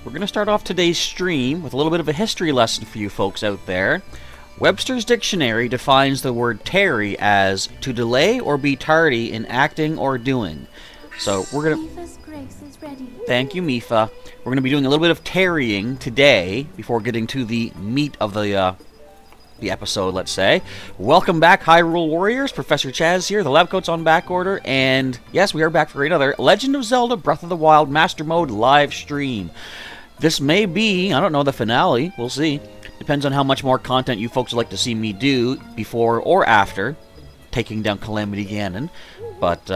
we're going to start off today's stream with a little bit of a history lesson for you folks out there. Webster's Dictionary defines the word tarry as to delay or be tardy in acting or doing. So we're going to... Thank you, Mifa. We're going to be doing a little bit of tarrying today before getting to the meat of the episode, let's say. Welcome back, Hyrule Warriors. Professor Chaz here. The lab coat's on back order, and yes, we are back for another Legend of Zelda Breath of the Wild Master Mode live stream. This may be, I don't know, the finale. We'll see. Depends on how much more content you folks would like to see me do before or after taking down Calamity Ganon. But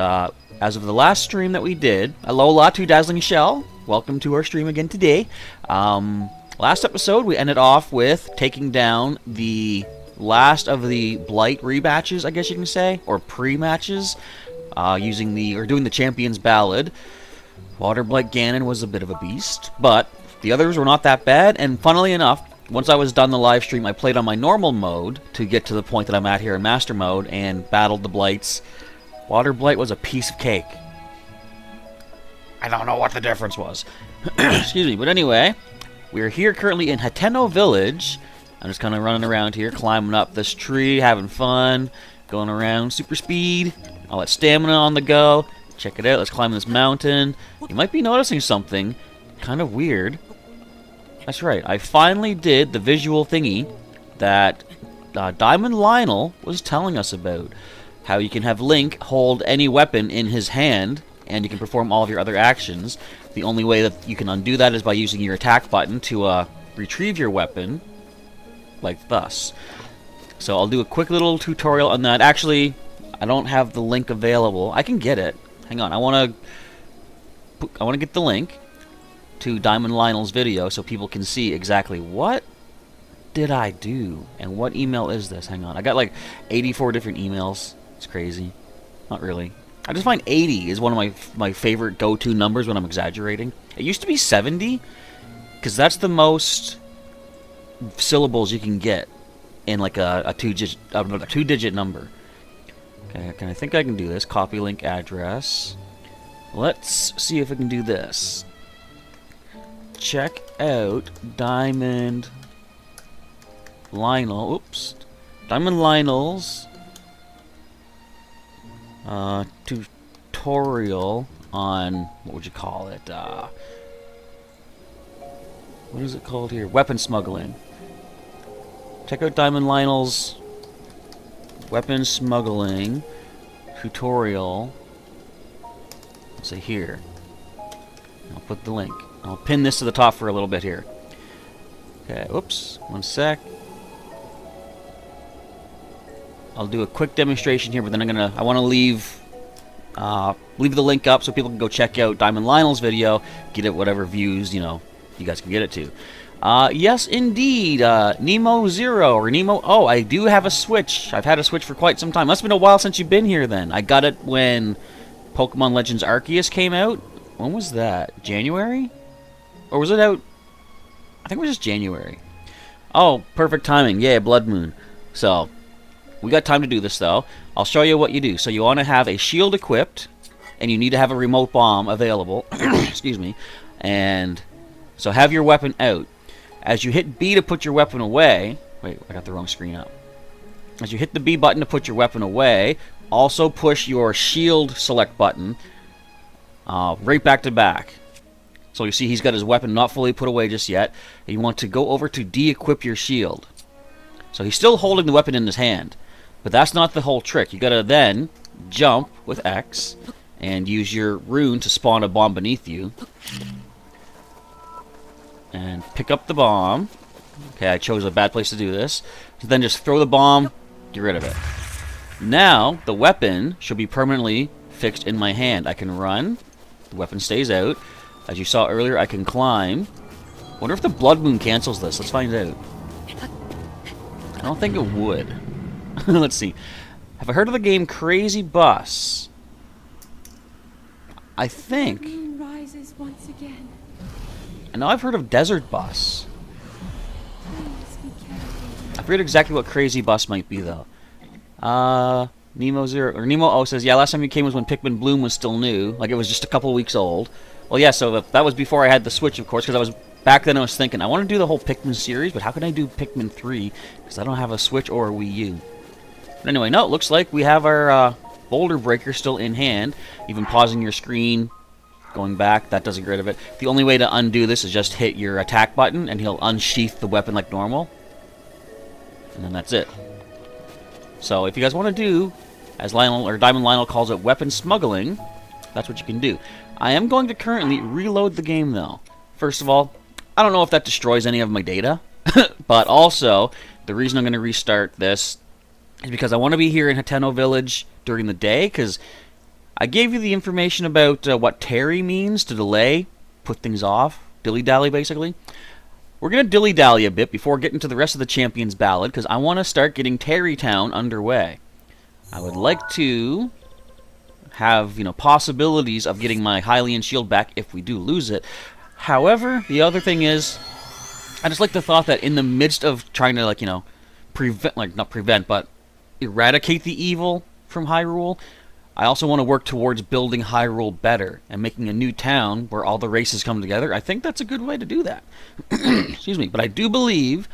as of the last stream that we did, alola to Dazzling Shell. Welcome to our stream again today. Last episode, we ended off with taking down the last of the Blight rematches, I guess you can say, or pre-matches, doing the Champion's Ballad. Water Blight Ganon was a bit of a beast, but the others were not that bad, and funnily enough, once I was done the live stream, I played on my normal mode to get to the point that I'm at here in Master Mode, and battled the Blights. Water Blight was a piece of cake. I don't know what the difference was. Excuse me, but anyway... We're here currently in Hateno Village. I'm just kind of running around here, climbing up this tree, having fun, going around, super speed, all that stamina on the go. Check it out, let's climb this mountain. You might be noticing something kind of weird. That's right, I finally did the visual thingy that Diamond Lionel was telling us about. How you can have Link hold any weapon in his hand, and you can perform all of your other actions. The only way that you can undo that is by using your attack button to retrieve your weapon, like thus. So I'll do a quick little tutorial on that. Actually, I don't have the link available. I can get it. Hang on, I want to get the link to Diamond Lionel's video so people can see exactly what did I do and what email is this. Hang on, I got like 84 different emails. It's crazy. Not really. I just find 80 is one of my favorite go-to numbers when I'm exaggerating. It used to be 70, because that's the most syllables you can get in like a two-digit number. Okay, I think I can do this. Copy link address. Let's see if I can do this. Check out Diamond Lionel. Oops. Diamond Lionel's tutorial on, what would you call it, what is it called here? Weapon smuggling. Check out Diamond Lionel's weapon smuggling tutorial. Let's say here. I'll put the link. I'll pin this to the top for a little bit here. Okay, oops, one sec. I'll do a quick demonstration here, but then I want to leave the link up so people can go check out Diamond Lionel's video, get it whatever views, you guys can get it to. Yes, indeed, Nemo Zero, or Nemo... Oh, I do have a Switch. I've had a Switch for quite some time. Must have been a while since you've been here, then. I got it when Pokemon Legends Arceus came out. When was that? January? Or was it out... I think it was just January. Oh, perfect timing. Yeah, Blood Moon. So... We got time to do this, though. I'll show you what you do. So you want to have a shield equipped, and you need to have a remote bomb available. Excuse me. And so have your weapon out. As you hit B to put your weapon away... Wait, I got the wrong screen up. As you hit the B button to put your weapon away, also push your shield select button right back to back. So you see he's got his weapon not fully put away just yet. And you want to go over to de-equip your shield. So he's still holding the weapon in his hand. But that's not the whole trick. You gotta then jump with X and use your rune to spawn a bomb beneath you. And pick up the bomb. Okay, I chose a bad place to do this. So then just throw the bomb, get rid of it. Now, the weapon should be permanently fixed in my hand. I can run. The weapon stays out. As you saw earlier, I can climb. Wonder if the Blood Moon cancels this. Let's find out. I don't think it would. Let's see. Have I heard of the game Crazy Bus? I think. The moon rises once again. I know I've heard of Desert Bus. Please be careful. I forget exactly what Crazy Bus might be, though. Nemo Zero, or Nemo O says, yeah, last time you came was when Pikmin Bloom was still new. Like, it was just a couple weeks old. Well, yeah, so that was before I had the Switch, of course, because I was back then I was thinking, I want to do the whole Pikmin series, but how can I do Pikmin 3? Because I don't have a Switch or a Wii U. But anyway, no, it looks like we have our boulder breaker still in hand. Even pausing your screen, going back, that doesn't get rid of it. The only way to undo this is just hit your attack button, and he'll unsheath the weapon like normal. And then that's it. So if you guys want to do, as Lionel or Diamond Lionel calls it, weapon smuggling, that's what you can do. I am going to currently reload the game though. First of all, I don't know if that destroys any of my data, but also the reason I'm going to restart this is because I want to be here in Hateno Village during the day, because I gave you the information about what tarry means, to delay, put things off, dilly-dally basically. We're going to dilly-dally a bit before getting to the rest of the Champions Ballad, because I want to start getting Tarry Town underway. I would like to have, possibilities of getting my Hylian shield back if we do lose it. However, the other thing is, I just like the thought that in the midst of trying to, not prevent, but eradicate the evil from Hyrule, I also want to work towards building Hyrule better and making a new town where all the races come together. I think that's a good way to do that. Excuse me, but I do believe...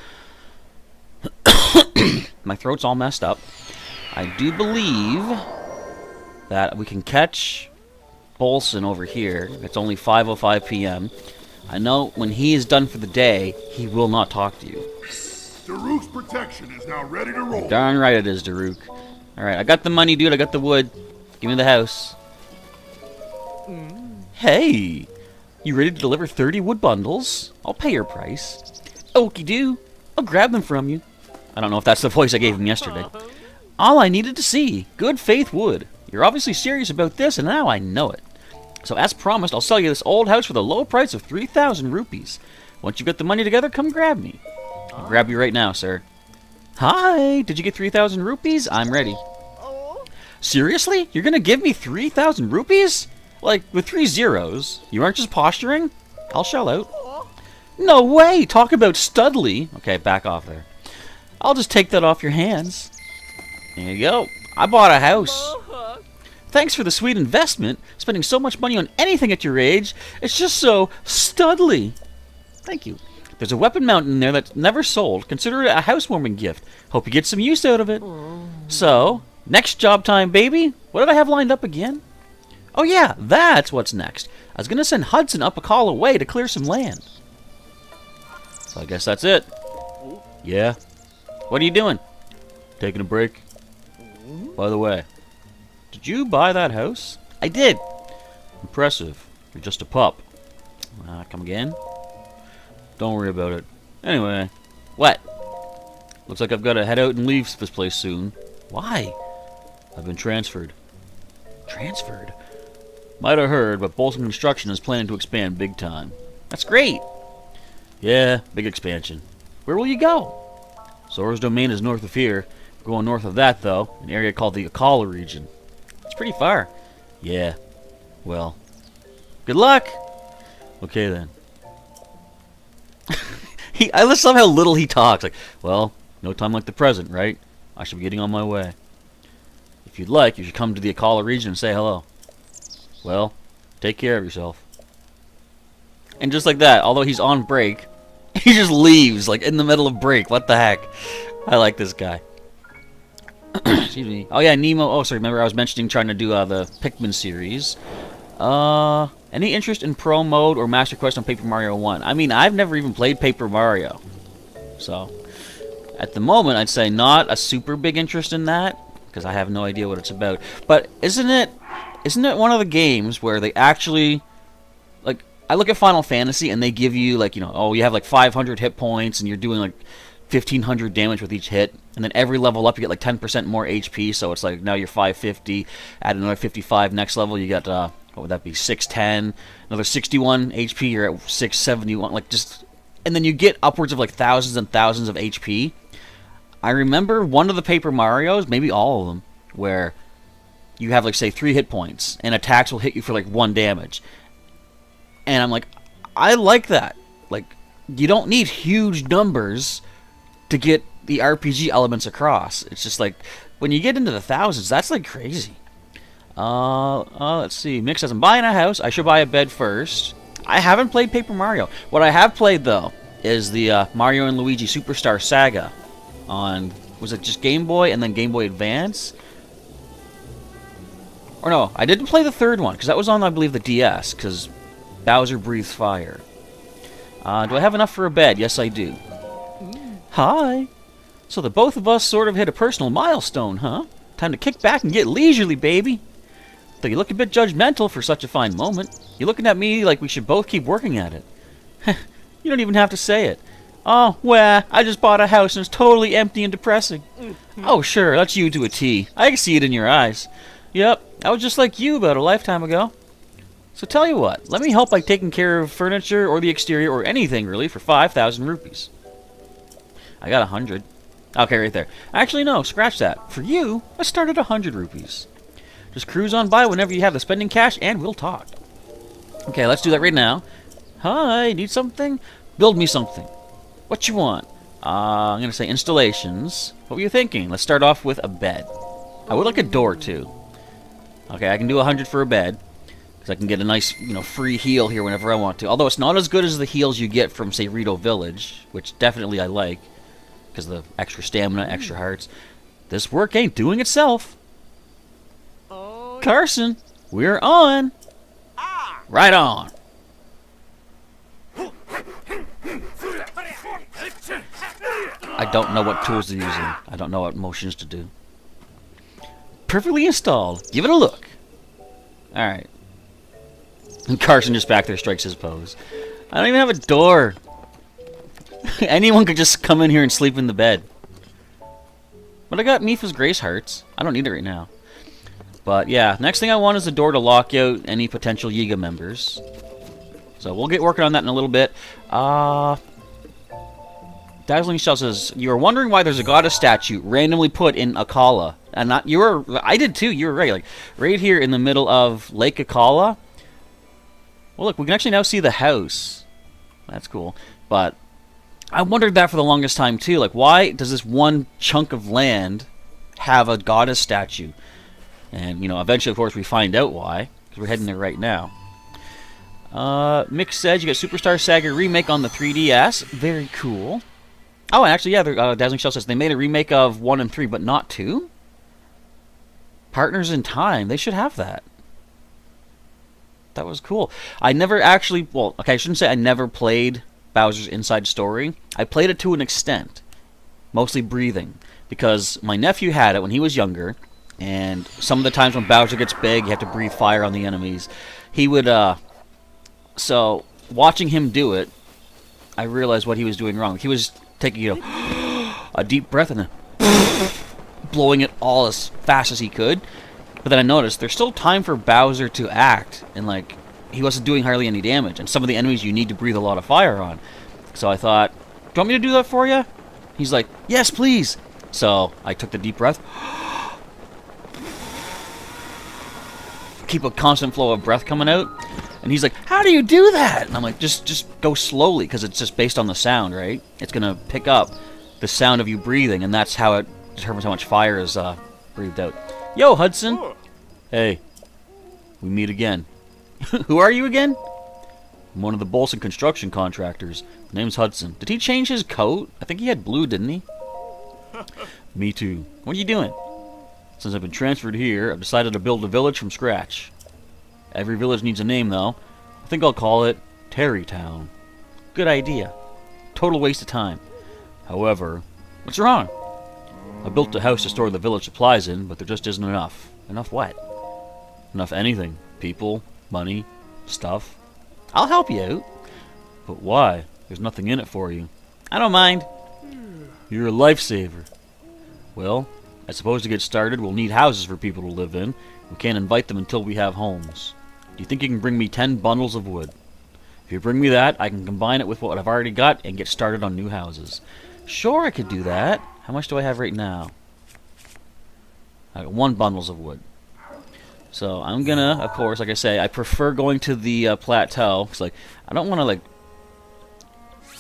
my throat's all messed up. I do believe that we can catch Bolson over here. It's only 5:05 p.m. I know when he is done for the day, he will not talk to you. Daruk's protection is now ready to roll. Darn right it is, Daruk. Alright, I got the money, dude. I got the wood. Give me the house. Hey! You ready to deliver 30 wood bundles? I'll pay your price. Okie doo. I'll grab them from you. I don't know if that's the voice I gave him yesterday. All I needed to see. Good faith wood. You're obviously serious about this, and now I know it. So as promised, I'll sell you this old house for the low price of 3,000 rupees. Once you get the money together, come grab me. I'll grab you right now, sir. Hi! Did you get 3,000 rupees? I'm ready. Seriously? You're gonna give me 3,000 rupees? Like, with 3 zeros? You aren't just posturing? I'll shell out. No way! Talk about Studley! Okay, back off there. I'll just take that off your hands. There you go. I bought a house. Thanks for the sweet investment. Spending so much money on anything at your age. It's just so Studley. Thank you. There's a weapon mount in there that's never sold. Consider it a housewarming gift. Hope you get some use out of it. So, next job time, baby. What did I have lined up again? Oh yeah, that's what's next. I was gonna send Hudson up a call away to clear some land. So I guess that's it. Yeah. What are you doing? Taking a break. By the way, did you buy that house? I did. Impressive. You're just a pup. Come again? Don't worry about it. Anyway, what? Looks like I've got to head out and leave this place soon. Why? I've been transferred. Transferred? Might have heard, but Bolson Construction is planning to expand big time. That's great. Yeah, big expansion. Where will you go? Zora's domain is north of here. We're going north of that, though, an area called the Akala region. It's pretty far. Yeah. Well, good luck. Okay, then. I love how little he talks. Like, well, no time like the present, right? I should be getting on my way. If you'd like, you should come to the Akala region and say hello. Well, take care of yourself. And just like that, although he's on break, he just leaves, like, in the middle of break. What the heck? I like this guy. Excuse me. Oh, yeah, Nemo. Oh, sorry, remember I was mentioning trying to do the Pikmin series. Any interest in Pro Mode or Master Quest on Paper Mario 1? I mean, I've never even played Paper Mario. So, at the moment, I'd say not a super big interest in that, because I have no idea what it's about. But isn't it one of the games where they actually, like, I look at Final Fantasy and they give you, like, oh, you have like 500 hit points and you're doing like 1,500 damage with each hit, and then every level up you get like 10% more HP, so it's like now you're 550, add another 55, next level you got, what would that be, 610, another 61 HP, you're at 671, like just, and then you get upwards of like thousands and thousands of HP. I remember one of the Paper Marios, maybe all of them, where you have like, say, 3 hit points, and attacks will hit you for like 1 damage. And I'm like, I like that. Like, you don't need huge numbers to get the RPG elements across. It's just like, when you get into the thousands, that's like crazy. Let's see. Mick says, I'm buying a house. I should buy a bed first. I haven't played Paper Mario. What I have played, though, is the Mario and Luigi Superstar Saga on, was it just Game Boy and then Game Boy Advance? Or no, I didn't play the third one, because that was on, I believe, the DS, because Bowser breathes fire. Do I have enough for a bed? Yes, I do. Hi. So the both of us sort of hit a personal milestone, huh? Time to kick back and get leisurely, baby. Though you look a bit judgmental for such a fine moment. You're looking at me like we should both keep working at it. You don't even have to say it. Oh, well, I just bought a house and it's totally empty and depressing. Oh, sure, that's you to a T. I can see it in your eyes. Yep, I was just like you about a lifetime ago. So tell you what, let me help by taking care of furniture or the exterior or anything, really, for 5,000 rupees. I got 100. Okay, right there. Actually, no, scratch that. For you, let's start at 100 rupees. Just cruise on by whenever you have the spending cash, and we'll talk. Okay, let's do that right now. Hi, need something? Build me something. What you want? I'm going to say installations. What were you thinking? Let's start off with a bed. I would like a door, too. Okay, I can do 100 for a bed. Because I can get a nice, free heal here whenever I want to. Although it's not as good as the heals you get from, say, Rito Village. Which definitely I like. Because of the extra stamina, extra hearts. This work ain't doing itself. Carson, we're on. Right on. I don't know what tools they're using. I don't know what motions to do. Perfectly installed. Give it a look. Alright. And Carson just back there strikes his pose. I don't even have a door. Anyone could just come in here and sleep in the bed. But I got Mifa's Grace Hearts. I don't need it right now. But yeah, next thing I want is a door to lock out any potential Yiga members. So we'll get working on that in a little bit. Dazzling Shell says, you are wondering why there's a goddess statue randomly put in Akala. And not I did too, you were right. Like right here in the middle of Lake Akala. Well look, we can actually now see the house. That's cool. But I wondered that for the longest time too. Like why does this one chunk of land have a goddess statue? And, eventually, of course, we find out why. Because we're heading there right now. Mick says you got Superstar Saga remake on the 3DS. Very cool. Oh, and actually, yeah, Dazzling Shell says they made a remake of 1 and 3, but not 2? Partners in Time. They should have that. That was cool. I never actually... Well, okay, I shouldn't say I never played Bowser's Inside Story. I played it to an extent. Mostly breathing. Because my nephew had it when he was younger... And some of the times when Bowser gets big, you have to breathe fire on the enemies. He would, so, watching him do it, I realized what he was doing wrong. He was taking, a deep breath and then blowing it all as fast as he could. But then I noticed there's still time for Bowser to act. And, he wasn't doing hardly any damage. And some of the enemies you need to breathe a lot of fire on. So I thought, do you want me to do that for you? He's like, yes, please. So I took the deep breath. Keep a constant flow of breath coming out, and he's like, how do you do that? And I'm like, just go slowly, because it's just based on the sound, right? It's gonna pick up the sound of you breathing, and that's how it determines how much fire is breathed out. Yo, Hudson. Hey, we meet again. Who are you again? I'm one of the Bolson construction contractors. My name's Hudson. Did he change his coat? I think he had blue, didn't he? Me too. What are you doing? Since I've been transferred here, I've decided to build a village from scratch. Every village needs a name, though. I think I'll call it Terrytown. Good idea. Total waste of time. However, what's wrong? I built a house to store the village supplies in, but there just isn't enough. Enough what? Enough anything. People, money, stuff. I'll help you out. But why? There's nothing in it for you. I don't mind. You're a lifesaver. Well, I suppose to get started, we'll need houses for people to live in. We can't invite them until we have homes. Do you think you can bring me 10 bundles of wood? If you bring me that, I can combine it with what I've already got and get started on new houses. Sure, I could do that. How much do I have right now? I got 1 bundles of wood. So I'm gonna, of course, like I say, I prefer going to the plateau. Cause I don't want to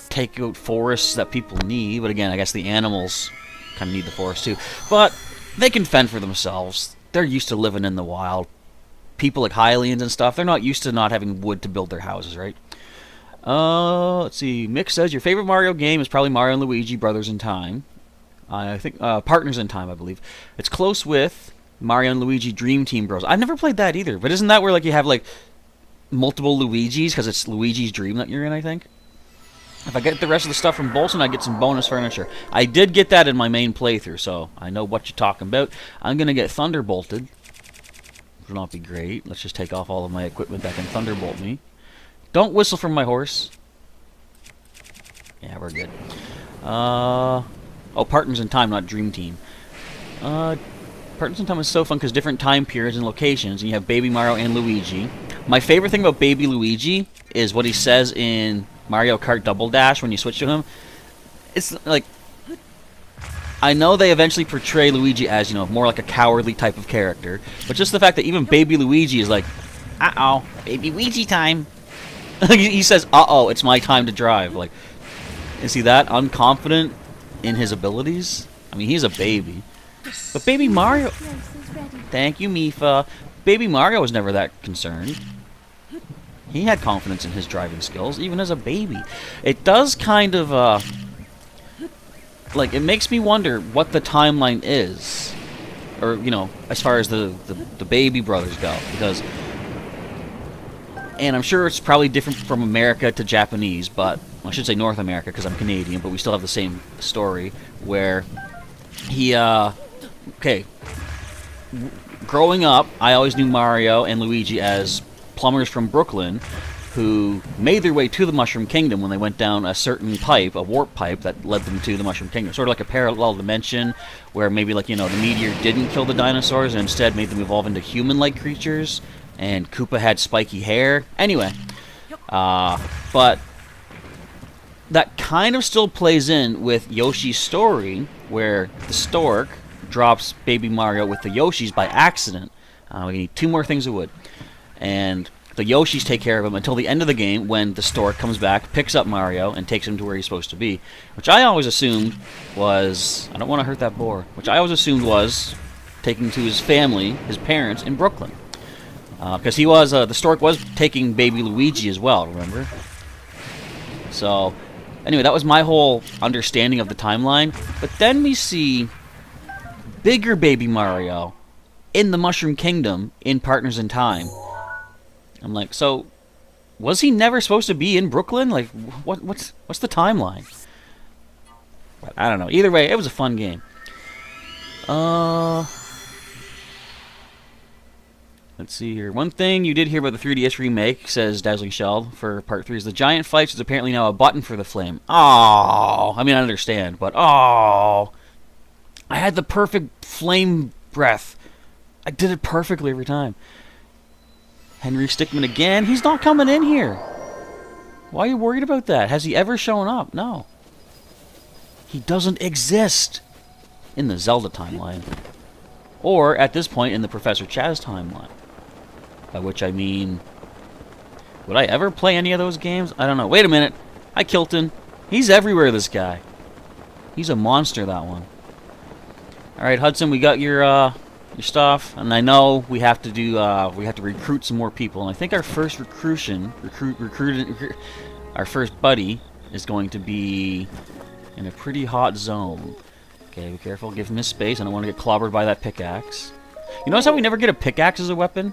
take out forests that people need. But again, I guess the animals kind of need the forest too. But they can fend for themselves. They're used to living in the wild. People like Hylians and stuff, they're not used to not having wood to build their houses, right? Let's see. Mick says your favorite Mario game is probably Mario and Luigi Brothers in Time. I think Partners in Time, I believe. It's close with Mario and Luigi Dream Team Bros. I've never played that either. But isn't that where like you have like multiple Luigis because it's Luigi's Dream that you're in? I think. If I get the rest of the stuff from Bolson, I get some bonus furniture. I did get that in my main playthrough, so I know what you're talking about. I'm gonna get Thunderbolted. Which will not be great. Let's just take off all of my equipment that can Thunderbolt me. Don't whistle from my horse. Yeah, we're good. Oh, Partners in Time, not Dream Team. Partners in Time is so fun because different time periods and locations, and you have Baby Mario and Luigi. My favorite thing about Baby Luigi is what he says in Mario Kart Double Dash when you switch to him. It's like, I know they eventually portray Luigi as, you know, more like a cowardly type of character, but just the fact that even Baby Luigi is like, uh-oh, Baby Luigi time. He says, uh-oh, it's my time to drive. Like, you see that? Unconfident in his abilities? I mean, he's a baby. But Baby Mario... Thank you, Mifa. Baby Mario was never that concerned. He had confidence in his driving skills, even as a baby. It does kind of, like, it makes me wonder what the timeline is. Or, you know, as far as the baby brothers go. Because... And I'm sure it's probably different from America to Japanese, but... I should say North America, because I'm Canadian, but we still have the same story, where he, okay, growing up, I always knew Mario and Luigi as plumbers from Brooklyn, who made their way to the Mushroom Kingdom when they went down a certain pipe, a warp pipe, that led them to the Mushroom Kingdom. Sort of like a parallel dimension, where maybe, like, you know, the meteor didn't kill the dinosaurs, and instead made them evolve into human-like creatures, and Koopa had spiky hair. Anyway, but... that kind of still plays in with Yoshi's story, where the stork drops Baby Mario with the Yoshis by accident. We need 2 more things of wood. And the Yoshis take care of him until the end of the game, when the stork comes back, picks up Mario, and takes him to where he's supposed to be. Which I always assumed was... I don't want to hurt that boar. Which I always assumed was taking to his family, his parents, in Brooklyn. Because he was... the stork was taking Baby Luigi as well, remember? So... Anyway, that was my whole understanding of the timeline. But then we see bigger Baby Mario in the Mushroom Kingdom in Partners in Time. I'm like, so was he never supposed to be in Brooklyn? Like, what's the timeline? But I don't know. Either way, it was a fun game. Let's see here. One thing you did hear about the 3DS remake, says Dazzling Shell, for Part 3, is the giant fights is apparently now a button for the flame. Oh, I mean, I understand, but oh, I had the perfect flame breath. I did it perfectly every time. Henry Stickmin again? He's not coming in here. Why are you worried about that? Has he ever shown up? No. He doesn't exist in the Zelda timeline. Or, at this point, in the Professor Chaz timeline. By which I mean... would I ever play any of those games? I don't know. Wait a minute. Hi, Kilton. He's everywhere, this guy. He's a monster, that one. Alright, Hudson, we got your stuff. And I know we have to do, we have to recruit some more people. And I think our first our first buddy is going to be in a pretty hot zone. Okay, be careful. Give him his space. I don't want to get clobbered by that pickaxe. You notice how we never get a pickaxe as a weapon?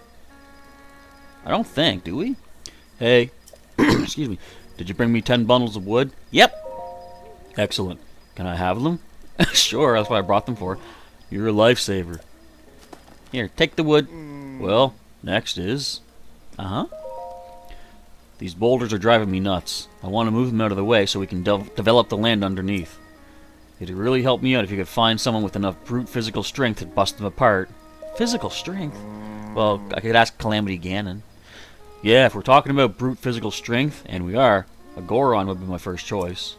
I don't think, do we? Hey. Excuse me. Did you bring me 10 bundles of wood? Yep. Excellent. Can I have them? Sure, that's what I brought them for. You're a lifesaver. Here, take the wood. Well, next is... These boulders are driving me nuts. I want to move them out of the way so we can develop the land underneath. It'd really help me out if you could find someone with enough brute physical strength to bust them apart. Physical strength? Well, I could ask Calamity Ganon. Yeah, if we're talking about brute physical strength, and we are, a Goron would be my first choice.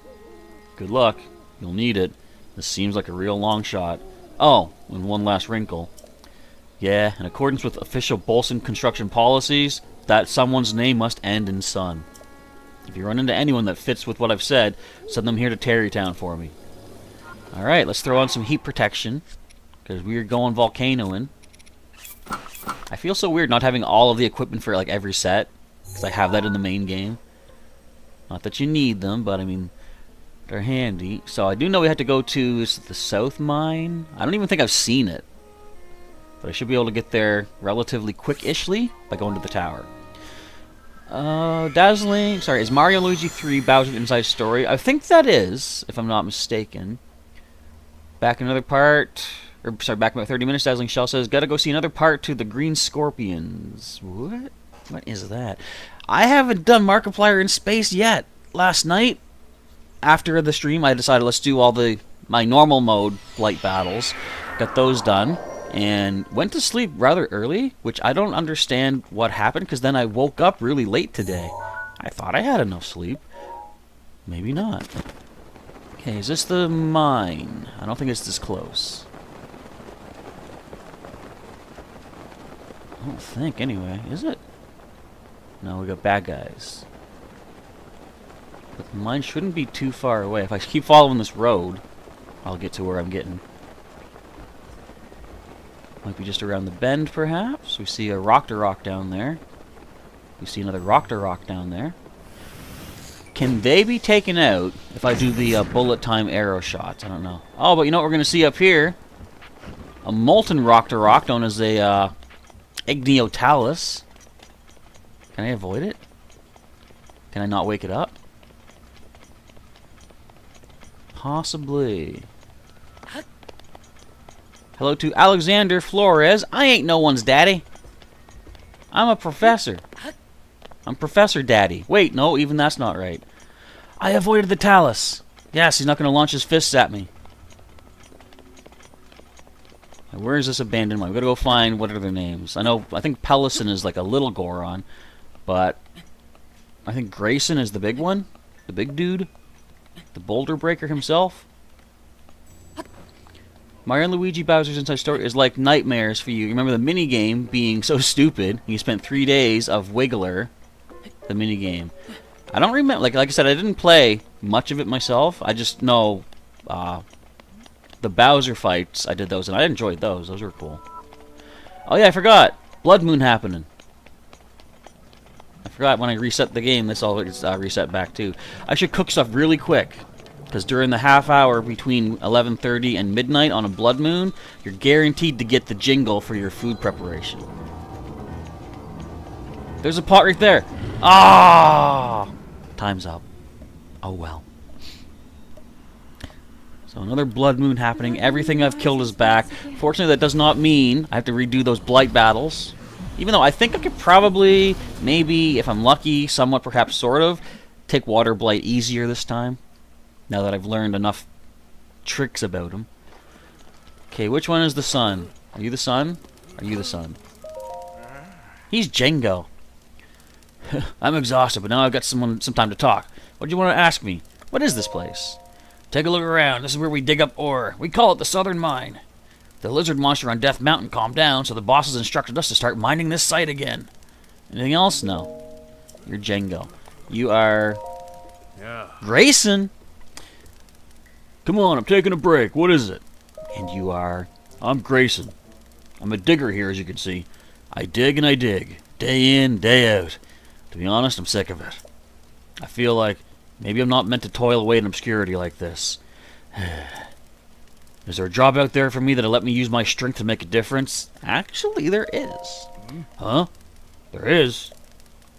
Good luck. You'll need it. This seems like a real long shot. Oh, and one last wrinkle. Yeah, in accordance with official Bolson construction policies, that someone's name must end in son. If you run into anyone that fits with what I've said, send them here to Terrytown for me. Alright, let's throw on some heat protection, because we're going volcanoing. I feel so weird not having all of the equipment for like every set, because I have that in the main game. Not that you need them, but I mean, they're handy. So I do know we have to go to the South Mine. I don't even think I've seen it. But I should be able to get there relatively quick-ishly by going to the tower. Dazzling... Sorry, is Mario & Luigi 3 Bowser's Inside Story? I think that is, if I'm not mistaken. Back another part... Or, sorry, back about 30 minutes, Dazzling Shell says, gotta go see another part to the Green Scorpions. What? What is that? I haven't done Markiplier in Space yet. Last night, after the stream, I decided let's do all my normal mode light battles. Got those done. And went to sleep rather early, which I don't understand what happened, because then I woke up really late today. I thought I had enough sleep. Maybe not. Okay, is this the mine? I don't think it's this close. I don't think, anyway. Is it? No, we got bad guys. But the mine shouldn't be too far away. If I keep following this road, I'll get to where I'm getting. Might be just around the bend, perhaps. We see a rock-to-rock down there. We see another rock-to-rock down there. Can they be taken out if I do the bullet time arrow shots? I don't know. Oh, but you know what we're going to see up here? A molten rock-to-rock known as a Igniotalus. Can I avoid it? Can I not wake it up? Possibly. Hello to Alexander Flores. I ain't no one's daddy. I'm a professor. I'm Professor Daddy. Wait, no, even that's not right. I avoided the Talus. Yes, he's not going to launch his fists at me. Now, where is this abandoned mine? We've got to go find, what are their names? I think Pellison is like a little Goron, but I think Grayson is the big one. The big dude. The boulder breaker himself. Mario & Luigi Bowser's Inside Story is like nightmares for you. You remember the minigame being so stupid, you spent 3 days of Wiggler, the minigame. I don't remember, like I said, I didn't play much of it myself. I just know the Bowser fights, I did those, and I enjoyed those. Those were cool. Oh yeah, I forgot. Blood Moon happening. I forgot when I reset the game, this all gets reset back too. I should cook stuff really quick. Because during the half hour between 11:30 and midnight on a blood moon, you're guaranteed to get the jingle for your food preparation. There's a pot right there. Ah! Time's up. Oh well. So another blood moon happening. Everything I've killed is back. Fortunately, that does not mean I have to redo those blight battles. Even though I think I could probably, maybe, if I'm lucky, somewhat, perhaps, sort of, take water blight easier this time. Now that I've learned enough tricks about him. Okay, which one is the sun? Are you the sun? Are you the sun? He's Django. I'm exhausted, but now I've got some time to talk. What do you want to ask me? What is this place? Take a look around. This is where we dig up ore. We call it the Southern Mine. The lizard monster on Death Mountain calmed down, so the boss has instructed us to start mining this site again. Anything else? No. You're Django. You are... Grayson! Come on, I'm taking a break. What is it? And you are... I'm Grayson. I'm a digger here, as you can see. I dig and I dig. Day in, day out. To be honest, I'm sick of it. I feel like maybe I'm not meant to toil away in obscurity like this. Is there a job out there for me that'll let me use my strength to make a difference? Actually, there is. Huh? There is?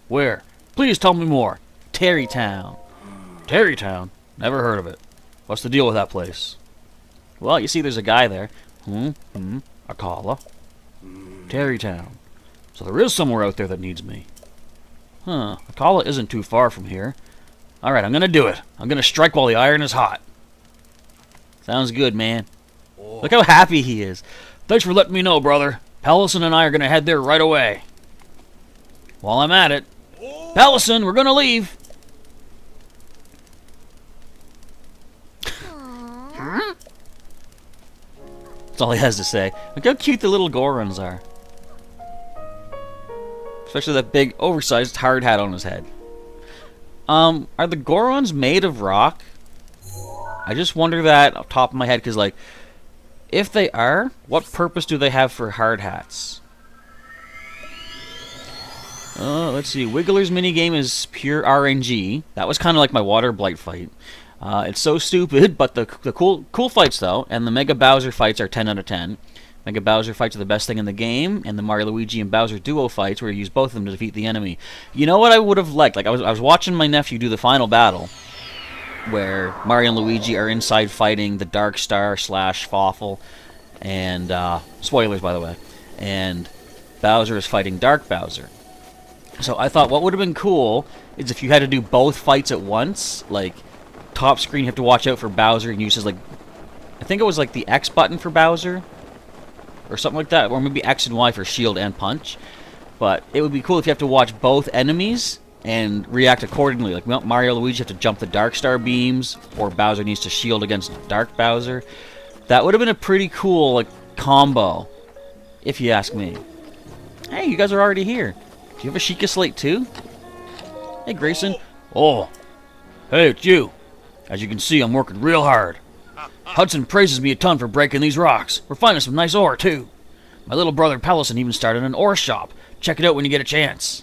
Where? Please tell me more. Terrytown. Terrytown? Never heard of it. What's the deal with that place? Well, you see there's a guy there. Akala. Terrytown. So there is somewhere out there that needs me. Huh. Akala isn't too far from here. Alright, I'm gonna do it. I'm gonna strike while the iron is hot. Sounds good, man. Look how happy he is. Thanks for letting me know, brother. Pellison and I are gonna head there right away. While I'm at it. Pellison, we're gonna leave. That's all he has to say. Look how cute the little Gorons are. Especially that big, oversized hard hat on his head. Are the Gorons made of rock? I just wonder that off the top of my head, because, like, if they are, what purpose do they have for hard hats? Let's see. Wiggler's minigame is pure RNG. That was kind of like my Water Blight fight. It's so stupid, but the cool fights, though, and the Mega Bowser fights are 10 out of 10. Mega Bowser fights are the best thing in the game, and the Mario, Luigi, and Bowser duo fights where you use both of them to defeat the enemy. You know what I would have liked? Like, I was watching my nephew do the final battle, where Mario and Luigi are inside fighting the Dark Star / Fawful, and, spoilers, by the way, and Bowser is fighting Dark Bowser. So I thought what would have been cool is if you had to do both fights at once, like, top screen you have to watch out for Bowser and use his, like, I think it was like the X button for Bowser, or something like that, or maybe X and Y for shield and punch. But it would be cool if you have to watch both enemies and react accordingly. Like Mario and Luigi have to jump the Dark Star beams, or Bowser needs to shield against Dark Bowser. That would have been a pretty cool, like, combo, if you ask me. Hey, you guys are already here. Do you have a Sheikah Slate too? Hey, Grayson. Oh, hey, it's you. As you can see, I'm working real hard. Hudson praises me a ton for breaking these rocks. We're finding some nice ore, too. My little brother Pellison even started an ore shop. Check it out when you get a chance.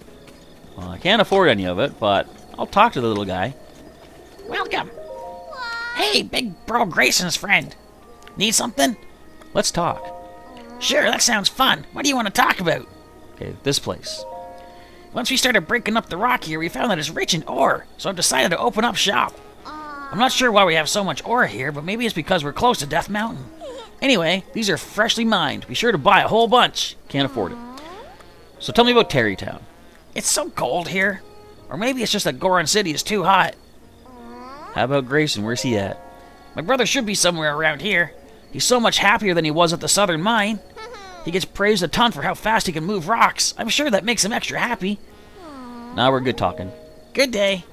Well, I can't afford any of it, but I'll talk to the little guy. Welcome. Hey, big bro Grayson's friend. Need something? Let's talk. Sure, that sounds fun. What do you want to talk about? Okay, this place. Once we started breaking up the rock here, we found that it's rich in ore, so I've decided to open up shop. I'm not sure why we have so much ore here, but maybe it's because we're close to Death Mountain. Anyway, these are freshly mined. Be sure to buy a whole bunch. Can't afford it. So tell me about Terrytown. It's so cold here. Or maybe it's just that Goron City is too hot. How about Grayson? Where's he at? My brother should be somewhere around here. He's so much happier than he was at the southern mine. He gets praised a ton for how fast he can move rocks. I'm sure that makes him extra happy. Now we're good talking. Good day.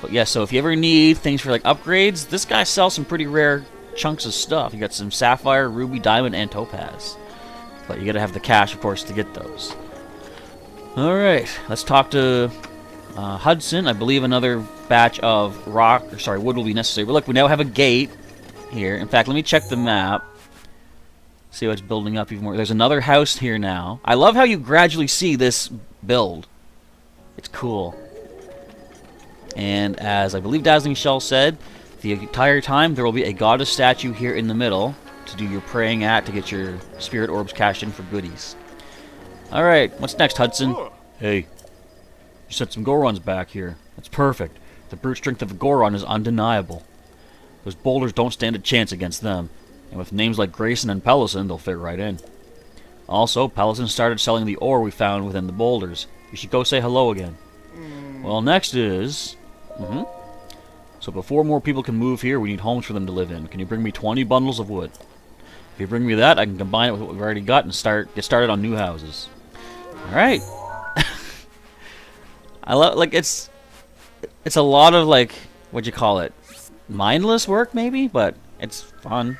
But yeah, so if you ever need things for like upgrades, this guy sells some pretty rare chunks of stuff. You got some sapphire, ruby, diamond, and topaz. But you gotta have the cash, of course, to get those. Alright, let's talk to Hudson. I believe another batch of wood will be necessary. But look, we now have a gate here. In fact, let me check the map. See what's building up even more. There's another house here now. I love how you gradually see this build. It's cool. And as I believe Dazzling Shell said, the entire time there will be a goddess statue here in the middle to do your praying at to get your spirit orbs cashed in for goodies. Alright, what's next, Hudson? Hey, you sent some Gorons back here. That's perfect. The brute strength of a Goron is undeniable. Those boulders don't stand a chance against them. And with names like Grayson and Pellison, they'll fit right in. Also, Pellison started selling the ore we found within the boulders. You should go say hello again. Well, next is... So before more people can move here, we need homes for them to live in. Can you bring me 20 bundles of wood? If you bring me that, I can combine it with what we've already got and get started on new houses. Alright. I love, like, it's a lot of, like, what'd you call it? Mindless work, maybe? But it's fun.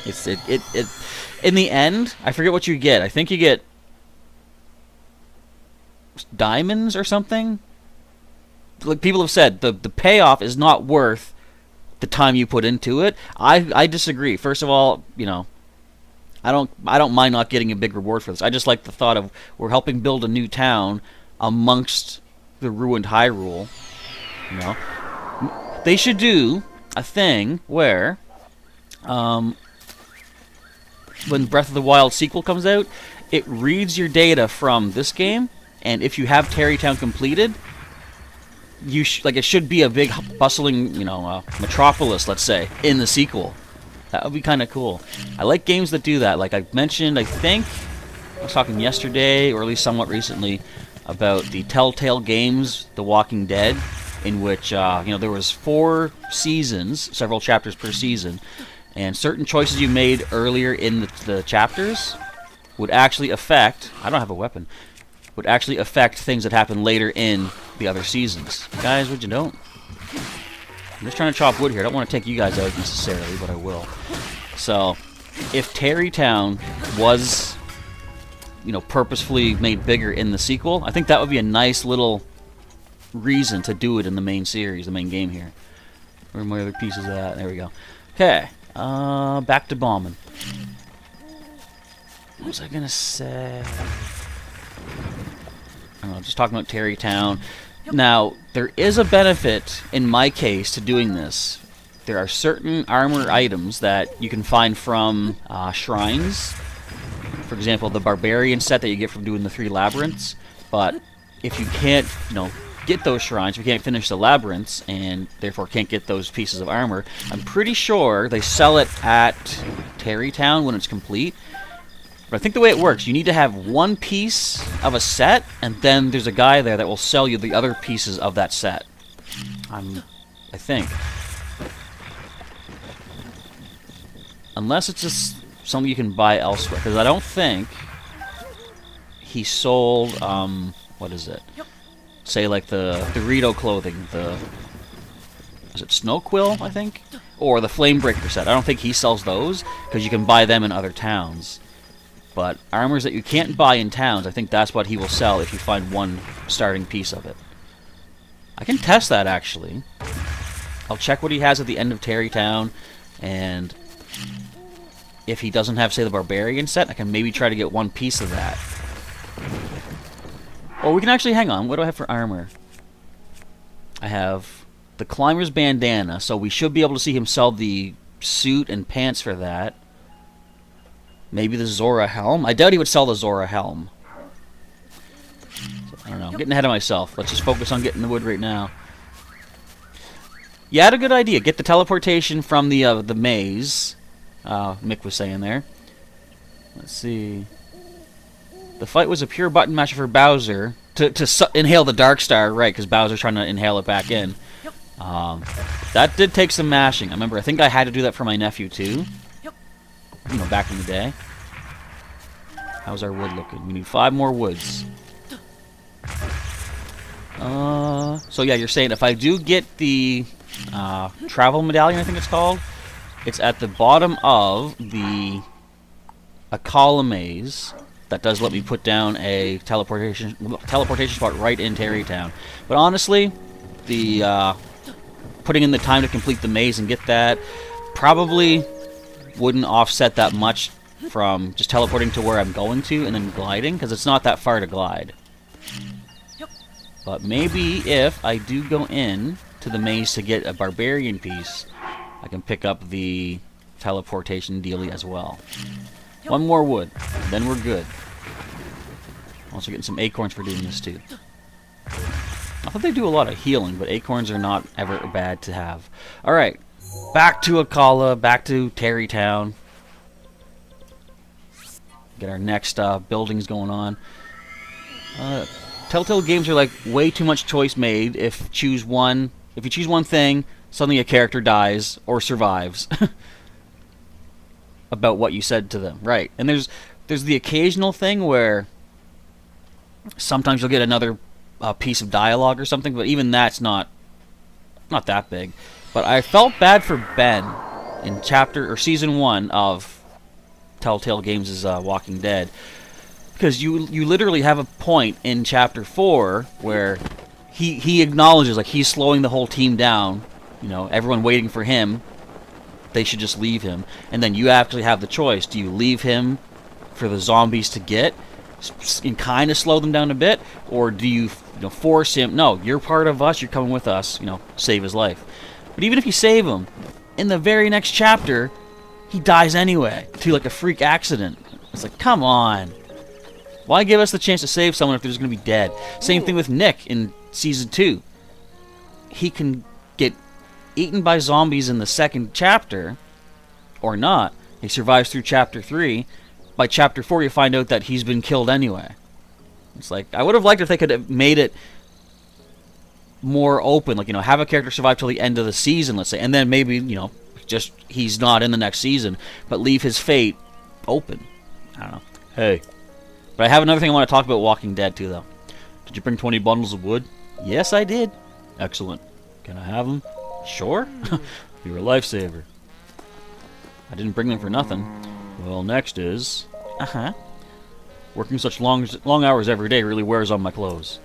In the end, I forget what you get. I think you get diamonds or something. Like people have said, the payoff is not worth the time you put into it. I disagree. First of all, you know, I don't mind not getting a big reward for this. I just like the thought of we're helping build a new town amongst the ruined Hyrule. You know, they should do a thing where, when Breath of the Wild sequel comes out, it reads your data from this game, and if you have Terrytown completed, it should be a big bustling, you know, metropolis, let's say, in the sequel. That would be kind of cool. I like games that do that. Like I mentioned, I think I was talking yesterday, or at least somewhat recently, about the Telltale games, The Walking Dead, in which you know, there was 4 seasons, several chapters per season, and certain choices you made earlier in the chapters would actually affect. I don't have a weapon. Would actually affect things that happen later in the other seasons. Guys, would you don't? I'm just trying to chop wood here. I don't want to take you guys out necessarily, but I will. So, if Terrytown was, you know, purposefully made bigger in the sequel, I think that would be a nice little reason to do it in the main series, the main game here. Where are my other pieces at? There we go. Okay, back to bombing. What was I gonna say? I don't know, just talking about Terrytown. Now, there is a benefit, in my case, to doing this. There are certain armor items that you can find from shrines. For example, the Barbarian set that you get from doing the 3 labyrinths. But if you can't, get those shrines, if you can't finish the labyrinths, and therefore can't get those pieces of armor, I'm pretty sure they sell it at Terrytown when it's complete. But I think the way it works, you need to have one piece of a set, and then there's a guy there that will sell you the other pieces of that set. I think. Unless it's just something you can buy elsewhere, because I don't think he sold, what is it? Say like the Dorito clothing, is it Snow Quill, I think? Or the Flamebreaker set. I don't think he sells those, because you can buy them in other towns. But armors that you can't buy in towns, I think that's what he will sell if you find one starting piece of it. I can test that, actually. I'll check what he has at the end of Terrytown, and if he doesn't have, say, the Barbarian set, I can maybe try to get one piece of that. Or we can actually, hang on, what do I have for armor? I have the Climber's Bandana, so we should be able to see him sell the suit and pants for that. Maybe the Zora helm? I doubt he would sell the Zora helm. So, I don't know, I'm getting ahead of myself. Let's just focus on getting the wood right now. You had a good idea. Get the teleportation from the maze. Mick was saying there. Let's see. The fight was a pure button masher for Bowser to inhale the Dark Star, right? Because Bowser's trying to inhale it back in. That did take some mashing. I remember. I think I had to do that for my nephew too. Back in the day. How's our wood looking? We need 5 more woods. So yeah, you're saying if I do get the travel medallion, I think it's called, it's at the bottom of a column maze that does let me put down a teleportation spot right in Terrytown. But honestly, the putting in the time to complete the maze and get that probably wouldn't offset that much from just teleporting to where I'm going to and then gliding, because it's not that far to glide. But maybe if I do go in to the maze to get a Barbarian piece, I can pick up the teleportation dealie as well. 1 more wood, then we're good. Also getting some acorns for doing this too. I thought they do a lot of healing, but acorns are not ever bad to have. Alright. Back to Akala, back to Terrytown. Get our next buildings going on. Telltale games are like way too much choice made. If you choose one thing, suddenly a character dies or survives. About what you said to them, right? And there's the occasional thing where sometimes you'll get another piece of dialogue or something, but even that's not that big. But I felt bad for Ben in season 1 of Telltale Games' Walking Dead, because you literally have a point in chapter 4 where he acknowledges like he's slowing the whole team down. Everyone waiting for him. They should just leave him, and then you actually have the choice: do you leave him for the zombies to get and kind of slow them down a bit, or do you force him? No, you're part of us. You're coming with us. Save his life. But even if you save him, in the very next chapter, he dies anyway, to like a freak accident. It's like, come on. Why give us the chance to save someone if they're just going to be dead? Same thing with Nick in Season 2. He can get eaten by zombies in the 2nd chapter, or not. He survives through Chapter 3. By Chapter 4, you find out that he's been killed anyway. It's like, I would have liked if they could have made it more open, like, have a character survive till the end of the season, let's say, and then maybe, just he's not in the next season, but leave his fate open. I don't know. Hey. But I have another thing I want to talk about Walking Dead, too, though. Did you bring 20 bundles of wood? Yes, I did. Excellent. Can I have them? Sure. You're a lifesaver. I didn't bring them for nothing. Well, next is... Working such long hours every day really wears on my clothes.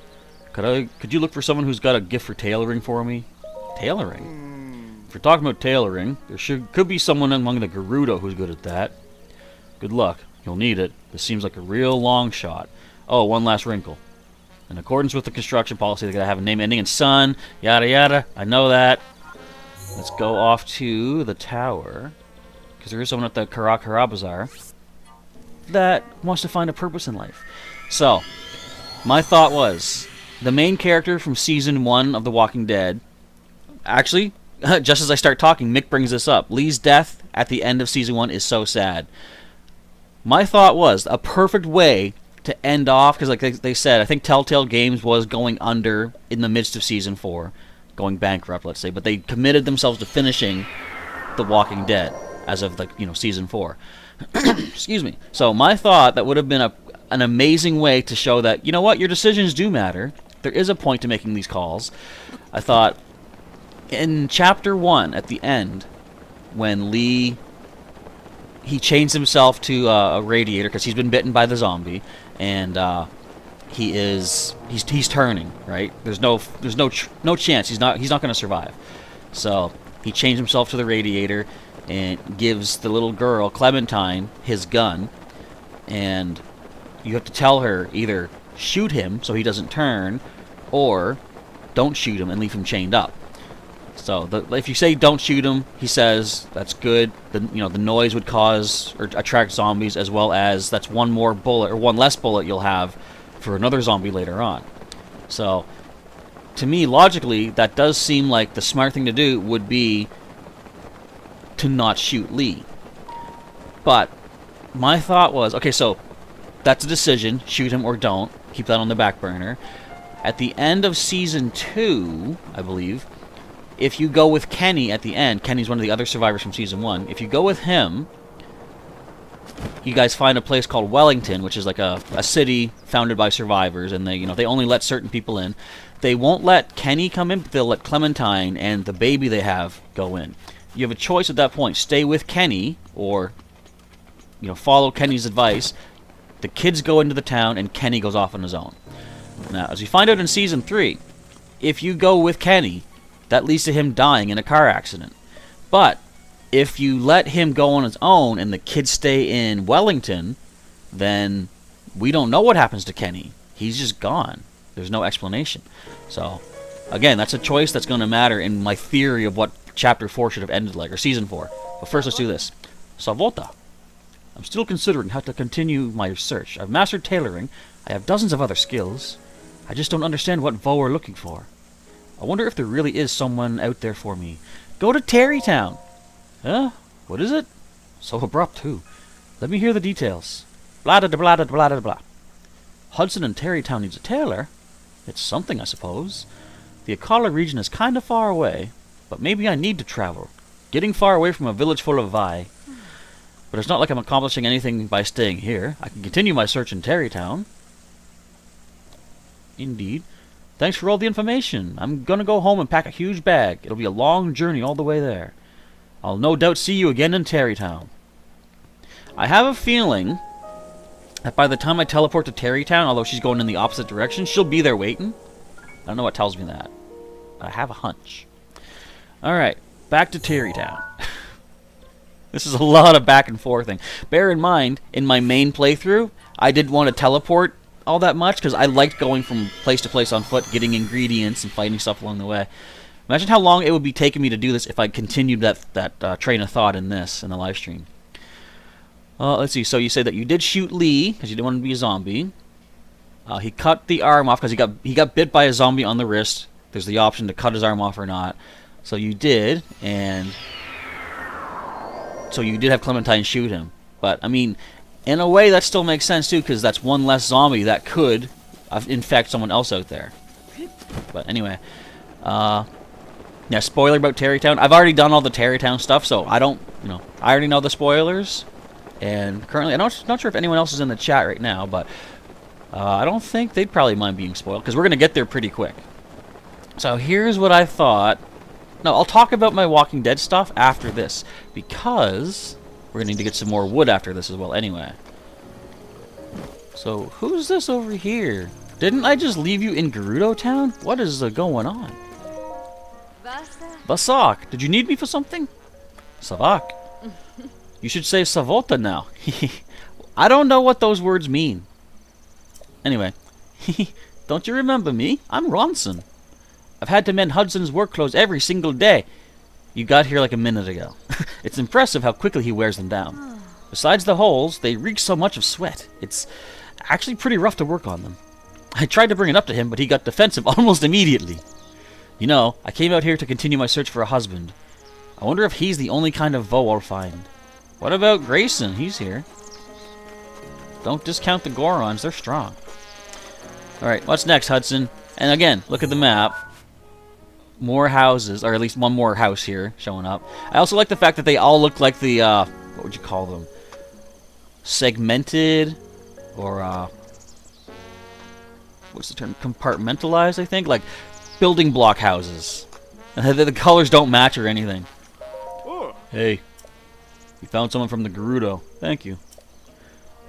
Could you look for someone who's got a gift for tailoring for me? Tailoring? If you're talking about tailoring, there could be someone among the Gerudo who's good at that. Good luck. You'll need it. This seems like a real long shot. Oh, one last wrinkle. In accordance with the construction policy, they gotta have a name ending in son, yada yada. I know that. Let's go off to the tower. Because there is someone at the Karakara Bazaar that wants to find a purpose in life. So, my thought was, the main character from Season 1 of The Walking Dead... Actually, just as I start talking, Mick brings this up. Lee's death at the end of Season 1 is so sad. My thought was, a perfect way to end off, because like they said, I think Telltale Games was going under in the midst of Season 4. Going bankrupt, let's say. But they committed themselves to finishing The Walking Dead as of, like, Season 4. Excuse me. So my thought, that would have been an amazing way to show that, you know what, your decisions do matter. There is a point to making these calls. I thought, in Chapter 1, at the end, when Lee... He changed himself to a radiator because he's been bitten by the zombie, and he's turning, right? There's no chance he's not going to survive. So he changed himself to the radiator and gives the little girl Clementine his gun, and you have to tell her either shoot him so he doesn't turn, or don't shoot him and leave him chained up. So if you say don't shoot him, he says that's good. The noise would cause or attract zombies, as well as that's one more bullet or one less bullet you'll have for another zombie later on. So to me, logically, that does seem like the smart thing to do would be to not shoot Lee. But my thought was, okay, so that's a decision. Shoot him or don't. Keep that on the back burner. At the end of Season 2, I believe, if you go with Kenny at the end, Kenny's one of the other survivors from Season 1, if you go with him, you guys find a place called Wellington, which is like a city founded by survivors, and they only let certain people in. They won't let Kenny come in, but they'll let Clementine and the baby they have go in. You have a choice at that point. Stay with Kenny, or follow Kenny's advice. The kids go into the town, and Kenny goes off on his own. Now, as we find out in Season 3, if you go with Kenny, that leads to him dying in a car accident. But if you let him go on his own and the kids stay in Wellington, then we don't know what happens to Kenny. He's just gone. There's no explanation. So, again, that's a choice that's going to matter in my theory of what Chapter 4 should have ended like, or Season 4. But first, let's do this. Savota. I'm still considering how to continue my research. I've mastered tailoring. I have dozens of other skills. I just don't understand what Vo are looking for. I wonder if there really is someone out there for me. Go to Terrytown. Huh? What is it? So abrupt, too. Let me hear the details. Blah da da blah da blah da blah. Hudson and Terrytown needs a tailor. It's something, I suppose. The Akala region is kind of far away, but maybe I need to travel. Getting far away from a village full of Vi. But it's not like I'm accomplishing anything by staying here. I can continue my search in Terrytown. Indeed. Thanks for all the information. I'm gonna go home and pack a huge bag. It'll be a long journey all the way there. I'll no doubt see you again in Terrytown. I have a feeling that by the time I teleport to Terrytown, although she's going in the opposite direction, she'll be there waiting. I don't know what tells me that. I have a hunch. Alright, back to Terrytown. This is a lot of back and forthing. Bear in mind, in my main playthrough, I didn't want to teleport all that much because I liked going from place to place on foot, getting ingredients and fighting stuff along the way. Imagine how long it would be taking me to do this if I continued that train of thought in the live stream. Let's see. So you say that you did shoot Lee because you didn't want him to be a zombie. He cut the arm off because he got bit by a zombie on the wrist. There's the option to cut his arm off or not. So you did, and so you did have Clementine shoot him. But I mean, in a way, that still makes sense, too, because that's one less zombie that could infect someone else out there. But anyway, yeah, spoiler about Terrytown. I've already done all the Terrytown stuff, so I don't, I already know the spoilers. And currently, I'm not sure if anyone else is in the chat right now, but I don't think they'd probably mind being spoiled, because we're going to get there pretty quick. So here's what I thought. No, I'll talk about my Walking Dead stuff after this, because we're going to need to get some more wood after this as well anyway. So, who's this over here? Didn't I just leave you in Gerudo Town? What is going on? Basak, did you need me for something? Savak. You should say Savota now. I don't know what those words mean. Anyway, Don't you remember me? I'm Ronson. I've had to mend Hudson's work clothes every single day. You got here like a minute ago. It's impressive how quickly he wears them down. Besides the holes, they reek so much of sweat. It's actually pretty rough to work on them. I tried to bring it up to him, but he got defensive almost immediately. You know, I came out here to continue my search for a husband. I wonder if he's the only kind of Vo I'll find. What about Grayson? He's here. Don't discount the Gorons. They're strong. Alright, what's next, Hudson? And again, look at the map. More houses, or at least one more house here showing up. I also like the fact that they all look like the, what would you call them? Segmented, or, what's the term? Compartmentalized, I think? Like, building block houses. The colors don't match or anything. Hey, you found someone from the Gerudo. Thank you.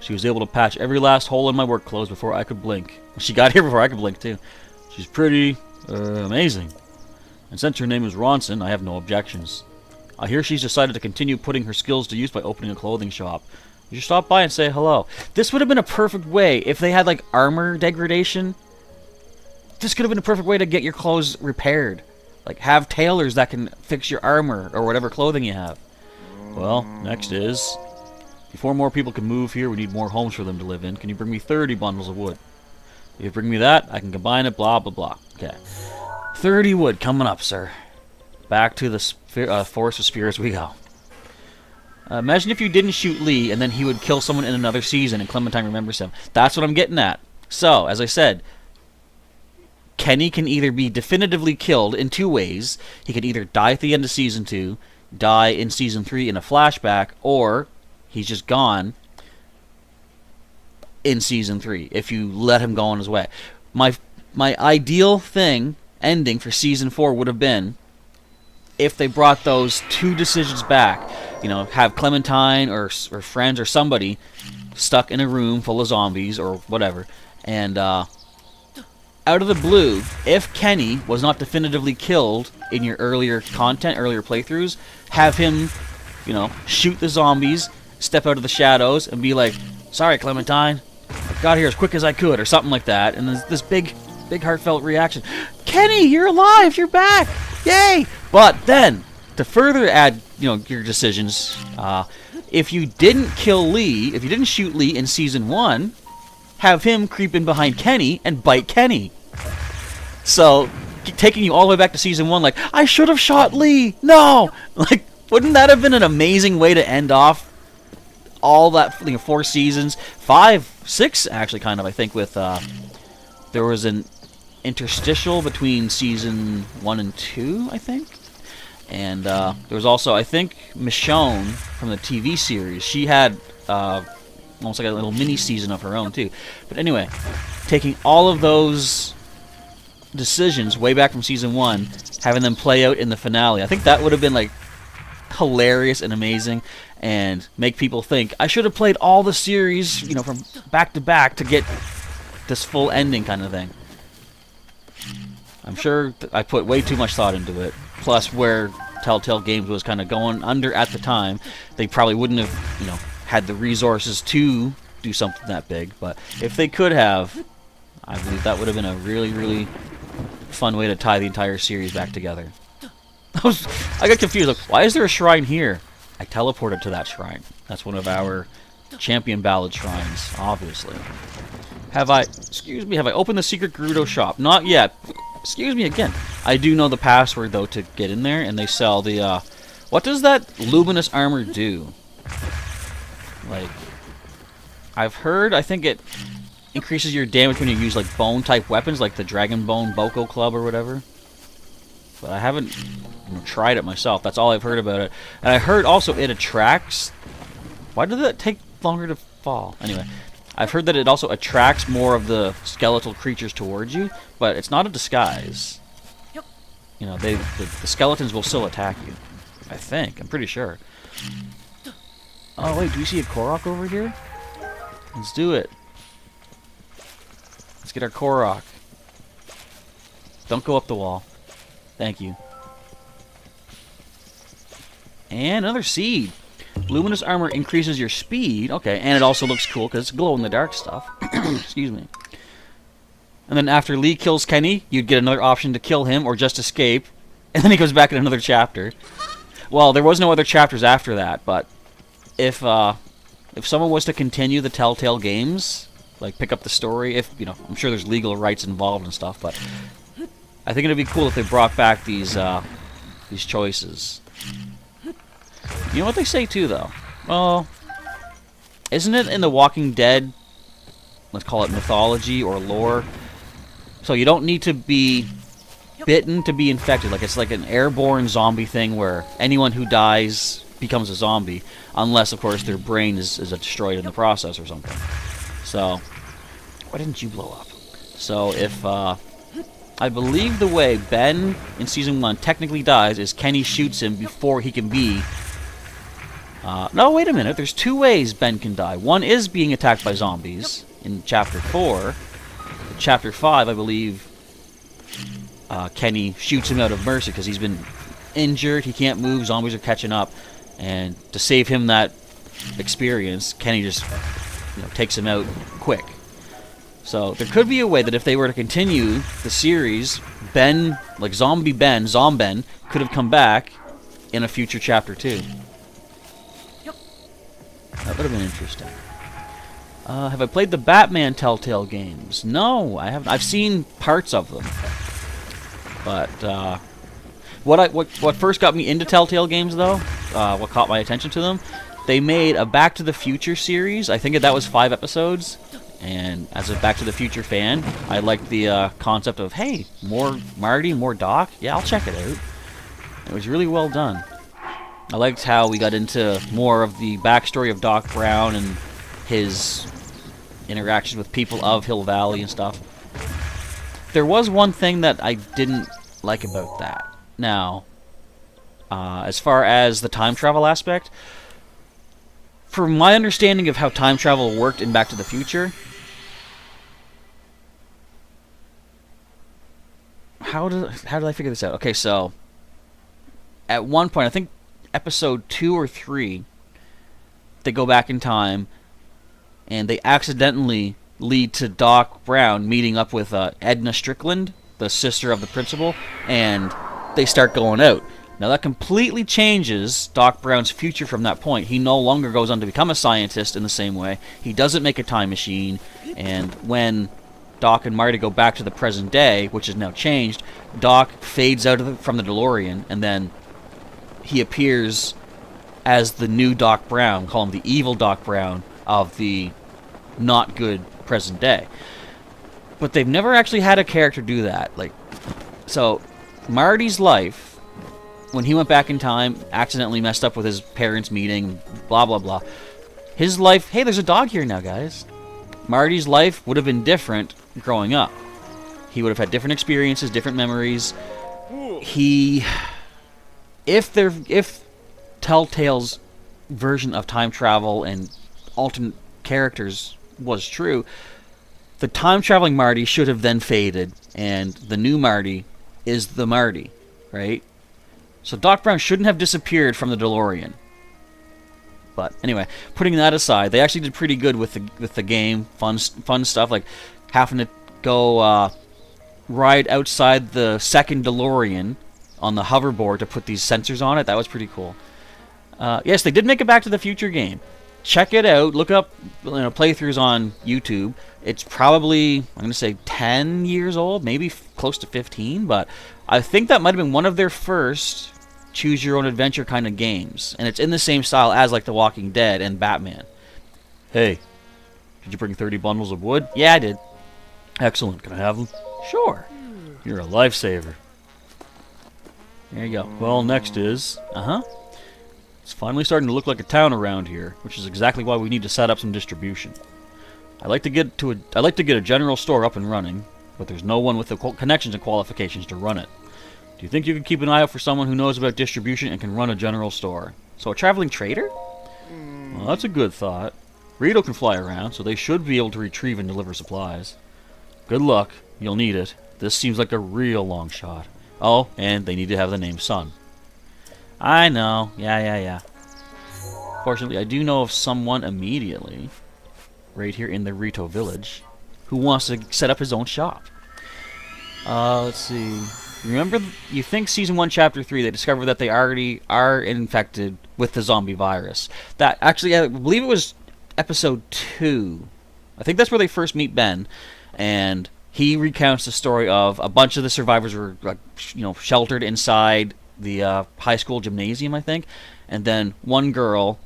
She was able to patch every last hole in my work clothes before I could blink. She got here before I could blink, too. She's pretty, amazing. And since her name is Ronson, I have no objections. I hear she's decided to continue putting her skills to use by opening a clothing shop. You should stop by and say hello. This would have been a perfect way if they had, like, armor degradation. This could have been a perfect way to get your clothes repaired. Like, have tailors that can fix your armor or whatever clothing you have. Well, next is... Before more people can move here, we need more homes for them to live in. Can you bring me 30 bundles of wood? If you bring me that, I can combine it, blah, blah, blah. Okay. 30 wood coming up, sir. Back to the Forest of Spirits we go. Imagine if you didn't shoot Lee, and then he would kill someone in another season, and Clementine remembers him. That's what I'm getting at. So, as I said, Kenny can either be definitively killed in two ways. He can either die at the end of Season 2, die in Season 3 in a flashback, or he's just gone in Season 3, if you let him go on his way. My ideal ending for Season 4 would have been if they brought those two decisions back. You know, have Clementine or friends or somebody stuck in a room full of zombies or whatever, and out of the blue, if Kenny was not definitively killed in your earlier content, earlier playthroughs, have him, you know, shoot the zombies, step out of the shadows, and be like, "Sorry, Clementine, I got here as quick as I could," or something like that, and there's this big heartfelt reaction. Kenny, you're alive! You're back! Yay! But then, to further add, you know, your decisions, if you didn't kill Lee, if you didn't shoot Lee in Season 1, have him creep in behind Kenny and bite Kenny. So, taking you all the way back to Season 1, like, I should have shot Lee! No! Like, wouldn't that have been an amazing way to end off all that, you know, 4 seasons? 5, 6, actually, kind of, I think, with, there was an interstitial between Season 1 and 2, I think. And there was also, I think, Michonne from the TV series. She had almost like a little mini-season of her own, too. But anyway, taking all of those decisions way back from Season 1, having them play out in the finale, I think that would have been, like, hilarious and amazing, and make people think, I should have played all the series, you know, from back to back to get this full ending kind of thing. I'm sure I put way too much thought into it. Plus, where Telltale Games was kind of going under at the time, they probably wouldn't have, you know, had the resources to do something that big. But if they could have, I believe that would have been a really, really fun way to tie the entire series back together. I got confused. Like, why is there a shrine here? I teleported to that shrine. That's one of our champion ballad shrines, obviously. Have I opened the secret Gerudo shop? Not yet. Excuse me again. I do know the password, though, to get in there, and they sell the, what does that Luminous Armor do? Like, I've heard, I think it increases your damage when you use, like, bone-type weapons, like the Dragon Bone Boko Club or whatever. But I haven't, you know, tried it myself. That's all I've heard about it. And I heard also it attracts... Why did that take longer to fall? Anyway, I've heard that it also attracts more of the skeletal creatures towards you, but it's not a disguise. You know, the skeletons will still attack you. I think. I'm pretty sure. Oh, wait, do we see a Korok over here? Let's do it. Let's get our Korok. Don't go up the wall. Thank you. And another seed. Luminous Armor increases your speed. Okay, and it also looks cool because it's glow-in-the-dark stuff. Excuse me. And then after Lee kills Kenny, you'd get another option to kill him or just escape. And then he goes back in another chapter. Well, there was no other chapters after that, but if someone was to continue the Telltale games, like pick up the story, if I'm sure there's legal rights involved and stuff, but I think it'd be cool if they brought back these choices. You know what they say too, though? Well, isn't it in The Walking Dead? Let's call it mythology or lore. So you don't need to be bitten to be infected. Like it's like an airborne zombie thing where anyone who dies becomes a zombie, unless of course their brain is destroyed in the process or something. So why didn't you blow up? So if I believe the way Ben in season 1 technically dies is Kenny shoots him before he can be. No, wait a minute. There's 2 ways Ben can die. One is being attacked by zombies in chapter 4. In chapter 5, I believe Kenny shoots him out of mercy because he's been injured. He can't move. Zombies are catching up, and to save him that experience, Kenny just takes him out quick. So there could be a way that if they were to continue the series, Ben, like Zombie Ben, Zomben, could have come back in a future chapter 2. That would have been interesting. Have I played the Batman Telltale games? No, I haven't. I've seen parts of them. But what first got me into Telltale games, though, what caught my attention to them, they made a Back to the Future series. I think that was 5 episodes. And as a Back to the Future fan, I liked the concept of, hey, more Marty, more Doc. Yeah, I'll check it out. It was really well done. I liked how we got into more of the backstory of Doc Brown and his interactions with people of Hill Valley and stuff. There was one thing that I didn't like about that. Now, as far as the time travel aspect, from my understanding of how time travel worked in Back to the Future, how did I figure this out? Okay, so at one point, I think episode 2 or 3, they go back in time and they accidentally lead to Doc Brown meeting up with Edna Strickland, the sister of the principal, and they start going out. Now that completely changes Doc Brown's future from that point. He no longer goes on to become a scientist in the same way. He doesn't make a time machine, and when Doc and Marty go back to the present day, which is now changed, Doc fades out from the DeLorean, and then he appears as the new Doc Brown, call him the evil Doc Brown of the not good present day. But they've never actually had a character do that. So Marty's life, when he went back in time, accidentally messed up with his parents' meeting, blah blah blah. His life, hey, there's a dog here now, guys. Marty's life would have been different growing up. He would have had different experiences, different memories. If Telltale's version of time travel and alternate characters was true, the time-traveling Marty should have then faded, and the new Marty is the Marty, right? So Doc Brown shouldn't have disappeared from the DeLorean. But anyway, putting that aside, they actually did pretty good with the game. Fun stuff, like having to go ride outside the second DeLorean on the hoverboard to put these sensors on it. That was pretty cool. Yes, they did make a Back to the Future game. Check it out. Look up playthroughs on YouTube. It's probably, I'm going to say 10 years old, maybe close to 15, but I think that might have been one of their first choose-your-own-adventure kind of games. And it's in the same style as like The Walking Dead and Batman. Hey, did you bring 30 bundles of wood? Yeah, I did. Excellent. Can I have them? Sure. You're a lifesaver. There you go. Well, next is... It's finally starting to look like a town around here, which is exactly why we need to set up some distribution. I'd like to get a general store up and running, but there's no one with the connections and qualifications to run it. Do you think you could keep an eye out for someone who knows about distribution and can run a general store? So a traveling trader? Well, that's a good thought. Rito can fly around, so they should be able to retrieve and deliver supplies. Good luck. You'll need it. This seems like a real long shot. Oh, and they need to have the name Sun. I know. Yeah. Fortunately, I do know of someone immediately, right here in the Rito village, who wants to set up his own shop. Let's see. Remember, you think Season 1, Chapter 3, they discovered that they already are infected with the zombie virus. That, actually, I believe it was Episode 2. I think that's where they first meet Ben, and he recounts the story of a bunch of the survivors were, like, sheltered inside the high school gymnasium, I think, and then one girl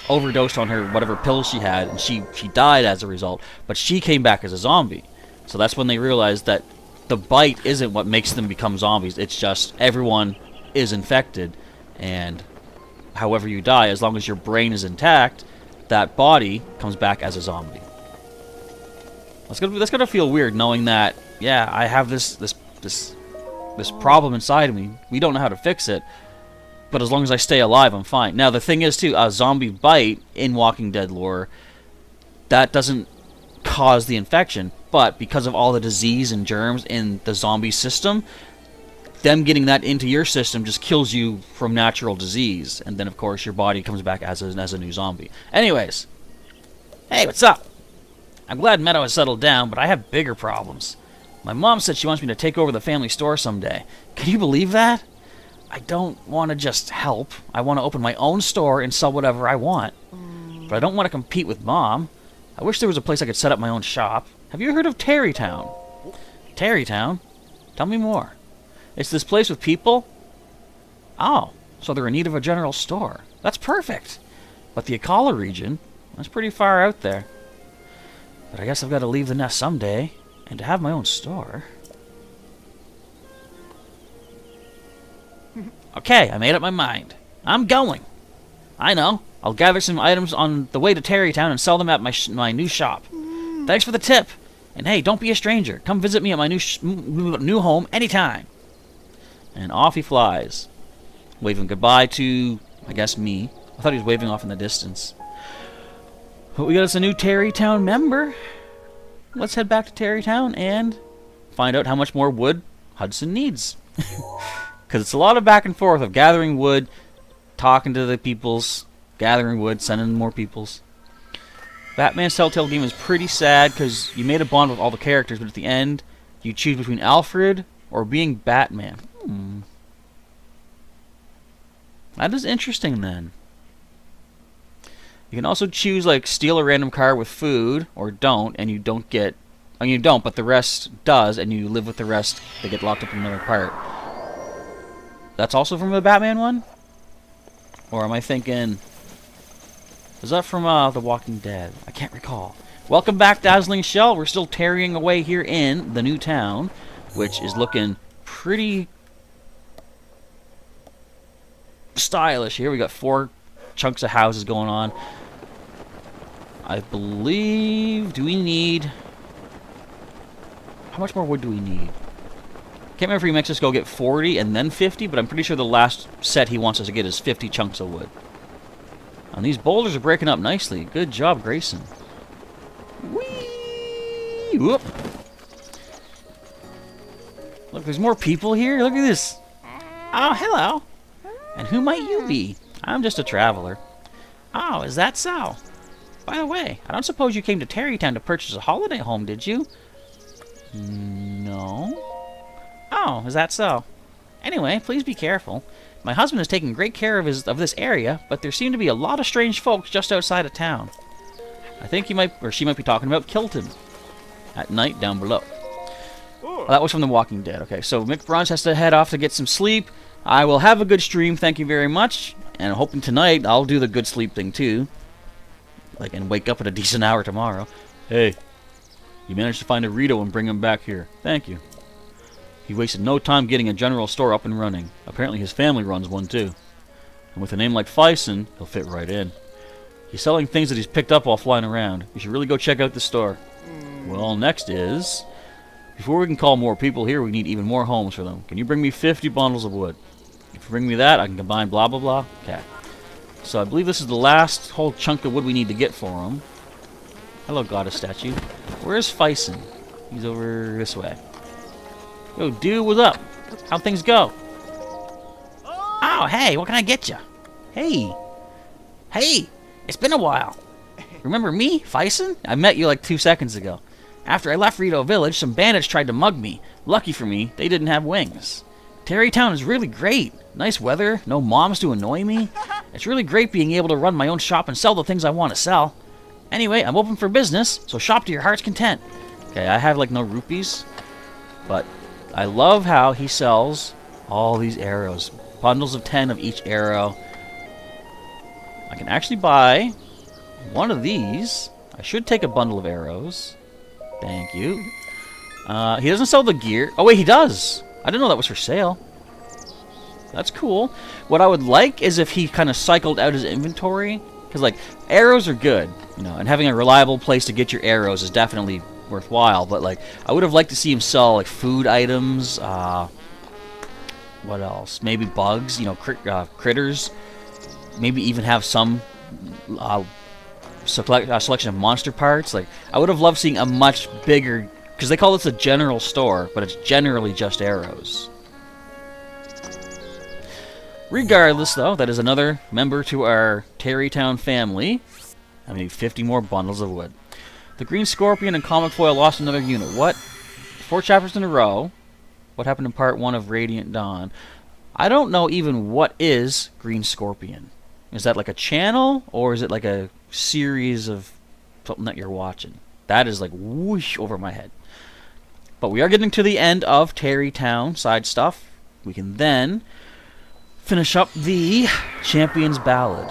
overdosed on her whatever pills she had, and she died as a result, but she came back as a zombie. So that's when they realized that the bite isn't what makes them become zombies. It's just everyone is infected, and however you die, as long as your brain is intact, that body comes back as a zombie. That's gonna feel weird knowing that, yeah, I have this problem inside of me. We don't know how to fix it, but as long as I stay alive, I'm fine. Now the thing is too, a zombie bite in Walking Dead lore, that doesn't cause the infection, but because of all the disease and germs in the zombie system, them getting that into your system just kills you from natural disease, and then of course your body comes back as a new zombie. Anyways, hey, what's up? I'm glad Meadow has settled down, but I have bigger problems. My mom said she wants me to take over the family store someday. Can you believe that? I don't want to just help. I want to open my own store and sell whatever I want. But I don't want to compete with Mom. I wish there was a place I could set up my own shop. Have you heard of Tarrytown? Tarrytown? Tell me more. It's this place with people? Oh, so they're in need of a general store. That's perfect. But the Akala region, that's pretty far out there. But I guess I've got to leave the nest someday, and to have my own store. Okay, I made up my mind. I'm going. I know. I'll gather some items on the way to Tarrytown and sell them at my new shop. Thanks for the tip. And hey, don't be a stranger. Come visit me at my new home anytime. And off he flies, waving goodbye to, I guess, me. I thought he was waving off in the distance. But we got us a new Tarrytown member. Let's head back to Tarrytown and find out how much more wood Hudson needs. Because it's a lot of back and forth of gathering wood, talking to the peoples, gathering wood, sending more peoples. Batman's Telltale game is pretty sad because you made a bond with all the characters, but at the end, you choose between Alfred or being Batman. That is interesting then. You can also choose, like, steal a random car with food, or don't, and you don't get... I mean, you don't, but the rest does, and you live with the rest. They get locked up in another part. That's also from the Batman one? Or am I thinking... Was that from The Walking Dead? I can't recall. Welcome back, Dazzling Shell. We're still tarrying away here in the new town, which is looking pretty stylish here. We got 4 chunks of houses going on. I believe... Do we need... How much more wood do we need? Can't remember if he makes us go get 40 and then 50, but I'm pretty sure the last set he wants us to get is 50 chunks of wood. And these boulders are breaking up nicely. Good job, Grayson. Whee! Whoop! Look, there's more people here. Look at this. Oh, hello. And who might you be? I'm just a traveler. Oh, is that so? By the way, I don't suppose you came to Tarrytown to purchase a holiday home, did you? No. Oh, is that so? Anyway, please be careful. My husband is taking great care of this area, but there seem to be a lot of strange folks just outside of town. I think he might, or she might be talking about Kilton. At night down below. Well, that was from The Walking Dead. Okay, so Mick Bronze has to head off to get some sleep. I will have a good stream, thank you very much. And I'm hoping tonight I'll do the good sleep thing too. Like, and wake up at a decent hour tomorrow. Hey, you managed to find a Rito and bring him back here. Thank you. He wasted no time getting a general store up and running. Apparently his family runs one too. And with a name like Fison, he'll fit right in. He's selling things that he's picked up while flying around. You should really go check out the store. Well, next is... Before we can call more people here, we need even more homes for them. Can you bring me 50 bundles of wood? If you bring me that, I can combine blah blah blah. Okay. So I believe this is the last whole chunk of wood we need to get for him. Hello, goddess statue. Where's Fison? He's over this way. Yo, dude, what's up? How'd things go? Oh, hey, what can I get you? Hey. Hey, it's been a while. Remember me, Fison? I met you like 2 seconds ago. After I left Rito Village, some bandits tried to mug me. Lucky for me, they didn't have wings. Terrytown is really great. Nice weather, no moms to annoy me. It's really great being able to run my own shop and sell the things I want to sell. Anyway, I'm open for business, so shop to your heart's content. Okay, I have like no rupees, but I love how he sells all these arrows. Bundles of 10 of each arrow. I can actually buy one of these. I should take a bundle of arrows. Thank you. He doesn't sell the gear. Oh wait, he does. I didn't know that was for sale. That's cool. What I would like is if he kind of cycled out his inventory. Because, like, arrows are good, you know, and having a reliable place to get your arrows is definitely worthwhile. But, like, I would have liked to see him sell, like, food items. What else? Maybe bugs, you know, critters. Maybe even have some selection of monster parts. Like, I would have loved seeing a much bigger... Because they call this a general store, but it's generally just arrows. Regardless, though, that is another member to our Terrytown family. I need 50 more bundles of wood. The Green Scorpion and Comic Foil lost another unit. What? 4 chapters in a row. What happened in part 1 of Radiant Dawn? I don't know even what is Green Scorpion. Is that like a channel, or is it like a series of something that you're watching? That is like whoosh over my head. But we are getting to the end of Terrytown side stuff. We can then finish up the Champion's Ballad.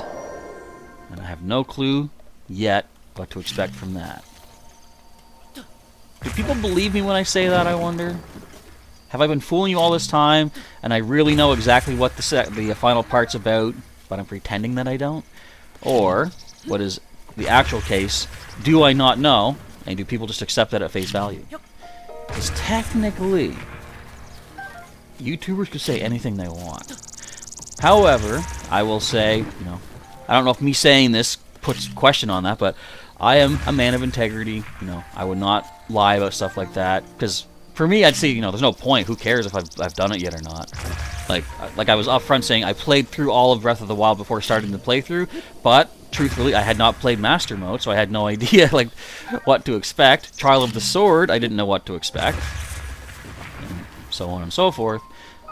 And I have no clue yet what to expect from that. Do people believe me when I say that, I wonder? Have I been fooling you all this time, and I really know exactly what the final part's about, but I'm pretending that I don't? Or, what is the actual case, do I not know, and do people just accept that at face value? Because technically, YouTubers could say anything they want. However, I will say, you know, I don't know if me saying this puts question on that, but I am a man of integrity. You know, I would not lie about stuff like that. Because for me, I'd say, you know, there's no point. Who cares if I've done it yet or not? Like I was upfront saying, I played through all of Breath of the Wild before starting the playthrough, but truthfully, I had not played Master Mode, so I had no idea like what to expect. Trial of the Sword, I didn't know what to expect, and so on and so forth.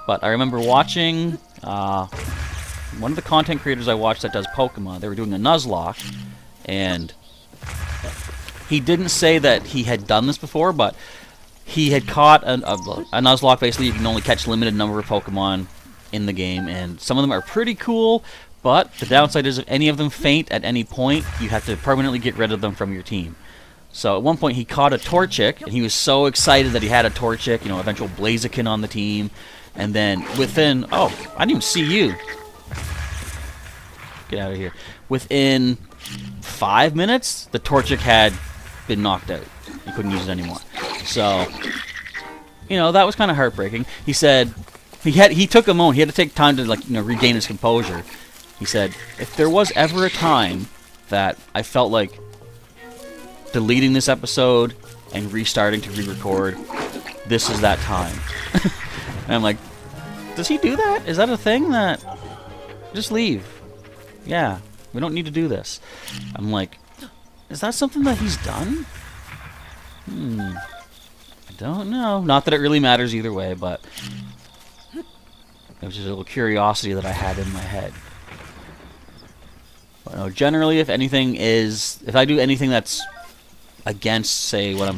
But I remember watching one of the content creators I watched that does Pokemon. They were doing a Nuzlocke, and he didn't say that he had done this before, but he had caught a Nuzlocke. Basically, you can only catch a limited number of Pokemon in the game, and some of them are pretty cool, but the downside is if any of them faint at any point, you have to permanently get rid of them from your team. So at one point, he caught a Torchic, and he was so excited that he had a Torchic, you know, eventual Blaziken on the team, and then within... Oh, I didn't even see you. Get out of here. Within 5 minutes, the Torchic had been knocked out. He couldn't use it anymore. So, you know, that was kind of heartbreaking. He said he took a moment. He had to take time to, like, you know, regain his composure. He said, if there was ever a time that I felt like deleting this episode and restarting to re-record, this is that time. And I'm like, does he do that? Is that a thing that... Just leave. Yeah, we don't need to do this. I'm like, is that something that he's done? I don't know. Not that it really matters either way, but it was just a little curiosity that I had in my head. But no, generally, if I do anything that's against, say, what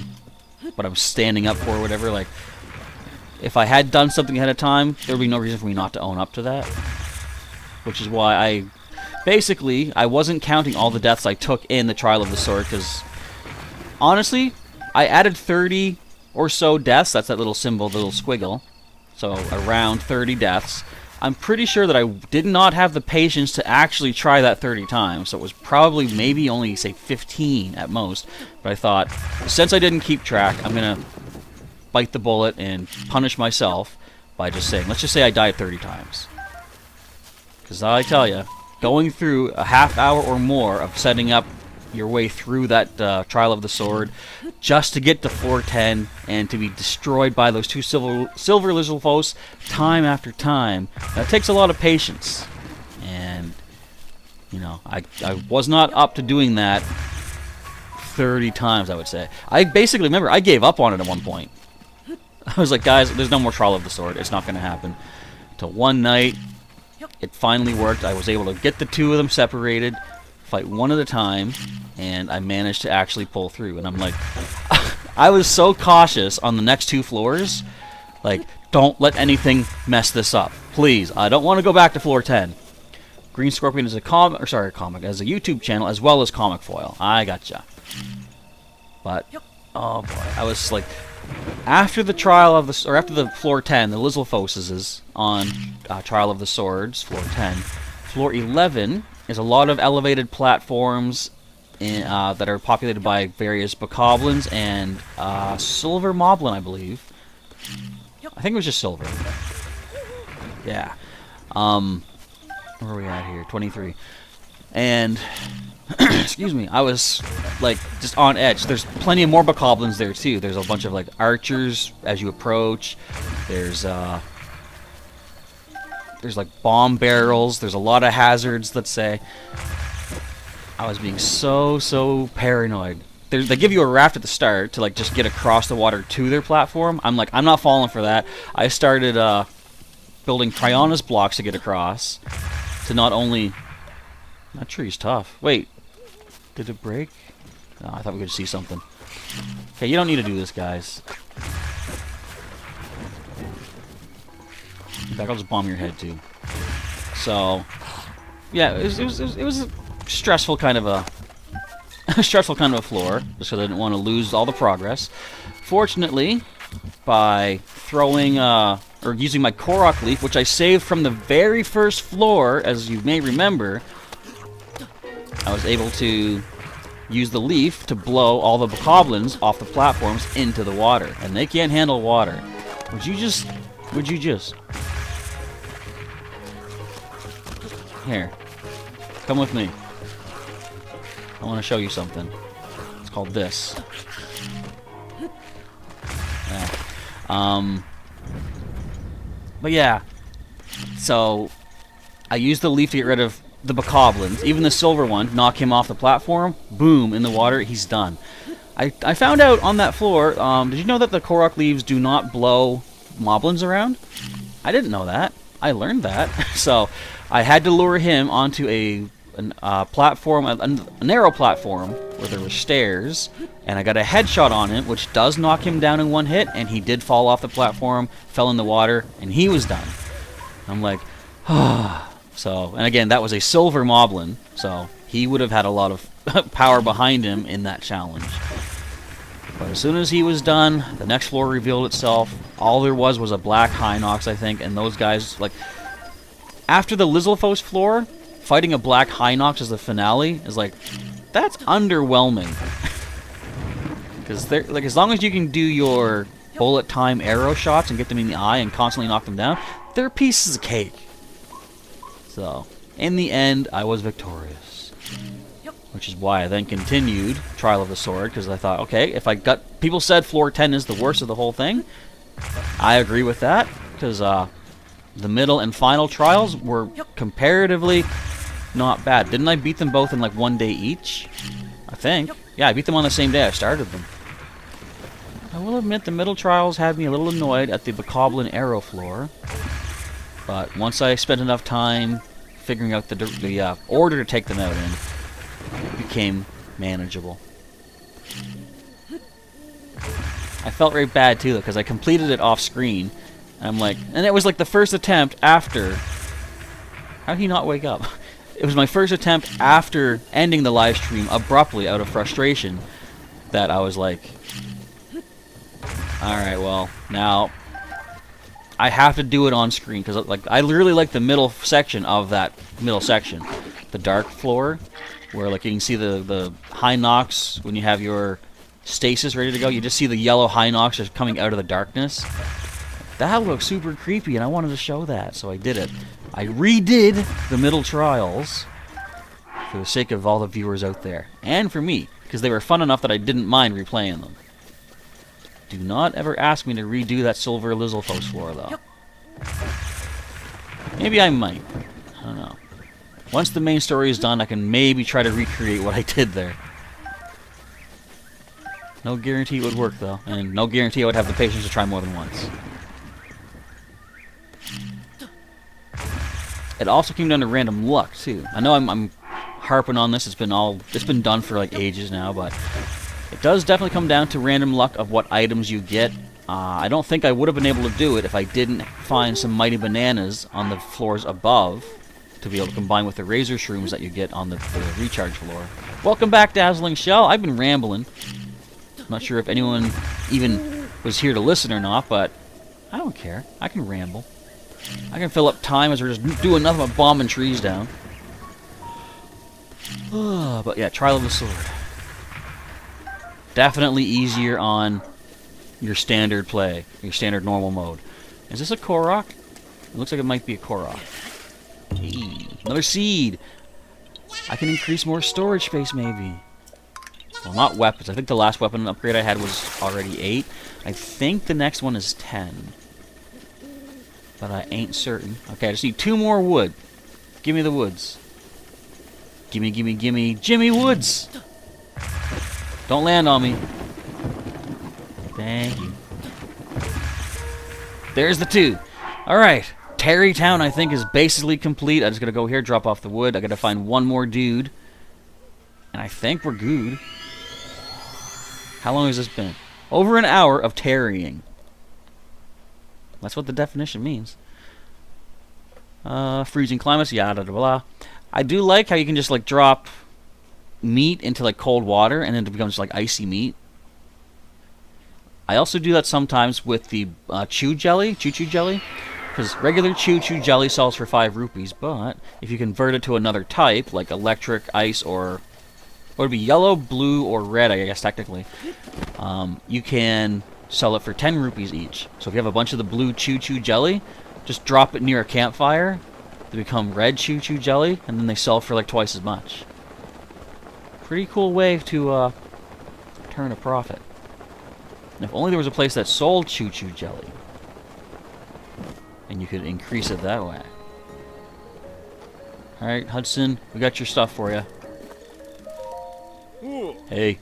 I'm standing up for, or whatever, like, if I had done something ahead of time, there would be no reason for me not to own up to that. Which is why I wasn't counting all the deaths I took in the Trial of the Sword, because honestly, I added 30 or so deaths. That's that little symbol, the little squiggle. So around 30 deaths. I'm pretty sure that I did not have the patience to actually try that 30 times. So it was probably maybe only, say, 15 at most. But I thought, since I didn't keep track, I'm going to bite the bullet and punish myself by just saying, let's just say I died 30 times. Because I tell you, going through a half hour or more of setting up your way through that Trial of the Sword just to get to 410 and to be destroyed by those two silver Lizalfos time after time, that takes a lot of patience. And, you know, I was not up to doing that 30 times, I would say. I basically remember I gave up on it at one point. I was like, guys, there's no more Trial of the Sword. It's not going to happen. Till one night, it finally worked. I was able to get the two of them separated, fight one at a time, and I managed to actually pull through. And I'm like, I was so cautious on the next two floors. Like, don't let anything mess this up. Please, I don't want to go back to floor 10. Green Scorpion is a as a YouTube channel as well as comic foil. I gotcha. But, oh boy, I was like, after the after the floor 10, the Lizalfoses is on Trial of the Swords, floor 10. Floor 11 is a lot of elevated platforms that are populated by various bokoblins and silver moblin, I believe. I think it was just silver. Yeah. Where are we at here? 23. And excuse me, I was like just on edge. There's plenty of more bokoblins there too. There's a bunch of like archers as you approach. There's like bomb barrels. There's a lot of hazards, let's say. I was being so paranoid. They give you a raft at the start to like just get across the water to their platform. I'm like, I'm not falling for that. I started building Cryonis blocks to get across. To not only... That tree's tough. Wait. Did it break? Oh, I thought we could see something. Okay, you don't need to do this, guys. In fact, I'll just bomb your head, too. So... Yeah, it was a stressful kind of a... stressful kind of a floor, just because I didn't want to lose all the progress. Fortunately, by throwing... or using my Korok leaf, which I saved from the very first floor, as you may remember, I was able to use the leaf to blow all the bokoblins off the platforms into the water. And they can't handle water. Would you just... Here. Come with me. I want to show you something. It's called this. Yeah. But yeah, so I used the leaf to get rid of the bokoblins. Even the silver one, knock him off the platform. Boom, in the water, he's done. I found out on that floor, did you know that the Korok leaves do not blow moblins around? I didn't know that. I learned that. So I had to lure him onto a platform, a narrow platform where there were stairs, and I got a headshot on him, which does knock him down in one hit, and he did fall off the platform, fell in the water, and he was done. I'm like, so, and again, that was a silver moblin, so he would have had a lot of power behind him in that challenge. But as soon as he was done, the next floor revealed itself. All there was a black Hinox, I think, and those guys, like, after the Lizalfos floor, fighting a black Hinox as the finale is like, that's underwhelming. Because they're like, as long as you can do your bullet time arrow shots and get them in the eye and constantly knock them down, they're pieces of cake. So, in the end, I was victorious. Which is why I then continued Trial of the Sword, because I thought, okay, if I got... People said floor 10 is the worst of the whole thing. I agree with that, because the middle and final trials were comparatively not bad. Didn't I beat them both in like one day each? I think. Yeah, I beat them on the same day I started them. I will admit the middle trials had me a little annoyed at the bokoblin arrow floor. But once I spent enough time figuring out the order to take them out in, it became manageable. I felt very bad too, though, because I completed it off screen. And I'm like, and it was like the first attempt after. How did he not wake up? It was my first attempt after ending the live stream abruptly out of frustration that I was like, alright, well, now I have to do it on screen, because like I really like the middle section of that middle section. The dark floor, where like you can see the Hinox when you have your stasis ready to go. You just see the yellow Hinox just coming out of the darkness. That looks super creepy, and I wanted to show that, so I did it. I redid the middle trials for the sake of all the viewers out there, and for me, because they were fun enough that I didn't mind replaying them. Do not ever ask me to redo that silver Lizalfos floor, though. Maybe I might. I don't know. Once the main story is done, I can maybe try to recreate what I did there. No guarantee it would work, though. And no guarantee I would have the patience to try more than once. It also came down to random luck, too. I know I'm harping on this. It's been done for, like, ages now, but it does definitely come down to random luck of what items you get. I don't think I would have been able to do it if I didn't find some mighty bananas on the floors above to be able to combine with the razor shrooms that you get on the recharge floor. Welcome back, Dazzling Shell. I've been rambling. I'm not sure if anyone even was here to listen or not, but I don't care. I can ramble. I can fill up time as we're just doing nothing but bombing trees down. But yeah, Trial of the Sword. Definitely easier on your standard play, your standard normal mode. Is this a Korok? It looks like it might be a Korok. Hey, another seed! I can increase more storage space, maybe. Well, not weapons. I think the last weapon upgrade I had was already 8. I think the next one is 10. But I ain't certain. Okay, I just need 2 more wood. Give me the woods. Gimme, gimme, gimme. Jimmy Woods! Don't land on me. Thank you. There's the 2. Alright. Tarrytown, I think, is basically complete. I just gotta go here, drop off the wood. I gotta find one more dude. And I think we're good. How long has this been? Over an hour of tarrying. That's what the definition means. Freezing climates, yada blah blah. I do like how you can just like drop meat into like cold water and then it becomes like icy meat. I also do that sometimes with the choo jelly, choo-choo jelly, because regular choo-choo jelly sells for 5 rupees, but if you convert it to another type, like electric, ice, or what would be yellow, blue, or red, I guess technically, you can sell it for 10 rupees each. So if you have a bunch of the blue choo-choo jelly, just drop it near a campfire, they become red choo-choo jelly, and then they sell for like twice as much. Pretty cool way to turn a profit. And if only there was a place that sold choo-choo jelly. And you could increase it that way. Alright, Hudson, we got your stuff for you. Hey,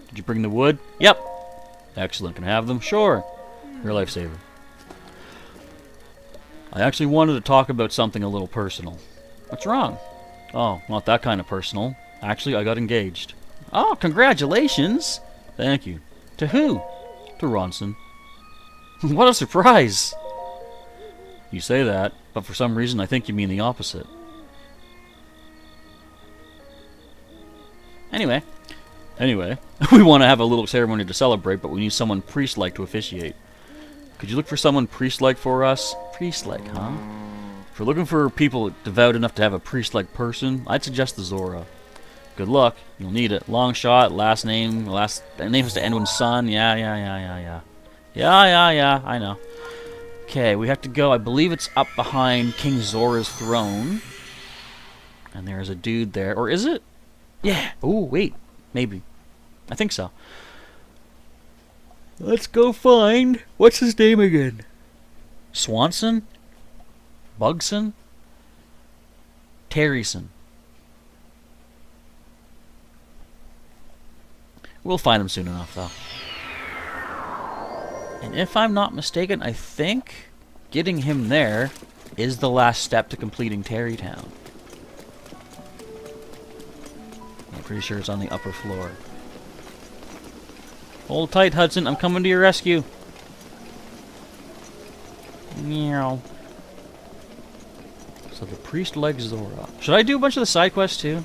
did you bring the wood? Yep. Excellent, can I have them? Sure. You're a lifesaver. I actually wanted to talk about something a little personal. What's wrong? Oh, not that kind of personal. Actually, I got engaged. Oh, congratulations! Thank you. To who? To Ronson. What a surprise! You say that, but for some reason I think you mean the opposite. Anyway, we want to have a little ceremony to celebrate, but we need someone priest-like to officiate. Could you look for someone priest-like for us? Priest-like, huh? If we're looking for people devout enough to have a priest-like person, I'd suggest the Zora. Good luck. You'll need it. Long shot, last name, name has to end with son. Yeah, I know. Okay, we have to go. I believe it's up behind King Zora's throne. And there's a dude there. Or is it? Yeah. Oh, wait. Maybe. I think so. Let's go find... What's his name again? Swanson? Bugson? Terryson. We'll find him soon enough, though. And if I'm not mistaken, I think getting him there is the last step to completing Tarrytown. I'm pretty sure it's on the upper floor. Hold tight, Hudson. I'm coming to your rescue. Meow. So the priest likes Zora. Should I do a bunch of the side quests too?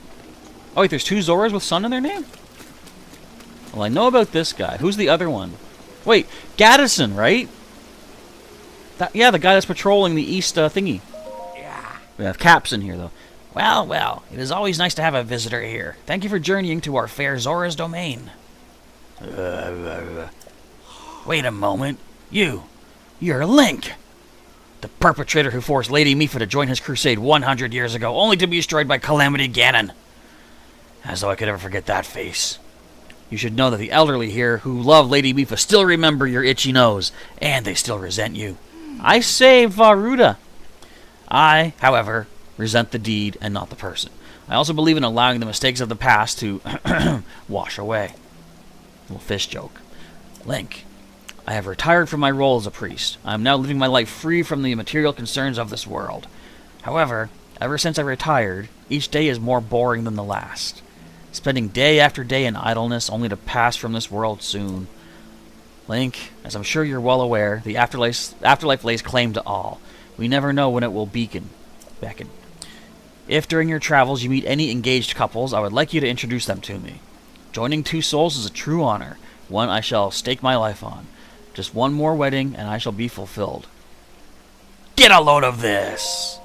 Oh wait, there's 2 Zoras with son in their name? Well, I know about this guy. Who's the other one? Wait, Gaddison, right? Yeah, the guy that's patrolling the east thingy. Yeah. We have Caps in here, though. Well, it is always nice to have a visitor here. Thank you for journeying to our fair Zora's domain. Wait a moment. You're Link! The perpetrator who forced Lady Mifa to join his crusade 100 years ago, only to be destroyed by Calamity Ganon. As though I could ever forget that face. You should know that the elderly here who love Lady Mifa still remember your itchy nose, and they still resent you. I saved Varuda. I, however, resent the deed and not the person. I also believe in allowing the mistakes of the past to wash away. Little fish joke. Link, I have retired from my role as a priest. I am now living my life free from the material concerns of this world. However, ever since I retired, each day is more boring than the last. Spending day after day in idleness only to pass from this world soon. Link, as I'm sure you're well aware, the afterlife lays claim to all. We never know when it will beckon. If during your travels you meet any engaged couples, I would like you to introduce them to me. Joining two souls is a true honor, one I shall stake my life on. Just one more wedding and I shall be fulfilled. Get a load of this!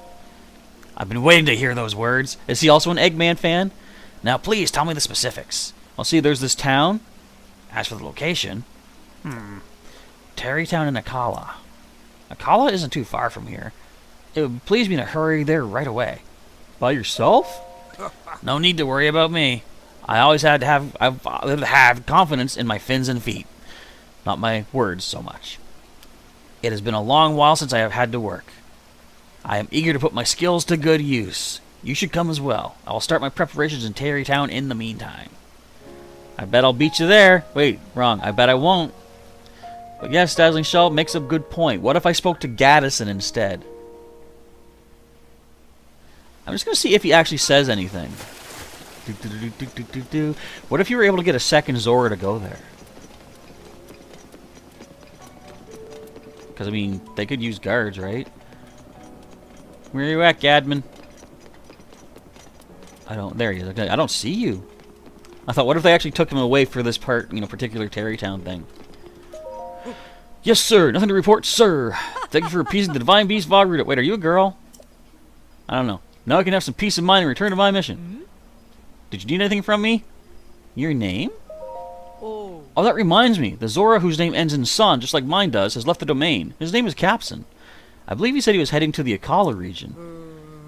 I've been waiting to hear those words. Is he also an Eggman fan? Now please tell me the specifics. Well, see, there's this town. As for the location... Tarrytown in Akala. Akala isn't too far from here. It would please me to hurry there right away. By yourself? No need to worry about me. I've had confidence in my fins and feet. Not my words so much. It has been a long while since I have had to work. I am eager to put my skills to good use. You should come as well. I will start my preparations in Tarrytown in the meantime. I bet I'll beat you there. Wait, wrong. I bet I won't. But yes, Dazzling Shell makes a good point. What if I spoke to Gaddison instead? I'm just going to see if he actually says anything. What if you were able to get a second Zora to go there? Because, I mean, they could use guards, right? Where are you at, Gadman? There he is. Okay, I don't see you. I thought, what if they actually took him away for this part, particular Tarrytown thing? Yes, sir. Nothing to report, sir. Thank you for appeasing the divine beast Vogruta. Wait, are you a girl? I don't know. Now I can have some peace of mind and return to my mission. Did you need anything from me? Your name? Oh, that reminds me. The Zora whose name ends in Sun, just like mine does, has left the domain. His name is Capson. I believe he said he was heading to the Akala region.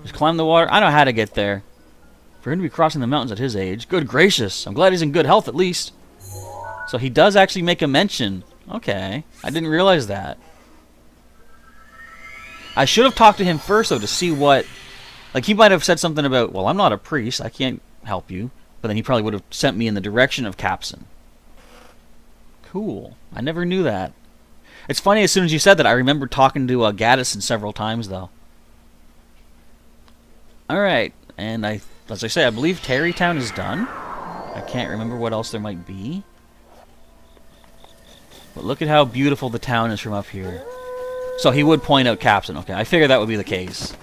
Just climb the water. I know how to get there. For him to be crossing the mountains at his age. Good gracious. I'm glad he's in good health at least. So he does actually make a mention. Okay. I didn't realize that. I should have talked to him first, though, to see what... Like, he might have said something about, well, I'm not a priest. I can't help you. But then he probably would have sent me in the direction of Capson. Cool. I never knew that. It's funny, as soon as you said that, I remember talking to Gaddison several times, though. Alright. And as I say, I believe Tarrytown is done. I can't remember what else there might be. But look at how beautiful the town is from up here. So he would point out Capson. Okay, I figured that would be the case.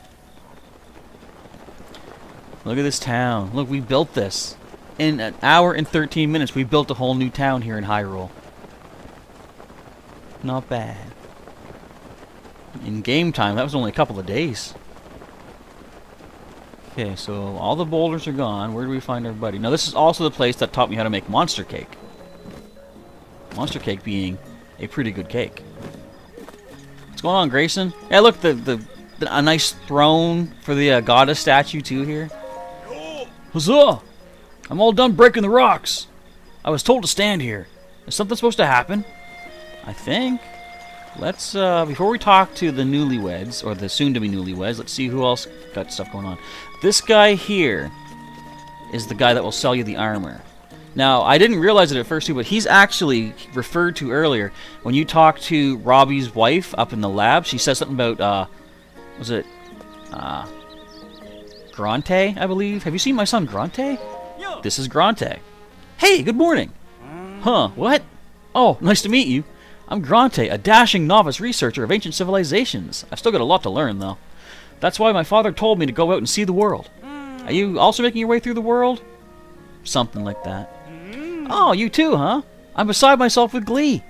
Look at this town. Look, we built this. In an hour and 13 minutes, we built a whole new town here in Hyrule. Not bad. In game time, that was only a couple of days. Okay, so all the boulders are gone. Where do we find our buddy? Now, this is also the place that taught me how to make monster cake. Monster cake being a pretty good cake. What's going on, Grayson? Yeah, look, a nice throne for the goddess statue, too, here. Huzzah! I'm all done breaking the rocks. I was told to stand here. Is something supposed to happen? I think. Let's, before we talk to the newlyweds, or the soon-to-be newlyweds, let's see who else got stuff going on. This guy here is the guy that will sell you the armor. Now, I didn't realize it at first, too, but he's actually referred to earlier. When you talk to Robbie's wife up in the lab, she says something about, was it, Grante, I believe? Have you seen my son, Grante? Yeah. This is Grante. Hey, good morning. Huh, what? Oh, nice to meet you. I'm Grante, a dashing novice researcher of ancient civilizations. I've still got a lot to learn, though. That's why my father told me to go out and see the world. Are you also making your way through the world? Something like that. Oh, you too, huh? I'm beside myself with glee.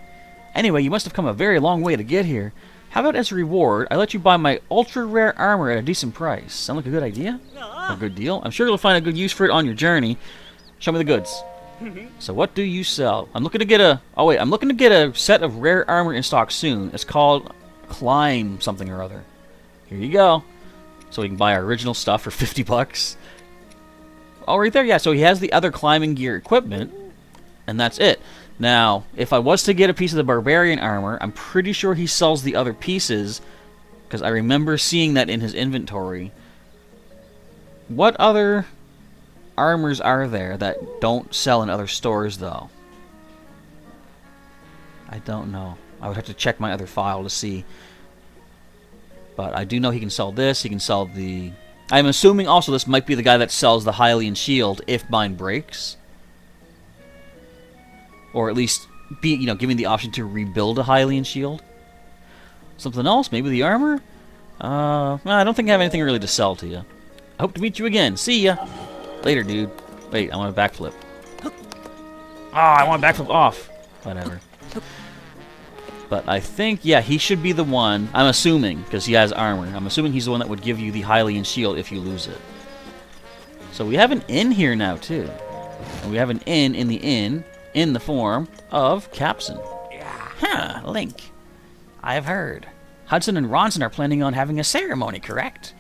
Anyway, you must have come a very long way to get here. How about as a reward, I let you buy my ultra-rare armor at a decent price. Sound like a good idea? A good deal? I'm sure you'll find a good use for it on your journey. Show me the goods. So what do you sell? I'm looking to get a... Oh, wait. I'm looking to get a set of rare armor in stock soon. It's called Climb something or other. Here you go. So we can buy our original stuff for 50 bucks. Oh, right there. Yeah, so he has the other climbing gear equipment. And that's it. Now, if I was to get a piece of the Barbarian armor, I'm pretty sure he sells the other pieces, because I remember seeing that in his inventory. What other armors are there that don't sell in other stores, though? I don't know. I would have to check my other file to see. But I do know he can sell this. He can sell the... I'm assuming also this might be the guy that sells the Hylian shield if mine breaks. Or at least be, you know, giving the option to rebuild a Hylian shield. Something else? Maybe the armor? I don't think I have anything really to sell to you. I hope to meet you again. See ya. Later, dude. Wait, I want a backflip. I want a backflip off. Whatever. But I think, yeah, he should be the one. I'm assuming, because he has armor. I'm assuming he's the one that would give you the Hylian shield if you lose it. So we have an inn here now, too. And we have an inn in the form of Capson. Huh, Link. I have heard. Hudson and Ronson are planning on having a ceremony, correct?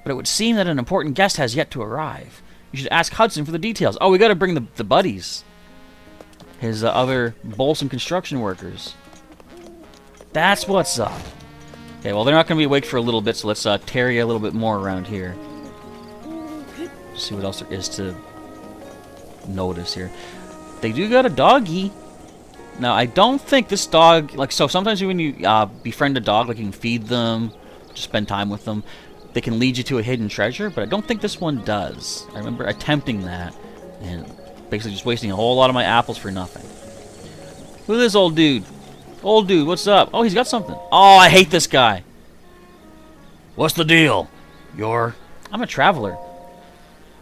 But it would seem that an important guest has yet to arrive. You should ask Hudson for the details. Oh, we gotta bring the buddies. His other Bolson construction workers. That's what's up. Okay, well, they're not going to be awake for a little bit, so let's tarry a little bit more around here. See what else there is to notice here. They do got a doggy. Now, I don't think this dog... Like, so sometimes when you befriend a dog, like you can feed them, just spend time with them, they can lead you to a hidden treasure, but I don't think this one does. I remember attempting that, and basically just wasting a whole lot of my apples for nothing. Look at this old dude. Old dude, what's up? Oh, he's got something. Oh, I hate this guy. What's the deal? I'm a traveler.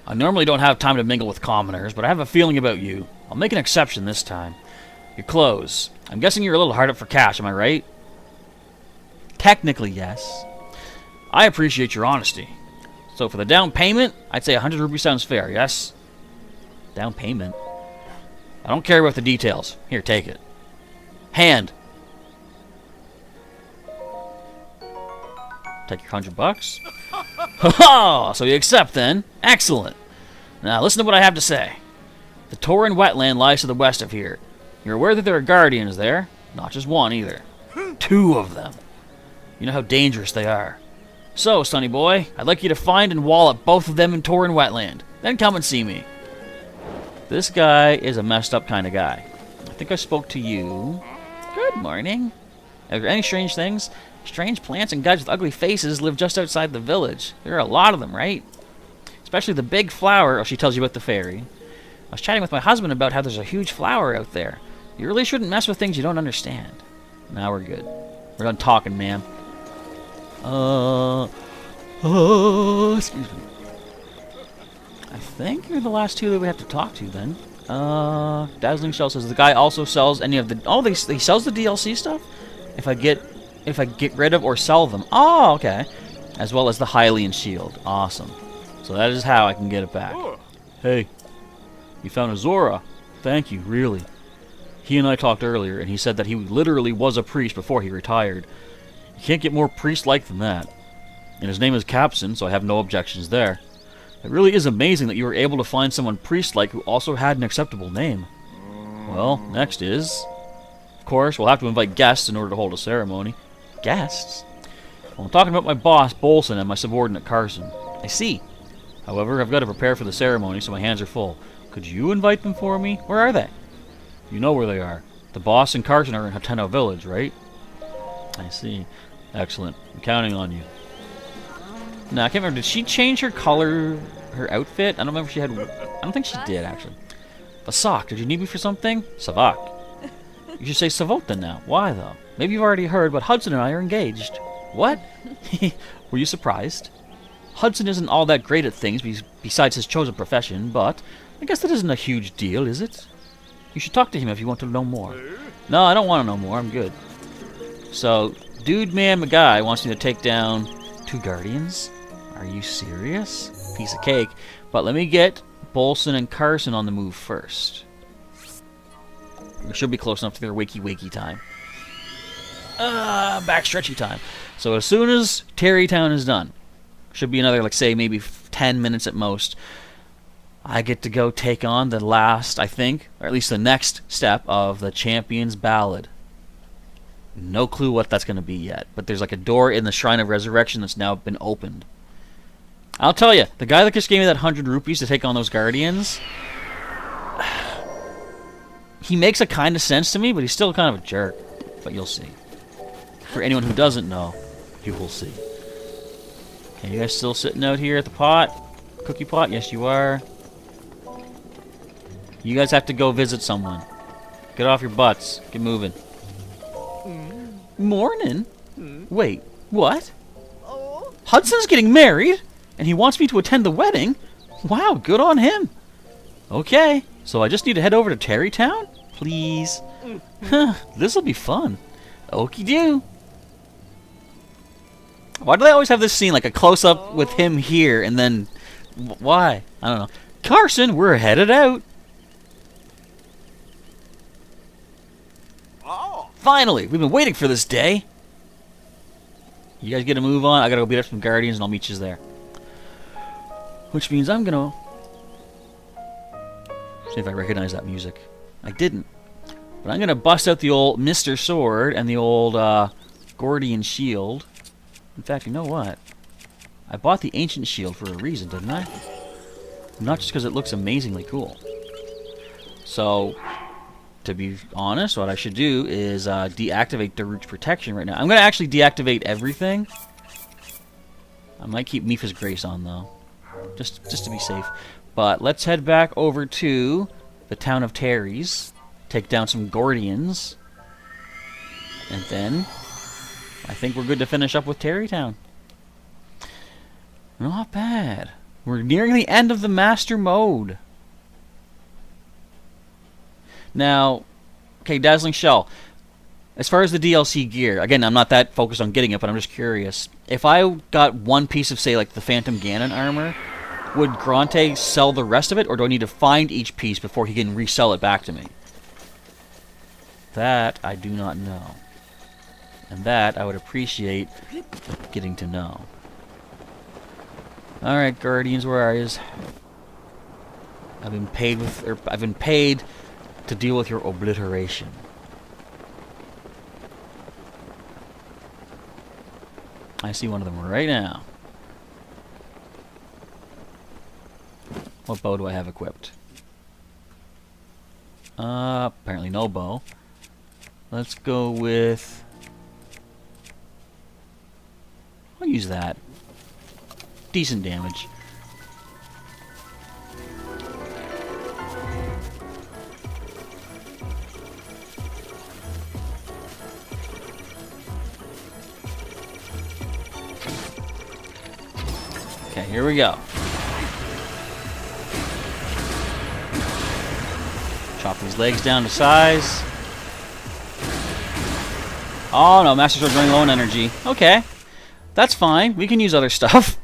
I normally don't have time to mingle with commoners, but I have a feeling about you. I'll make an exception this time. Your clothes. I'm guessing you're a little hard up for cash, am I right? Technically, yes. I appreciate your honesty. So for the down payment, I'd say 100 rupees sounds fair, yes? Down payment? I don't care about the details. Here, take it. Hand. Take your $100. Ha-ha! So you accept then? Excellent. Now listen to what I have to say. The Tauren wetland lies to the west of here. You're aware that there are guardians there? Not just one either. 2 of them. You know how dangerous they are. So, sonny boy, I'd like you to find and wallop both of them in Tauren wetland. Then come and see me. This guy is a messed up kind of guy. I think I spoke to you. Good morning. Are there any strange things? Strange plants and guys with ugly faces live just outside the village. There are a lot of them, right? Especially the big flower. Oh, she tells you about the fairy. I was chatting with my husband about how there's a huge flower out there. You really shouldn't mess with things you don't understand. Now we're good. We're done talking, ma'am. Excuse me. I think you're the last 2 that we have to talk to then. Dazzling Shell says the guy also sells any of the... Oh, he sells the DLC stuff? If I get rid of or sell them. Oh, okay. As well as the Hylian shield. Awesome. So that is how I can get it back. Hey, you found a Zora. Thank you, really. He and I talked earlier, and he said that he literally was a priest before he retired. You can't get more priest-like than that. And his name is Capson, so I have no objections there. It really is amazing that you were able to find someone priest-like who also had an acceptable name. Well, next is... Of course, we'll have to invite guests in order to hold a ceremony. Guests? Well, I'm talking about my boss, Bolson, and my subordinate, Carson. I see. However, I've got to prepare for the ceremony, so my hands are full. Could you invite them for me? Where are they? You know where they are. The boss and Carson are in Hateno Village, right? I see. Excellent. I'm counting on you. Now, I can't remember. Did she change her color, her outfit? I don't remember if she had... I don't think she did, actually. Vasak, did you need me for something? Savak. You should say Savot then now. Why, though? Maybe you've already heard, but Hudson and I are engaged. What? Were you surprised? Hudson isn't all that great at things besides his chosen profession, but I guess that isn't a huge deal, is it? You should talk to him if you want to know more. No, I don't want to know more. I'm good. So, Dude Man McGuy wants me to take down 2 guardians? Are you serious? Piece of cake. But let me get Bolson and Carson on the move first. We should be close enough to their wakey time. Back stretchy time. So as soon as Terrytown is done, should be another, like, say, maybe 10 minutes at most, I get to go take on the last, I think, or at least the next step of the Champion's Ballad. No clue what that's going to be yet, but there's like a door in the Shrine of Resurrection that's now been opened. I'll tell you, the guy that just gave me that 100 rupees to take on those guardians, he makes a kind of sense to me, but he's still kind of a jerk. but you'll see. For anyone who doesn't know, you will see. Okay, you guys still sitting out here at the pot? Cookie pot? Yes, you are. You guys have to go visit someone. Get off your butts. Get moving. Morning? Wait, what? Hudson's getting married, and he wants me to attend the wedding? Wow, good on him. Okay, so I just need to head over to Terrytown? Please? This'll be fun. Okie doo. Why do they always have this scene, like a close-up with him here, and then... Why? I don't know. Carson, we're headed out. Finally! We've been waiting for this day. You guys get a move on. I gotta go beat up some Guardians, and I'll meet you there. Which means I'm gonna... see if I recognize that music. I didn't. But I'm gonna bust out the old Mr. Sword and the old Gordian Shield. In fact, you know what? I bought the Ancient Shield for a reason, didn't I? Not just because it looks amazingly cool. So, to be honest, what I should do is deactivate Daruk's protection right now. I'm going to actually deactivate everything. I might keep Mipha's Grace on, though. Just to be safe. But let's head back over to the town of Terry's. Take down some Gordians. And then... I think we're good to finish up with Terrytown. Not bad. We're nearing the end of the Master Mode. Now, okay, Dazzling Shell. As far as the DLC gear, again, I'm not that focused on getting it, but I'm just curious. If I got one piece of, say, like the Phantom Ganon armor, would Grante sell the rest of it, or do I need to find each piece before he can resell it back to me? That I do not know. And that I would appreciate getting to know. Alright, Guardians, where are yous? I've been paid to deal with your obliteration. I see one of them right now. What bow do I have equipped? Apparently no bow. Let's go with... I'll use that. Decent damage. Okay, here we go. Chop these legs down to size. Oh no, Master Sword's running low on energy. Okay. That's fine. We can use other stuff.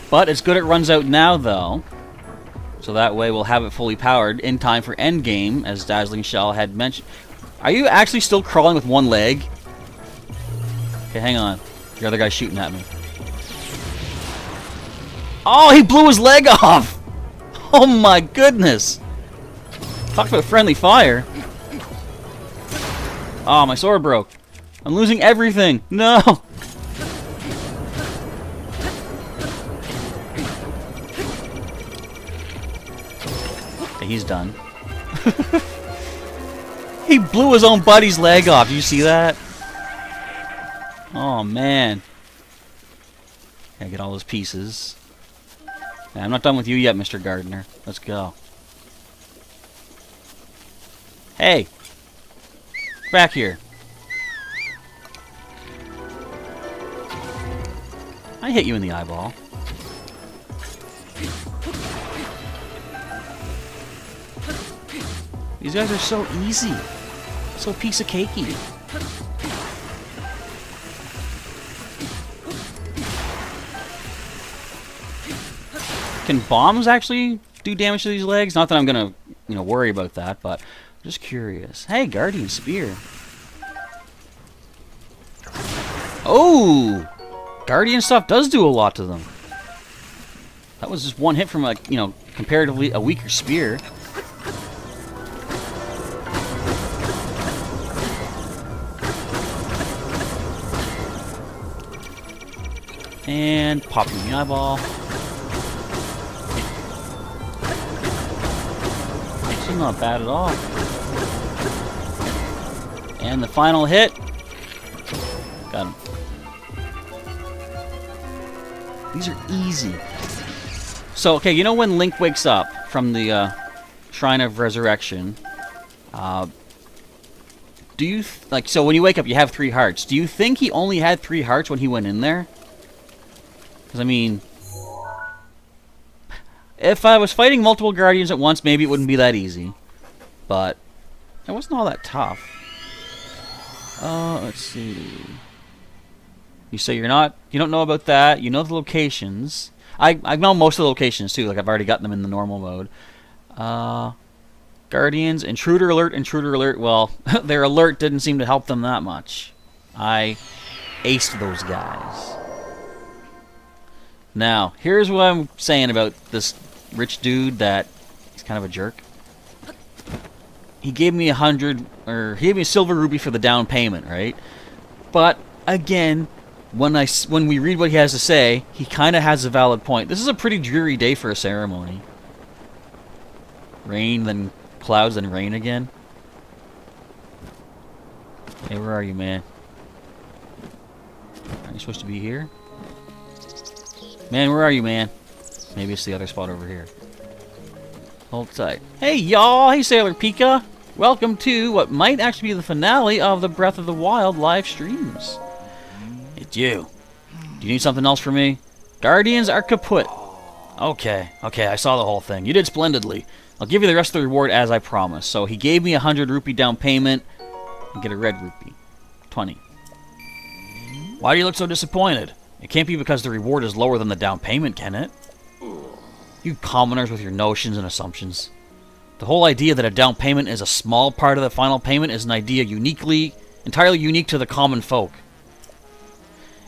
But it's good it runs out now, though. So that way we'll have it fully powered in time for endgame, as Dazzling Shell had mentioned. Are you actually still crawling with one leg? Okay, hang on. The other guy's shooting at me. Oh, he blew his leg off! Oh my goodness! Talk about friendly fire. Oh, my sword broke. I'm losing everything. No! Okay, he's done. He blew his own buddy's leg off. Do you see that? Oh, man. Gotta get all those pieces. Yeah, I'm not done with you yet, Mr. Gardener. Let's go. Hey! Back here. I hit you in the eyeball. These guys are so easy. So piece of cakey. Can bombs actually do damage to these legs? Not that I'm gonna, worry about that, but I'm just curious. Hey, Guardian Spear. Oh! Guardian stuff does do a lot to them. That was just one hit from a, comparatively a weaker spear. And pop him in the eyeball. This is not bad at all. And the final hit. Got him. These are easy. So, okay, you know when Link wakes up from the Shrine of Resurrection, do you, so when you wake up you have 3 hearts. Do you think he only had 3 hearts when he went in there? Because, I mean, if I was fighting multiple Guardians at once, maybe it wouldn't be that easy. But it wasn't all that tough. Let's see. You say you don't know about that. You know the locations. I know most of the locations too. Like I've already got them in the normal mode. Guardians, intruder alert, intruder alert. Well, their alert didn't seem to help them that much. I aced those guys. Now, here's what I'm saying about this rich dude that he's kind of a jerk. He gave me he gave me a silver ruby for the down payment, right? But again, when we read what he has to say, he kind of has a valid point. This is a pretty dreary day for a ceremony. Rain, then clouds, then rain again. Hey, where are you, man? Are you supposed to be here? Man, where are you, man? Maybe it's the other spot over here. Hold tight. Hey, y'all! Hey, Sailor Pika! Welcome to what might actually be the finale of the Breath of the Wild live streams. It's you. Do you need something else from me? Guardians are kaput. Okay, I saw the whole thing. You did splendidly. I'll give you the rest of the reward as I promised. So he gave me 100 rupee down payment and get a red rupee. 20. Why do you look so disappointed? It can't be because the reward is lower than the down payment, can it? You commoners with your notions and assumptions. The whole idea that a down payment is a small part of the final payment is an idea entirely unique to the common folk.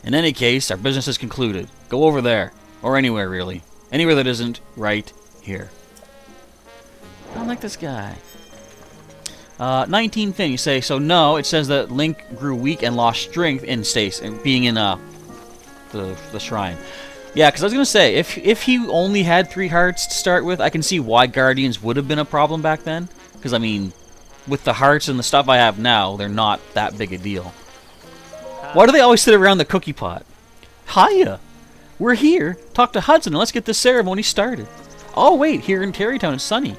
In any case, our business is concluded. Go over there. Or anywhere, really. Anywhere that isn't right here. I don't like this guy. 19 Finn, you say, so no, it says that Link grew weak and lost strength in being in the shrine. Yeah, because I was going to say, if he only had 3 hearts to start with, I can see why Guardians would have been a problem back then. Because, I mean, with the hearts and the stuff I have now, they're not that big a deal. Why do they always sit around the cookie pot? Hiya! We're here. Talk to Hudson and let's get this ceremony started. Oh, wait, here in Terrytown it's sunny.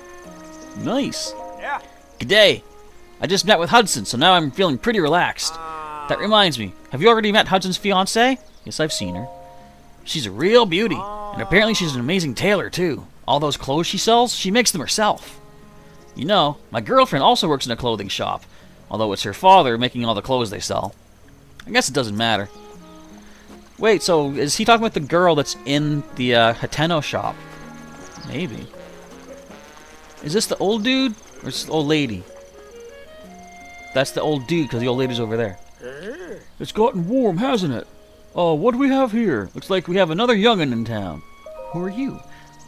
Nice. Yeah. G'day. I just met with Hudson, so now I'm feeling pretty relaxed. That reminds me, have you already met Hudson's fiancée? Yes, I've seen her. She's a real beauty, and apparently she's an amazing tailor, too. All those clothes she sells, she makes them herself. You know, my girlfriend also works in a clothing shop, although it's her father making all the clothes they sell. I guess it doesn't matter. Wait, so is he talking about the girl that's in the Hateno shop? Maybe. Is this the old dude, or is this the old lady? That's the old dude, because the old lady's over there. It's gotten warm, hasn't it? Oh, what do we have here? Looks like we have another young'un in town. Who are you?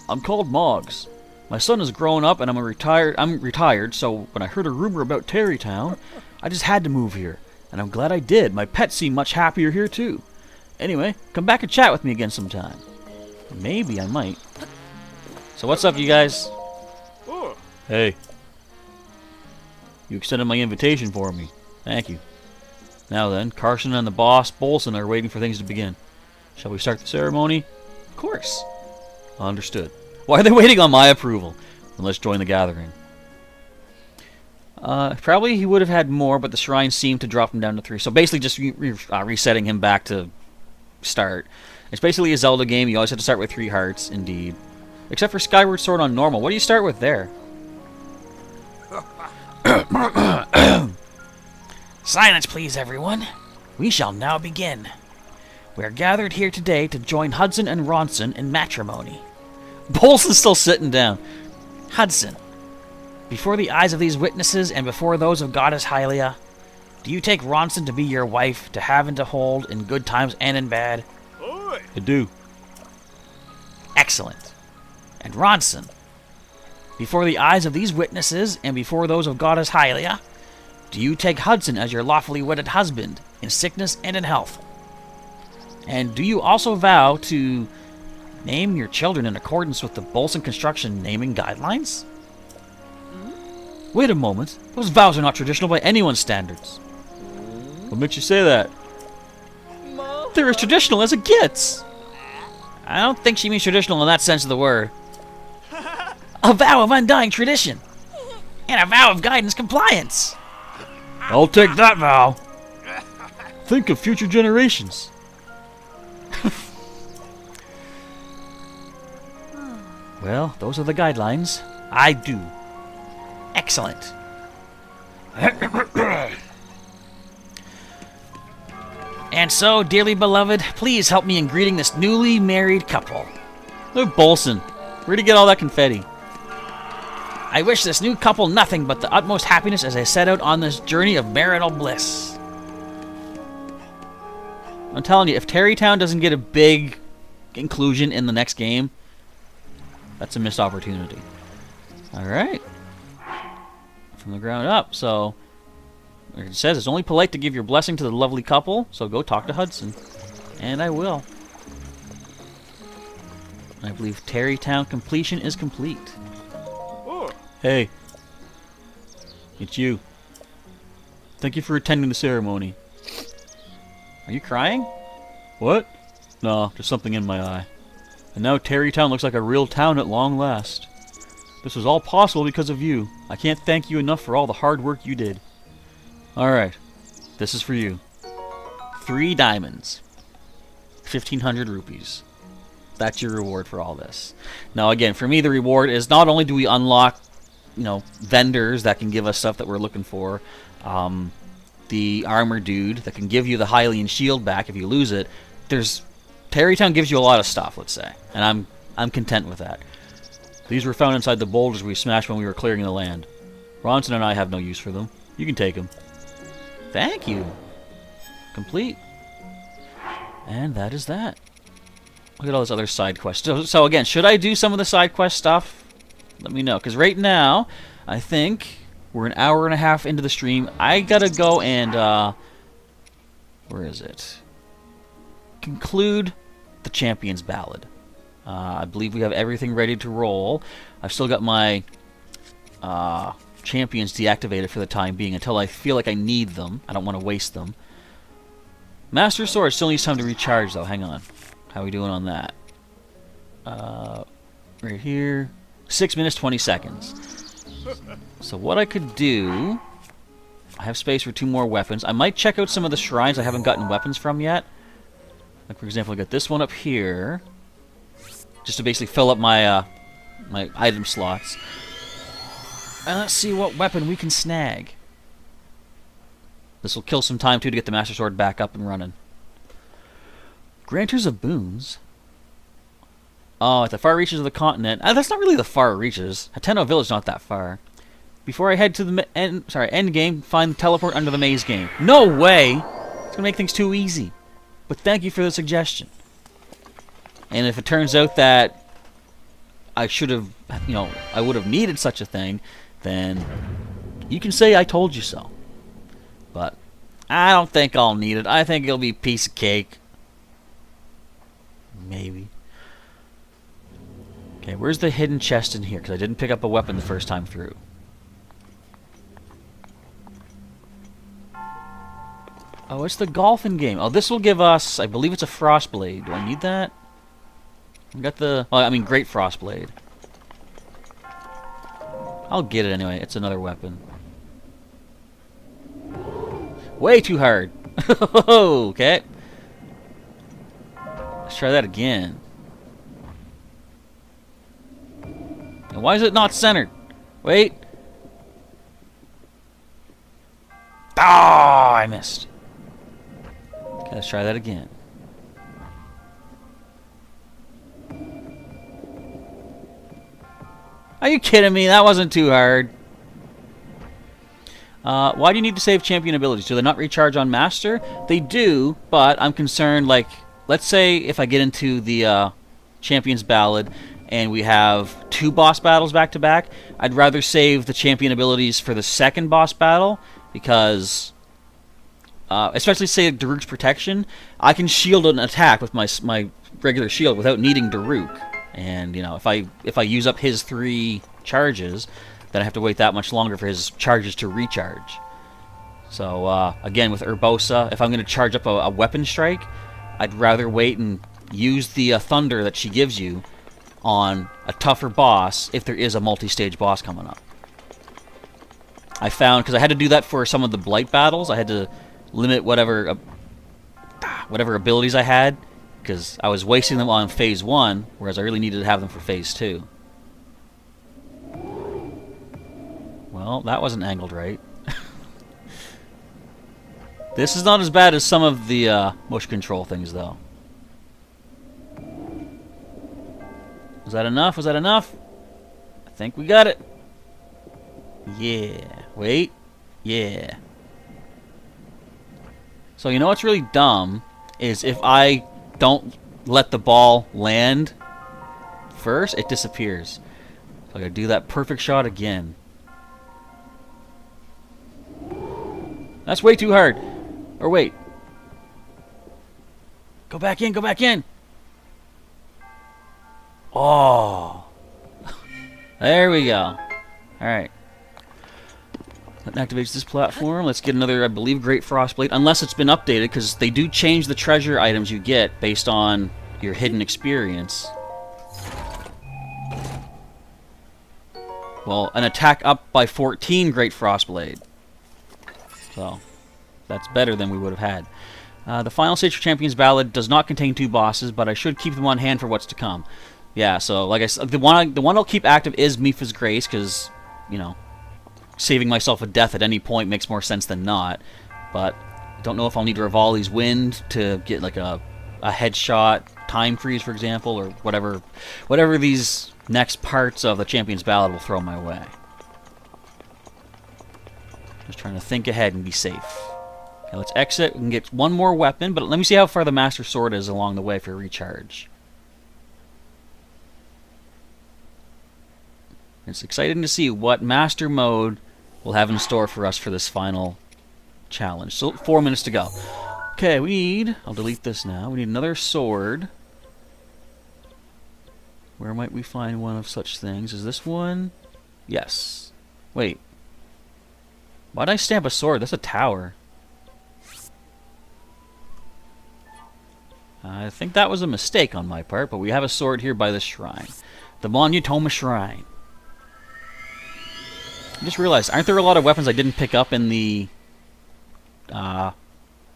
I'm called Moggs. My son has grown up and I'm retired, so when I heard a rumor about Terrytown, I just had to move here. And I'm glad I did. My pets seem much happier here too. Anyway, come back and chat with me again sometime. Maybe I might. So what's up, you guys? Hey. You extended my invitation for me. Thank you. Now then, Carson and the boss, Bolson, are waiting for things to begin. Shall we start the ceremony? Of course. Understood. Why are they waiting on my approval? Then let's join the gathering. Probably he would have had more, but the shrine seemed to drop him down to 3. So basically just resetting him back to start. It's basically a Zelda game. You always have to start with 3 hearts, indeed. Except for Skyward Sword on normal. What do you start with there? Silence, please, everyone. We shall now begin. We are gathered here today to join Hudson and Ronson in matrimony. Bolson's still sitting down. Hudson, before the eyes of these witnesses and before those of Goddess Hylia, do you take Ronson to be your wife, to have and to hold in good times and in bad? I do. Excellent. And Ronson, before the eyes of these witnesses and before those of Goddess Hylia, do you take Hudson as your lawfully wedded husband, in sickness and in health? And do you also vow to name your children in accordance with the Bolson Construction naming guidelines? Wait a moment. Those vows are not traditional by anyone's standards. What makes you say that? They're as traditional as it gets. I don't think she means traditional in that sense of the word. A vow of undying tradition. And a vow of guidance compliance. I'll take that vow. Think of future generations. Well, those are the guidelines. I do. Excellent. And so, dearly beloved, please help me in greeting this newly married couple. Look, Bolson. Where'd you get all that confetti? I wish this new couple nothing but the utmost happiness as they set out on this journey of marital bliss. I'm telling you, if Terrytown doesn't get a big inclusion in the next game, that's a missed opportunity. Alright. From the ground up, so... It says it's only polite to give your blessing to the lovely couple, so go talk to Hudson. And I will. I believe Terrytown completion is complete. Hey. It's you. Thank you for attending the ceremony. Are you crying? What? No, just something in my eye. And now Terrytown looks like a real town at long last. This was all possible because of you. I can't thank you enough for all the hard work you did. Alright. This is for you. 3 diamonds. 1,500 rupees. That's your reward for all this. Now again, for me the reward is not only do we unlock, you know, vendors that can give us stuff that we're looking for, the armor dude that can give you the Hylian shield back if you lose it. Terrytown gives you a lot of stuff, let's say, and I'm content with that. These were found inside the boulders we smashed when we were clearing the land. Ronson and I have no use for them. You can take them. Thank you. Complete. And that is that. Look at all this other side quests. So again, should I do some of the side quest stuff? Let me know, because right now, I think we're an hour and a half into the stream. I gotta go and, where is it? Conclude the Champion's Ballad. I believe we have everything ready to roll. I've still got my champions deactivated for the time being until I feel like I need them. I don't want to waste them. Master Sword still needs time to recharge, though. Hang on. How are we doing on that? Right here. 6 minutes, 20 seconds. So what I could do... I have space for 2 more weapons. I might check out some of the shrines I haven't gotten weapons from yet. Like, for example, I got this one up here. Just to basically fill up my, my item slots. And let's see what weapon we can snag. This will kill some time, too, to get the Master Sword back up and running. Granters of Boons. Oh, at the far reaches of the continent. That's not really the far reaches. Hateno Village not that far. Before I head to the end game, find the teleport under the maze game. No way! It's gonna make things too easy. But thank you for the suggestion. And if it turns out that I should have, you know, I would have needed such a thing, then you can say I told you so. But I don't think I'll need it. I think it'll be a piece of cake. Maybe. Okay, where's the hidden chest in here? Because I didn't pick up a weapon the first time through. Oh, it's the golfing game. Oh, this will give us, I believe it's a Frostblade. Do I need that? I got the, well, I mean, Great Frostblade. I'll get it anyway. It's another weapon. Way too hard. Okay. Let's try that again. And why is it not centered? Wait. Ah, I missed. Okay, let's try that again. Are you kidding me? That wasn't too hard. Why do you need to save champion abilities? Do they not recharge on Master? They do, but I'm concerned, like, let's say if I get into the Champion's Ballad and we have 2 boss battles back to back, I'd rather save the champion abilities for the second boss battle because, especially say Daruk's Protection, I can shield an attack with my regular shield without needing Daruk. And, you know, if I use up his 3 charges, then I have to wait that much longer for his charges to recharge. So, again, with Urbosa, if I'm going to charge up a weapon strike, I'd rather wait and use the thunder that she gives you on a tougher boss if there is a multi-stage boss coming up. I found, because I had to do that for some of the Blight battles, I had to limit whatever abilities I had, because I was wasting them on Phase 1, whereas I really needed to have them for Phase 2. Well, that wasn't angled right. This is not as bad as some of the motion control things, though. Was that enough? Was that enough? I think we got it. Yeah. Wait. Yeah. So you know what's really dumb is if I don't let the ball land first, it disappears. So I gotta do that perfect shot again. That's way too hard. Or wait. Go back in, go back in. Oh. There we go. Alright. That activates this platform. Let's get another, I believe, Great Frostblade. Unless it's been updated, because they do change the treasure items you get based on your hidden experience. Well, an attack up by 14 Great Frostblade. So, that's better than we would have had. The final stage for Champion's Ballad does not contain 2 bosses, but I should keep them on hand for what's to come. Yeah, so like I said, the one I'll keep active is Mipha's Grace, because, you know, saving myself a death at any point makes more sense than not. But I don't know if I'll need Rivali's Wind to get like a headshot time freeze, for example, or whatever these next parts of the Champion's Ballad will throw my way. Just trying to think ahead and be safe. Okay, let's exit. We can get one more weapon, but let me see how far the Master Sword is along the way for recharge. It's exciting to see what Master Mode will have in store for us for this final challenge. So 4 minutes to go. Okay, we need... I'll delete this now. We need another sword. Where might we find one of such things? Is this one? Yes. Wait. Why'd I stamp a sword? That's a tower. I think that was a mistake on my part, but we have a sword here by the shrine. The Monutoma Shrine. I just realized, aren't there a lot of weapons I didn't pick up in the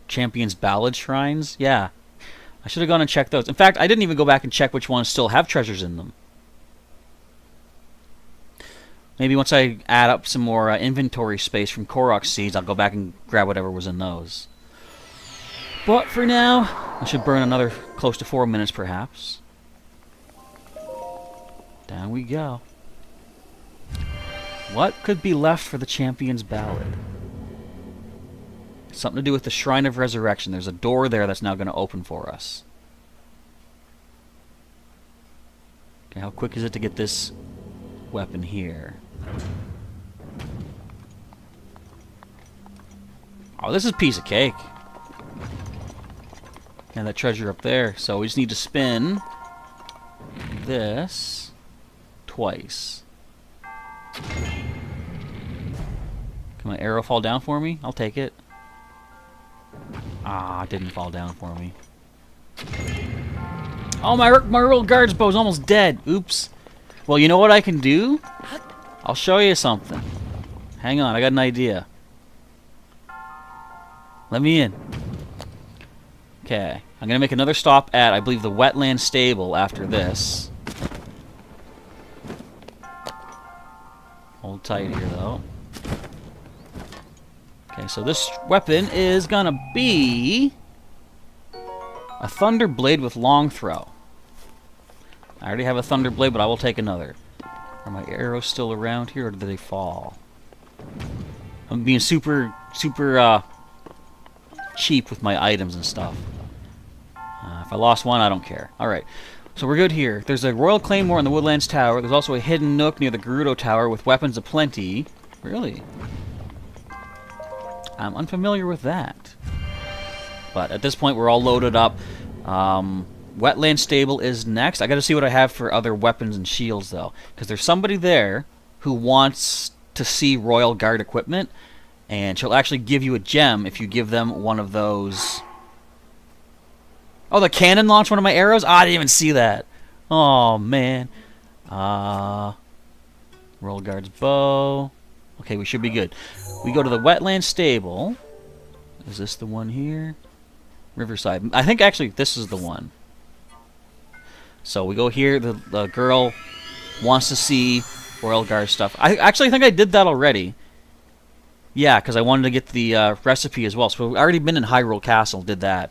Champion's Ballad shrines? Yeah. I should have gone and checked those. In fact, I didn't even go back and check which ones still have treasures in them. Maybe once I add up some more inventory space from Korok seeds, I'll go back and grab whatever was in those. But for now, I should burn another close to 4 minutes perhaps. Down we go. What could be left for the Champion's Ballad? Something to do with the Shrine of Resurrection. There's a door there that's now going to open for us. Okay, how quick is it to get this weapon here? Oh, this is a piece of cake. And that treasure up there. So we just need to spin this twice. Can my arrow fall down for me? I'll take it. Ah, it didn't fall down for me. Oh, my royal guard's bow is almost dead. Oops. Well, you know what I can do? I'll show you something. Hang on, I got an idea. Let me in. Okay, I'm going to make another stop at, I believe, the Wetlands Stable after this. Hold tight here, though. Okay, so this weapon is going to be a Thunder Blade with long throw. I already have a Thunder Blade, but I will take another. Are my arrows still around here, or did they fall? I'm being super cheap with my items and stuff. If I lost one, I don't care. Alright, so we're good here. There's a Royal Claymore in the Woodlands Tower. There's also a hidden nook near the Gerudo Tower with weapons aplenty. Really? I'm unfamiliar with that. But at this point, we're all loaded up. Wetlands Stable is next. I gotta see what I have for other weapons and shields, though. Because there's somebody there who wants to see Royal Guard equipment, And she'll actually give you a gem if you give them one of those. Oh, the cannon launched one of my arrows? Oh, I didn't even see that. Oh, man. Royal Guard's bow. Okay, we should be good. We go to the Wetlands Stable. Is this the one here? Riverside. I think actually this is the one. So we go here. The girl wants to see Royal Guard stuff. I actually think I did that already. Yeah, because I wanted to get the recipe as well. So we've already been in Hyrule Castle, did that.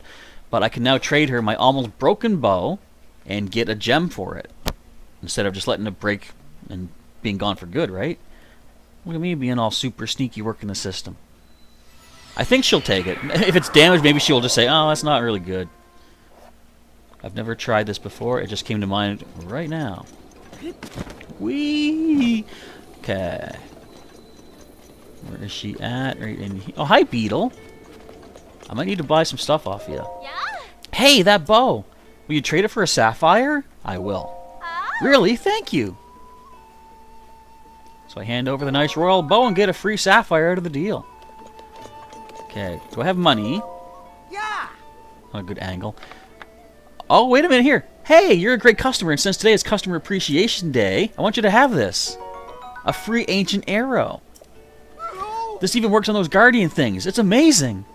But I can now trade her my almost broken bow and get a gem for it. Instead of just letting it break and being gone for good, right? Look at me being all super sneaky working the system. I think she'll take it. If it's damaged, maybe she'll just say, oh, that's not really good. I've never tried this before. It just came to mind right now. Whee! Okay. Where is she at? Right in here. Oh, hi, Beetle. I might need to buy some stuff off you. Yeah? Hey, that bow. Will you trade it for a sapphire? I will. Really? Thank you. So I hand over the nice royal bow and get a free sapphire out of the deal. Okay. Do I have money? Yeah. Oh, good angle. Oh, wait a minute here. Hey, you're a great customer, and since today is Customer Appreciation Day, I want you to have this. A free ancient arrow. This even works on those guardian things. It's amazing.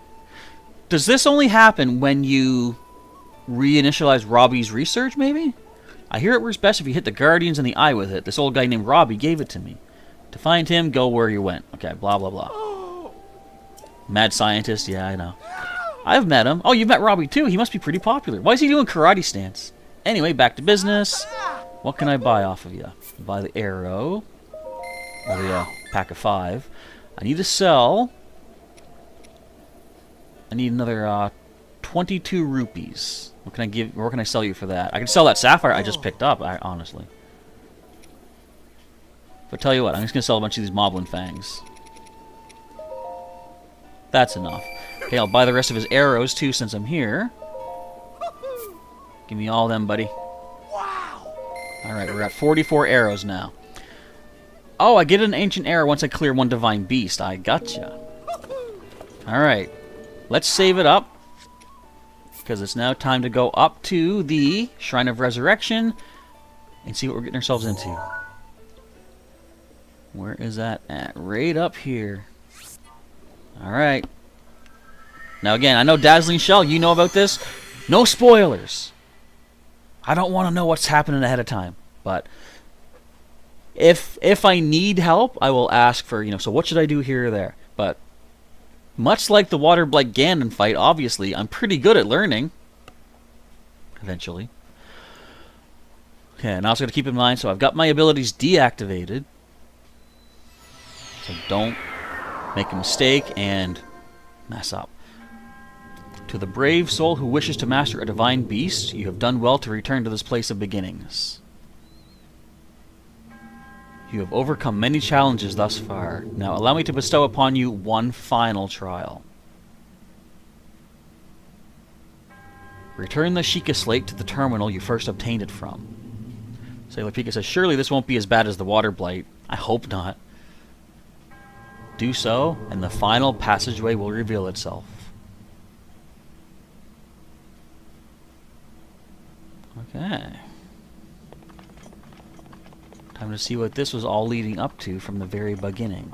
Does this only happen when you reinitialize Robbie's research, maybe? I hear it works best if you hit the guardians in the eye with it. This old guy named Robbie gave it to me. To find him, go where you went. Okay, blah, blah, blah. Mad scientist, yeah, I know. I've met him. Oh, you've met Robbie too. He must be pretty popular. Why is he doing karate stance? Anyway, back to business. What can I buy off of you? Buy the arrow. Or the pack of 5. I need to sell. I need another 22 rupees. What can I give? Where can I sell you for that? I can sell that sapphire I just picked up. Honestly. But tell you what, I'm just gonna sell a bunch of these Moblin fangs. That's enough. Okay, I'll buy the rest of his arrows too since I'm here. Give me all them, buddy. Wow. Alright, we're at 44 arrows now. Oh, I get an ancient arrow once I clear one divine beast. I gotcha. Alright. Let's save it up. Because it's now time to go up to the Shrine of Resurrection and see what we're getting ourselves into. Where is that at? Right up here. Alright. Now again, I know Dazzling Shell, you know about this. No spoilers. I don't want to know what's happening ahead of time. But if I need help, I will ask for, so what should I do here or there? But much like the Water Blight Ganon fight, obviously, I'm pretty good at learning. Eventually. Okay, and I also got to keep in mind, so I've got my abilities deactivated. So don't make a mistake and mess up. To the brave soul who wishes to master a divine beast, you have done well to return to this place of beginnings. You have overcome many challenges thus far. Now allow me to bestow upon you one final trial. Return the Sheikah Slate to the terminal you first obtained it from. Sailor Pika says, surely this won't be as bad as the Water Blight. I hope not. Do so, and the final passageway will reveal itself. Okay. Time to see what this was all leading up to from the very beginning.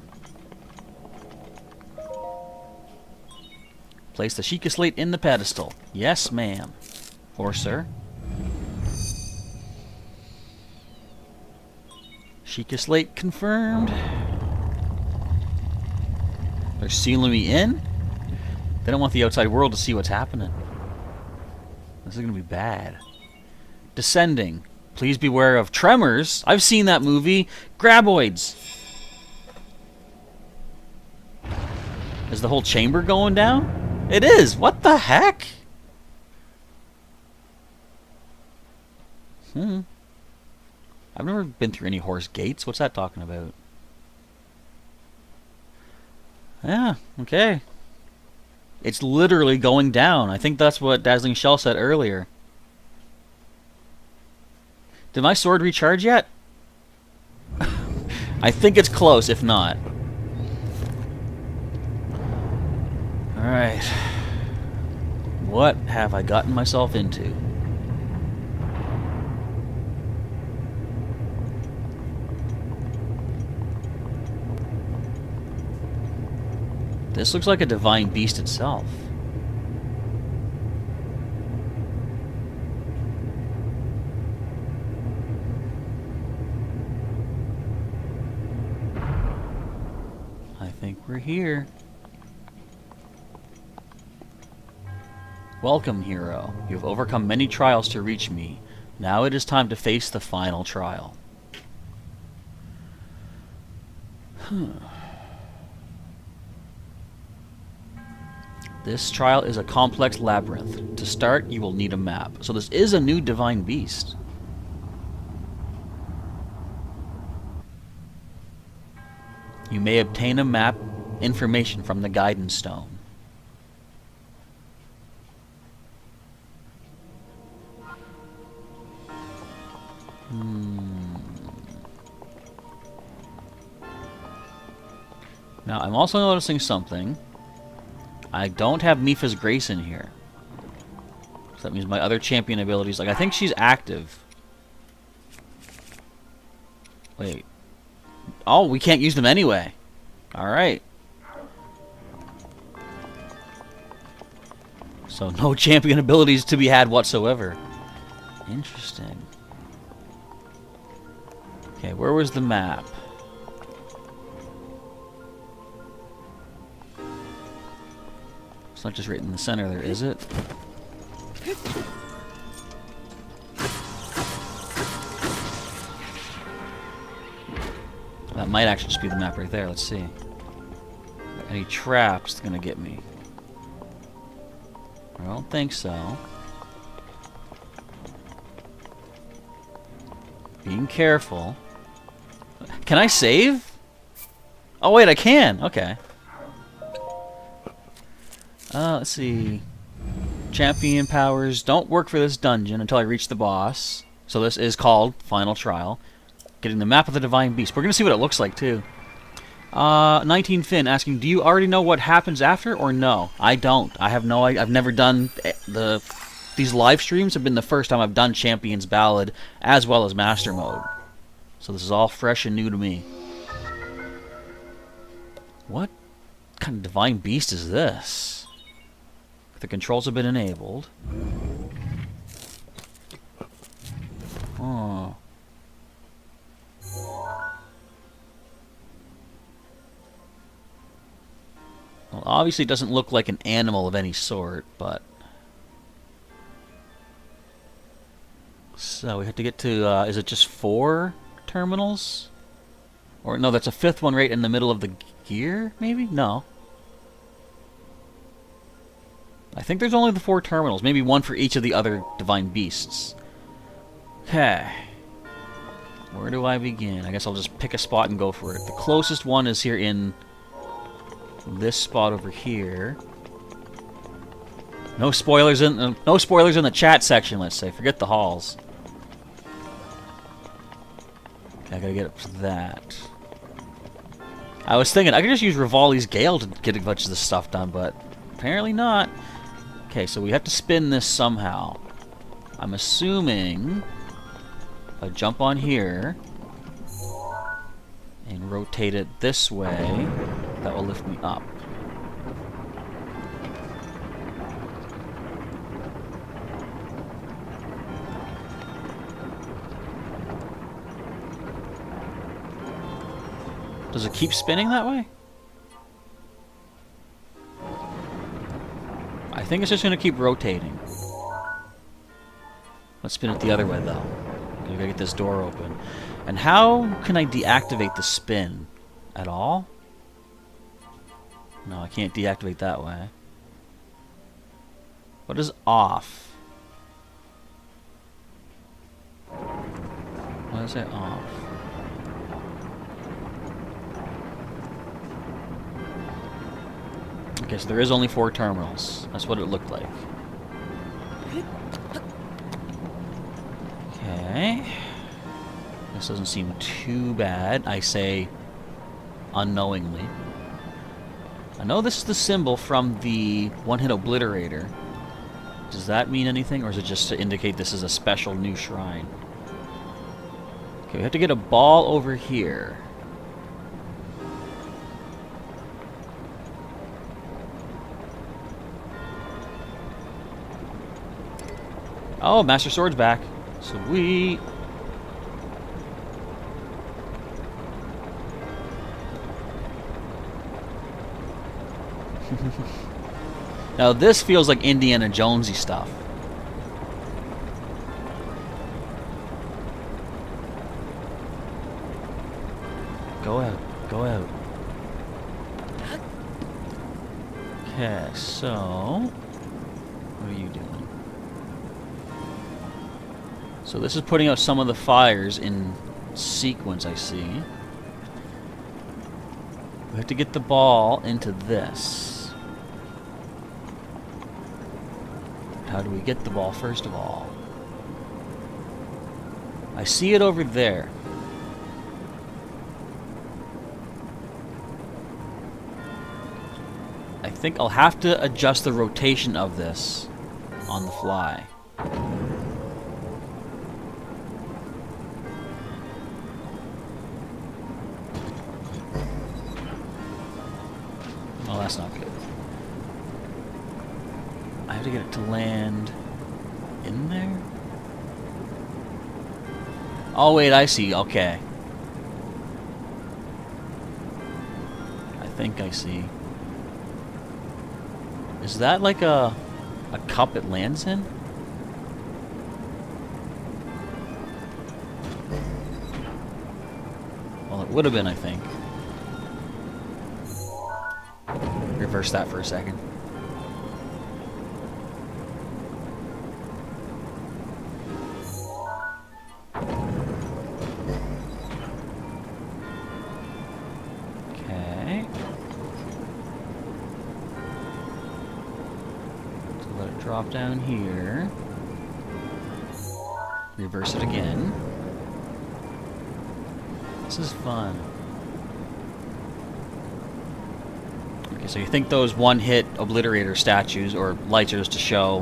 Place the Sheikah Slate in the pedestal. Yes, ma'am. Or sir. Sheikah Slate confirmed. They're sealing me in? They don't want the outside world to see what's happening. This is going to be bad. Descending. Please beware of tremors. I've seen that movie. Graboids. Is the whole chamber going down? It is. What the heck? I've never been through any horse gates. What's that talking about? Yeah, okay. It's literally going down. I think that's what Dazzling Shell said earlier. Did my sword recharge yet? I think it's close, if not. Alright. What have I gotten myself into? This looks like a divine beast itself. I think we're here. Welcome, hero. You have overcome many trials to reach me. Now it is time to face the final trial. This trial is a complex labyrinth. To start, you will need a map. So this is a new divine beast. You may obtain a map information from the guidance stone. Now, I'm also noticing something. I don't have Mipha's Grace in here. So that means my other champion abilities, like, I think she's active. Wait. Oh, we can't use them anyway. Alright. So, no champion abilities to be had whatsoever. Interesting. Okay, where was the map? It's not just right in the center there, is it? That might actually just be the map right there. Let's see. Any traps gonna get me? I don't think so. Being careful. Can I save? Oh wait, I can. Okay. Let's see. Champion powers don't work for this dungeon until I reach the boss. So this is called Final Trial. Getting the map of the Divine Beast. We're going to see what it looks like, too. 19 Finn asking, do you already know what happens after, or no? I don't. I have no idea. I've never done these live streams have been the first time I've done Champion's Ballad as well as Master Mode. So this is all fresh and new to me. What kind of Divine Beast is this? The controls have been enabled. Oh. Well, obviously it doesn't look like an animal of any sort, but... So we have to get to, is it just 4 terminals? Or no, that's a 5th one right in the middle of the gear, maybe? No. I think there's only the 4 terminals, maybe 1 for each of the other divine beasts. Okay. Where do I begin? I guess I'll just pick a spot and go for it. The closest one is here in this spot over here. No spoilers in the chat section, let's say. Forget the halls. Okay, I gotta get up to that. I was thinking I could just use Rivali's Gale to get a bunch of this stuff done, but apparently not. Okay, so we have to spin this somehow. I'm assuming if I jump on here and rotate it this way, that will lift me up. Does it keep spinning that way? I think it's just going to keep rotating. Let's spin it the other way, though. I gotta get this door open. And how can I deactivate the spin? At all? No, I can't deactivate that way. What is off? Why is it off? Okay, so there is only 4 terminals. That's what it looked like. Okay. This doesn't seem too bad, I say unknowingly. I know this is the symbol from the one-hit obliterator. Does that mean anything, or is it just to indicate this is a special new shrine? Okay, we have to get a ball over here. Oh, Master Sword's back. Sweet. Now this feels like Indiana Jonesy stuff. Go out. Go out. Okay, so... what are you doing? So this is putting out some of the fires in sequence, I see. We have to get the ball into this. How do we get the ball, first of all? I see it over there. I think I'll have to adjust the rotation of this on the fly. Oh, that's not good. I have to get it to land in there? Oh, wait, I see. Okay. I think I see. Is that like a cup it lands in? Well, it would have been, I think. Reverse that for a second. Okay. So let it drop down here. Reverse it again. This is fun. Okay, so you think those one-hit obliterator statues or lights are just to show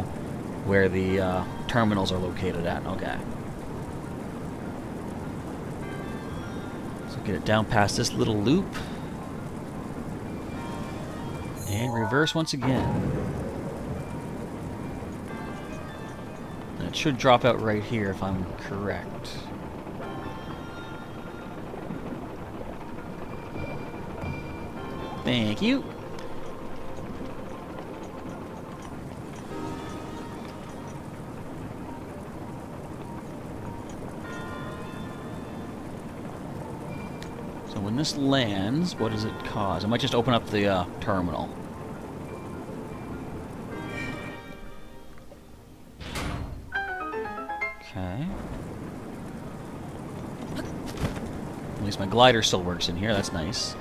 where the terminals are located at? Okay. So get it down past this little loop. And reverse once again. And it should drop out right here if I'm correct. Thank you. So when this lands, what does it cause? I might just open up the terminal. Okay. At least my glider still works in here. That's nice.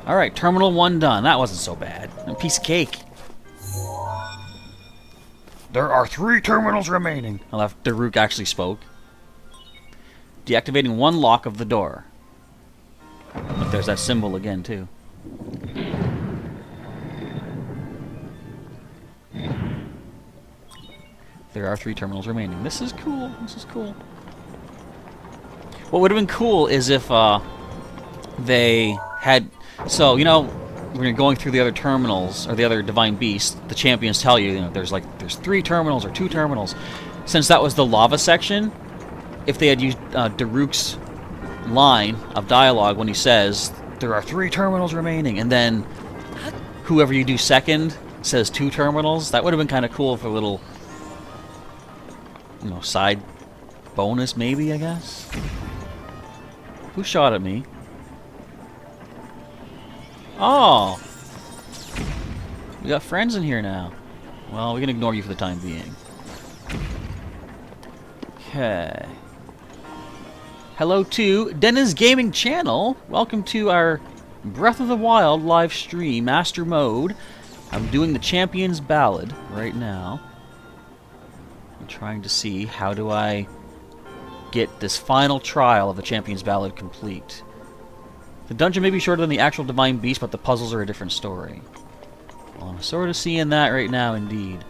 Alright, Terminal 1 done. That wasn't so bad. A piece of cake. There are 3 terminals remaining. I left Daruk actually spoke. Deactivating one lock of the door. Look, there's that symbol again, too. There are 3 terminals remaining. This is cool. This is cool. What would have been cool is if they had... So, you know, when you're going through the other terminals, or the other Divine Beasts, the champions tell you, you know, there's 3 terminals or 2 terminals. Since that was the lava section, if they had used Daruk's line of dialogue when he says, there are 3 terminals remaining, and then whoever you do second says 2 terminals, that would have been kind of cool for a little, you know, side bonus maybe, I guess. Who shot at me? Oh! We got friends in here now. Well, we can ignore you for the time being. Okay. Hello to Dennis Gaming Channel. Welcome to our Breath of the Wild live stream, Master Mode. I'm doing the Champion's Ballad right now. I'm trying to see how do I get this final trial of the Champion's Ballad complete. The dungeon may be shorter than the actual Divine Beast, but the puzzles are a different story. Well, I'm sort of seeing that right now, indeed.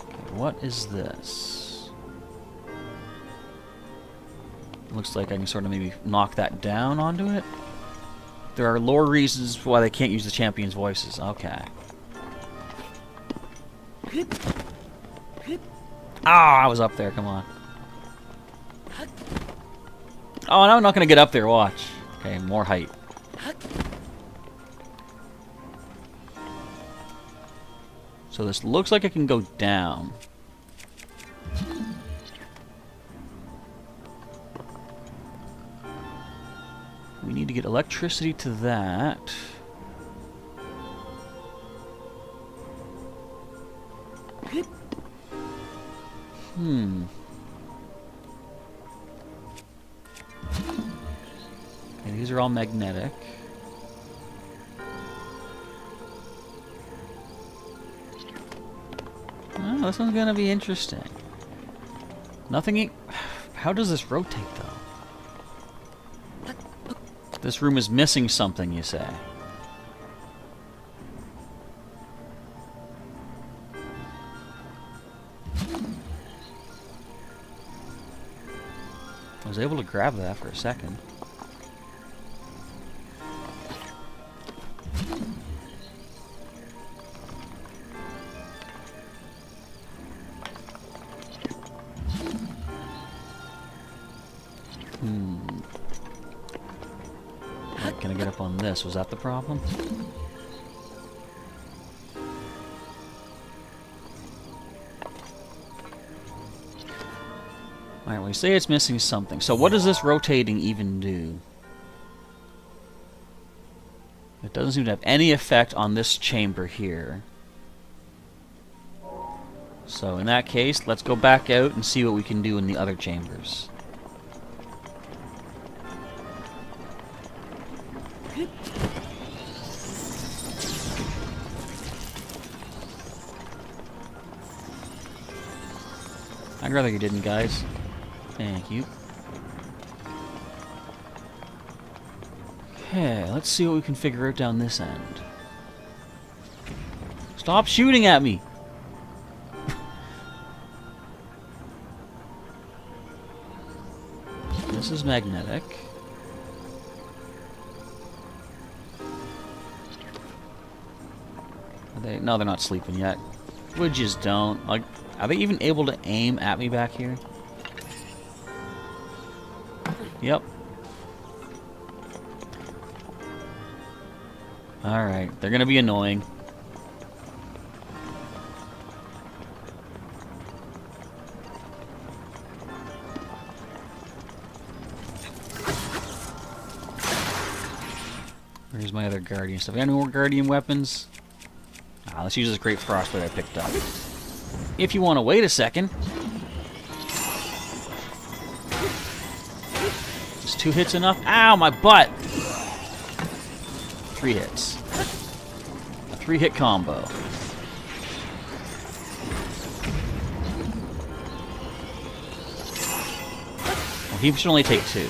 Okay, what is this? Looks like I can sort of maybe knock that down onto it. There are lore reasons why they can't use the champions' voices. Okay. Ah, I was up there. Come on. Oh, now I'm not going to get up there. Watch. Okay, more height. So this looks like it can go down. We need to get electricity to that. Okay, these are all magnetic. Oh, this one's gonna be interesting. Nothing. How does this rotate, though? This room is missing something, you say? I was able to grab that for a second. Can I get up on this? Was that the problem? Alright, we say it's missing something. So what does this rotating even do? It doesn't seem to have any effect on this chamber here. So in that case, let's go back out and see what we can do in the other chambers. I'd rather you didn't, guys. Thank you. Okay, let's see what we can figure out down this end. Stop shooting at me! This is magnetic. No, they're not sleeping yet. Widgets don't. Like, are they even able to aim at me back here? Yep. Alright, they're gonna be annoying. Where's my other guardian stuff? Got any more guardian weapons? Ah, let's use this great frostbite I picked up. If you want to wait a second. Is 2 hits enough? Ow, my butt! 3 hits. A 3-hit combo. Well, he should only take 2.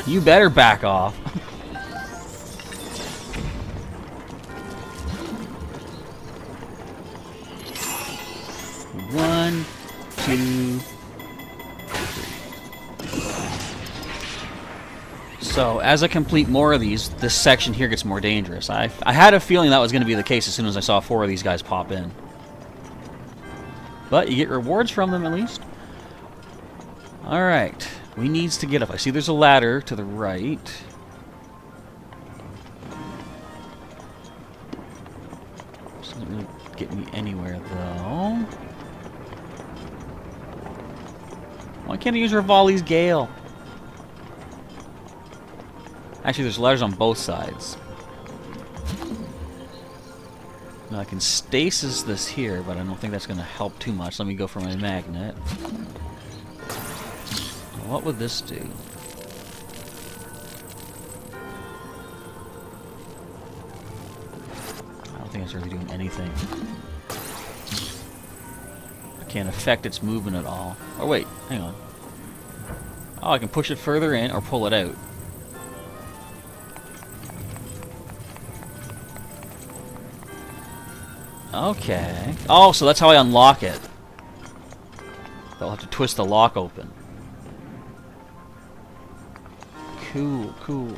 You better back off. One, 2, 3. So, as I complete more of these, this section here gets more dangerous. I had a feeling that was going to be the case as soon as I saw 4 of these guys pop in. But you get rewards from them, at least. Alright. We needs to get up. I see there's a ladder to the right. Doesn't really get me anywhere, though. Why can't I use Rivali's Gale? Actually, there's ladders on both sides. Now I can stasis this here, but I don't think that's going to help too much. Let me go for my magnet. What would this do? I don't think it's really doing anything. can't affect its movement at all. Oh wait, hang on. Oh, I can push it further in or pull it out. Okay. Oh, so that's how I unlock it. I'll have to twist the lock open. Cool, cool.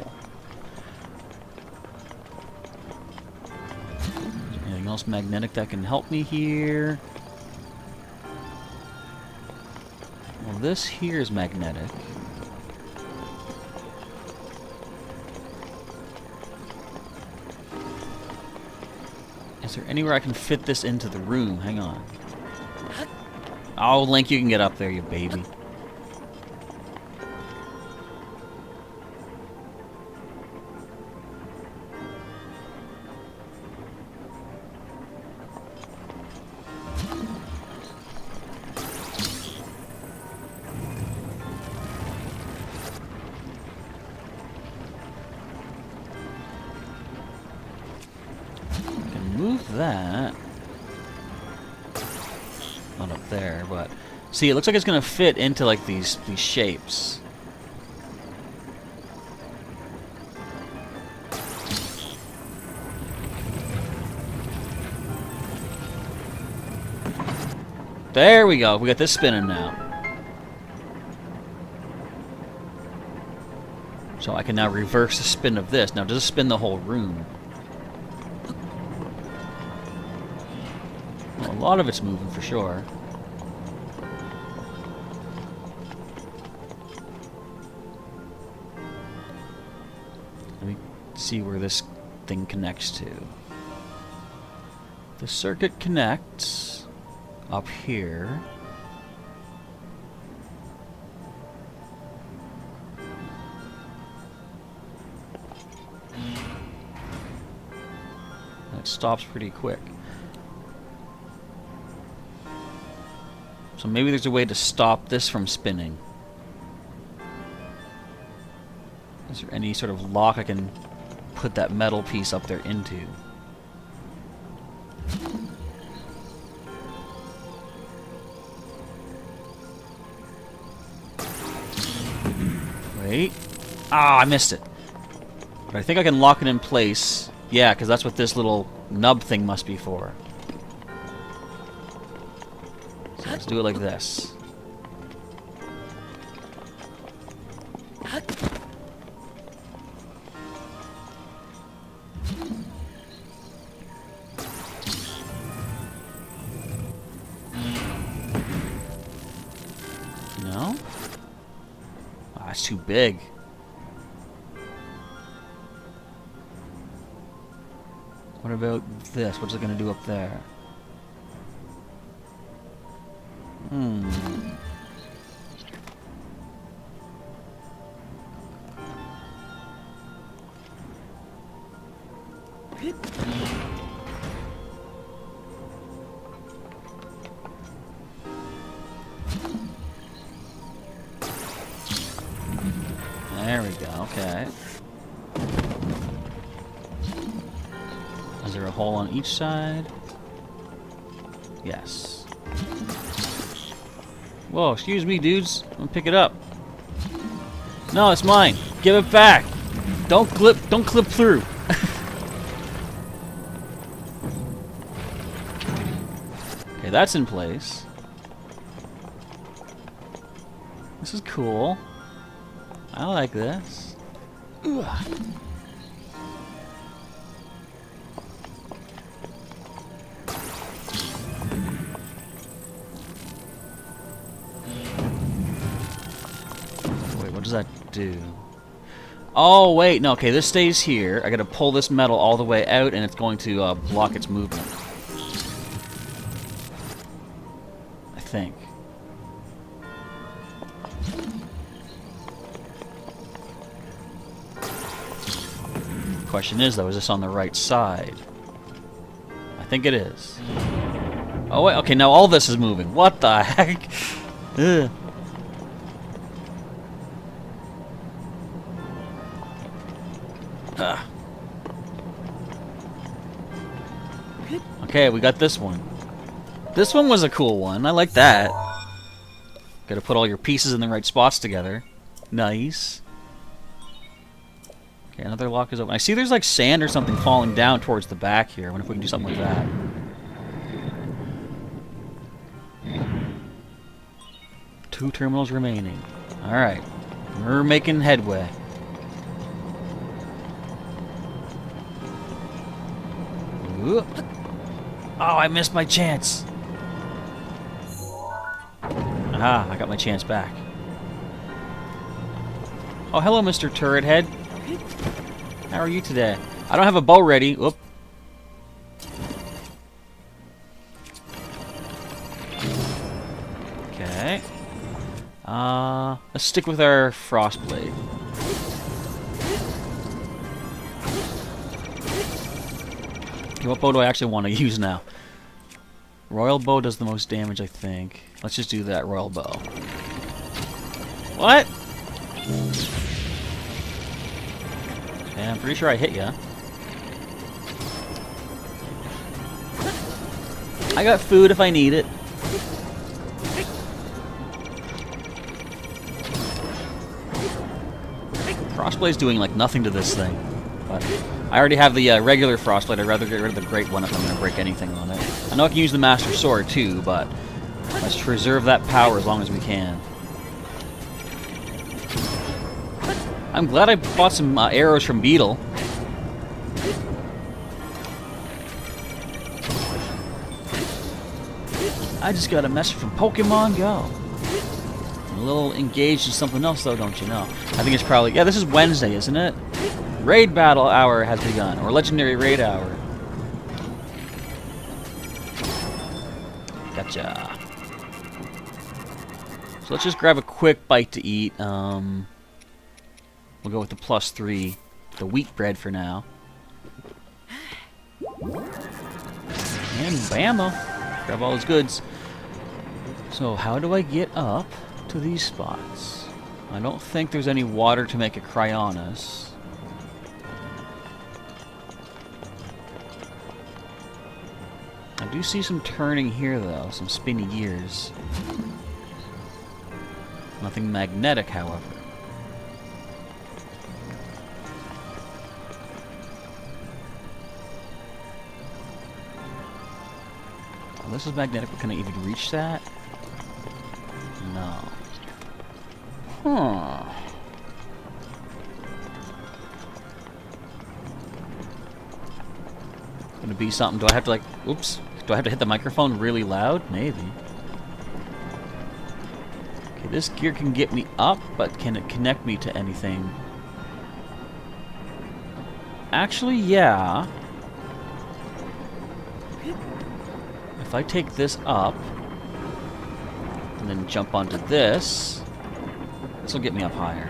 Is there anything else magnetic that can help me here? Well, this here is magnetic. Is there anywhere I can fit this into the room? Hang on. Oh, Link, you can get up there, you baby. Move that. Not up there, but see, it looks like it's gonna fit into like these shapes. There we go. We got this spinning now. So I can now reverse the spin of this. Now, does it spin the whole room? Well, a lot of it's moving for sure. Let me see where this thing connects to. The circuit connects up here. It stops pretty quick. So maybe there's a way to stop this from spinning. Is there any sort of lock I can put that metal piece up there into? Wait. Ah, I missed it. But I think I can lock it in place. Yeah, because that's what this little nub thing must be for. So let's do it like this. No? Ah, it's too big. What about this? What's it going to do up there? There we go, okay. Is there a hole on each side? Yes. Whoa, excuse me, dudes. I'm gonna pick it up. No, it's mine. Give it back. Don't clip through. Okay, that's in place. This is cool. I like this. Ugh. Wait, what does that do? Oh, wait, no, okay, this stays here. I gotta pull this metal all the way out, and it's going to block its movement. I think. Question is, though, is this on the right side? I think it is. Oh, wait, okay, now all this is moving. What the heck? Ugh. Ah. Okay, we got this one. This one was a cool one. I like that. Gotta put all your pieces in the right spots together. Nice. Okay, another lock is open. I see there's like sand or something falling down towards the back here. I wonder if we can do something with that. Two terminals remaining. Alright. We're making headway. Ooh. Oh, I missed my chance. Aha, I got my chance back. Oh, hello, Mr. Turret Head. How are you today? I don't have a bow ready. Whoop. Okay. Let's stick with our Frostblade. Okay, what bow do I actually want to use now? Royal Bow does the most damage, I think. Let's just do that Royal Bow. What? Okay, I'm pretty sure I hit ya. I got food if I need it. Frostblade's doing like nothing to this thing. But I already have the regular Frostblade. I'd rather get rid of the Great One if I'm going to break anything on it. I know I can use the Master Sword too, but let's preserve that power as long as we can. I'm glad I bought some arrows from Beetle. I just got a message from Pokemon Go. I'm a little engaged in something else though, don't you know? I think it's probably... Yeah, this is Wednesday, isn't it? Raid Battle Hour has begun, or Legendary Raid Hour. Gotcha. So let's just grab a quick bite to eat. We'll go with the +3, the wheat bread for now. And bammo! Grab all those goods. So how do I get up to these spots? I don't think there's any water to make a Cryonis. I do see some turning here though, some spinny gears. Nothing magnetic, however. Oh, this is magnetic, but can I even reach that? No. Huh. Gonna be something. Do I have to like... Oops. Do I have to hit the microphone really loud? Maybe. Okay, this gear can get me up, but can it connect me to anything? Actually, yeah. If I take this up, and then jump onto this, this will get me up higher.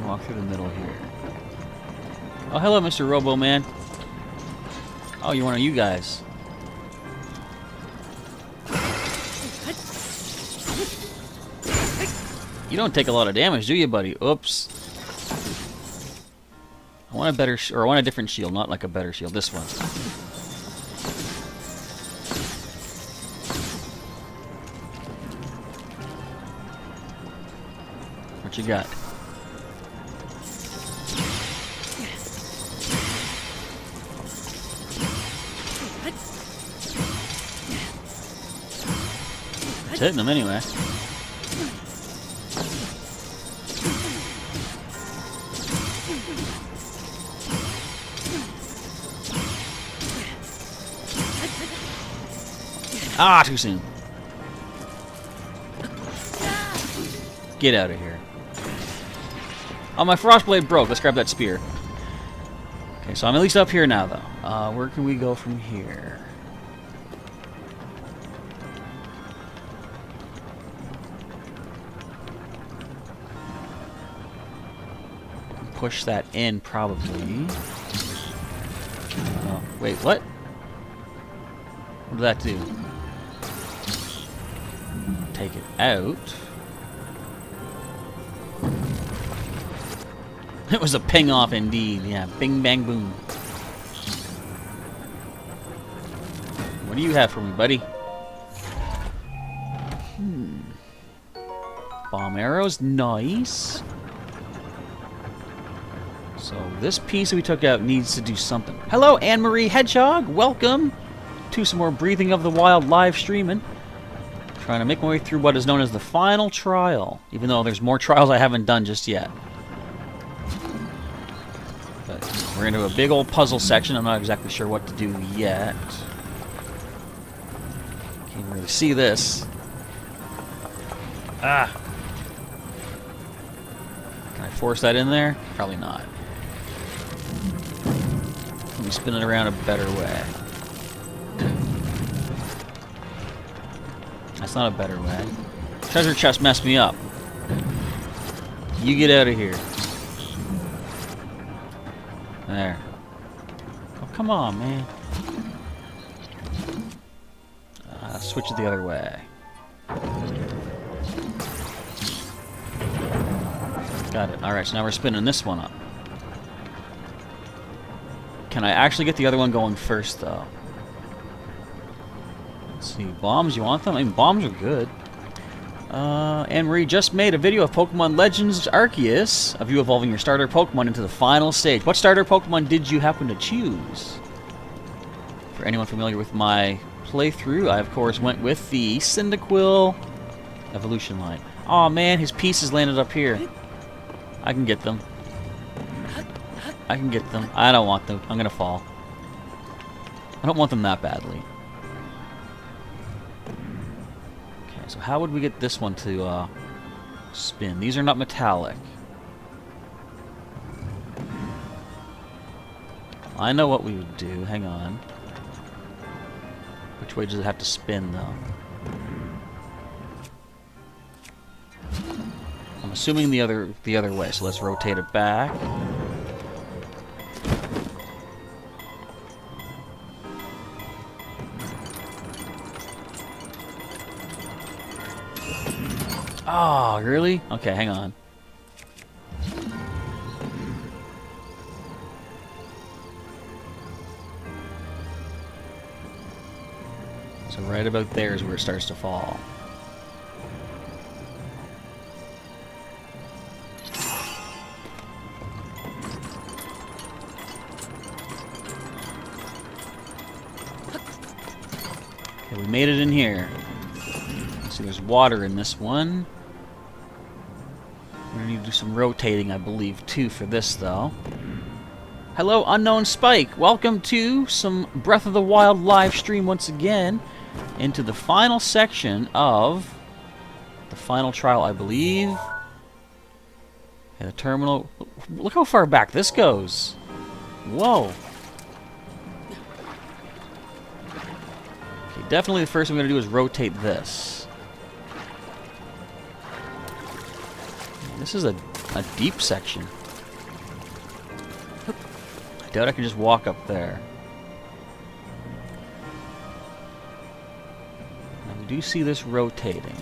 Walk through the middle here. Oh, hello, Mr. Robo Man. Oh, you're one of you guys. You don't take a lot of damage, do you, buddy? Oops. I want a better, or I want a different shield, not like a better shield. This one. What you got? It's hitting them anyway. Ah, too soon. Get out of here. Oh, my Frostblade broke. Let's grab that spear. Okay, so I'm at least up here now, though. Where can we go from here? Push that in, probably. Oh, wait, what? What did that do? Take it out. It was a ping off indeed. Yeah, bing bang boom. What do you have for me, buddy? Bomb arrows, nice. So this piece that we took out needs to do something. Hello, Anne-Marie Hedgehog. Welcome to some more Breathing of the Wild live streaming. Trying to make my way through what is known as the final trial, even though there's more trials I haven't done just yet. But we're into a big old puzzle section. I'm not exactly sure what to do yet. Can't really see this. Ah! Can I force that in there? Probably not. Let me spin it around a better way. That's not a better way. Treasure chest messed me up. You get out of here. There. Oh, come on, man. Switch it the other way. Got it. Alright, so now we're spinning this one up. Can I actually get the other one going first, though? Let's see. Bombs, you want them? I mean, bombs are good. Anne-Marie just made a video of Pokemon Legends Arceus, of you evolving your starter Pokemon into the final stage. What starter Pokemon did you happen to choose? For anyone familiar with my playthrough, I of course went with the Cyndaquil evolution line. Aw, man, his pieces landed up here. I can get them. I can get them. I don't want them. I'm gonna fall. I don't want them that badly. Okay, so how would we get this one to spin? These are not metallic. I know what we would do. Hang on. Which way does it have to spin, though? I'm assuming the other way, so let's rotate it back. Oh, really? Okay, hang on. So right about there is where it starts to fall. Okay, we made it in here. See, there's water in this one. We're gonna need to do some rotating, I believe, too, for this, though. Hello, Unknown Spike! Welcome to some Breath of the Wild live stream once again, into the final section of the final trial, I believe. And the terminal. Look how far back this goes. Whoa. Okay, definitely the first thing I'm gonna do is rotate this. This is a deep section. I doubt I can just walk up there. Now we do see this rotating.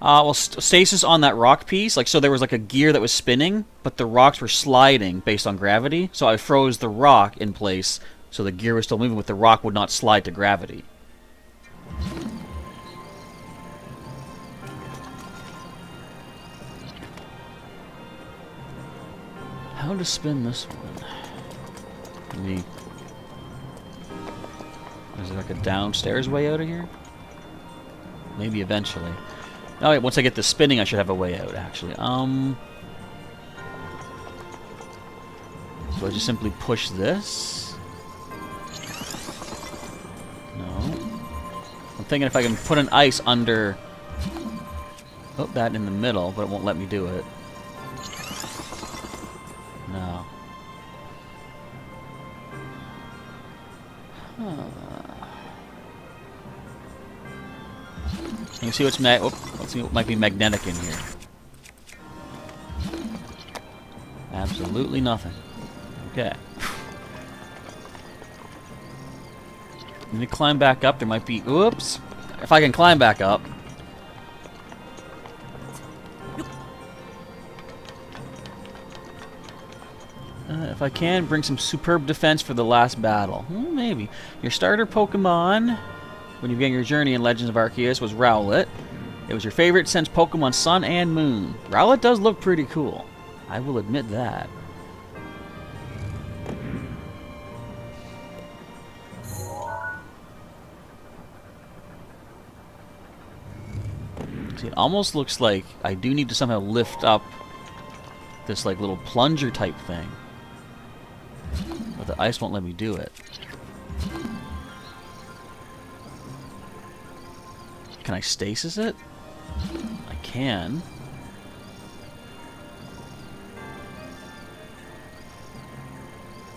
Well, stasis on that rock piece, like, so there was like a gear that was spinning, but the rocks were sliding based on gravity, so I froze the rock in place, so the gear was still moving, but the rock would not slide to gravity. How to spin this one? Maybe... Is there like a downstairs way out of here? Maybe eventually. Oh wait, once I get the spinning I should have a way out, actually. So I just simply push this? No. I'm thinking if I can put an ice under... Oh, that in the middle, but it won't let me do it. No. You see what's let's see what might be magnetic in here. Absolutely nothing. Okay. Let me climb back up. There might be... Oops. If I can climb back up. If I can, bring some superb defense for the last battle. Maybe. Your starter Pokemon, when you began your journey in Legends of Arceus, was Rowlet. It was your favorite since Pokemon Sun and Moon. Rowlet does look pretty cool. I will admit that. See, it almost looks like I do need to somehow lift up this like little plunger type thing. But the ice won't let me do it. Can I stasis it? I can.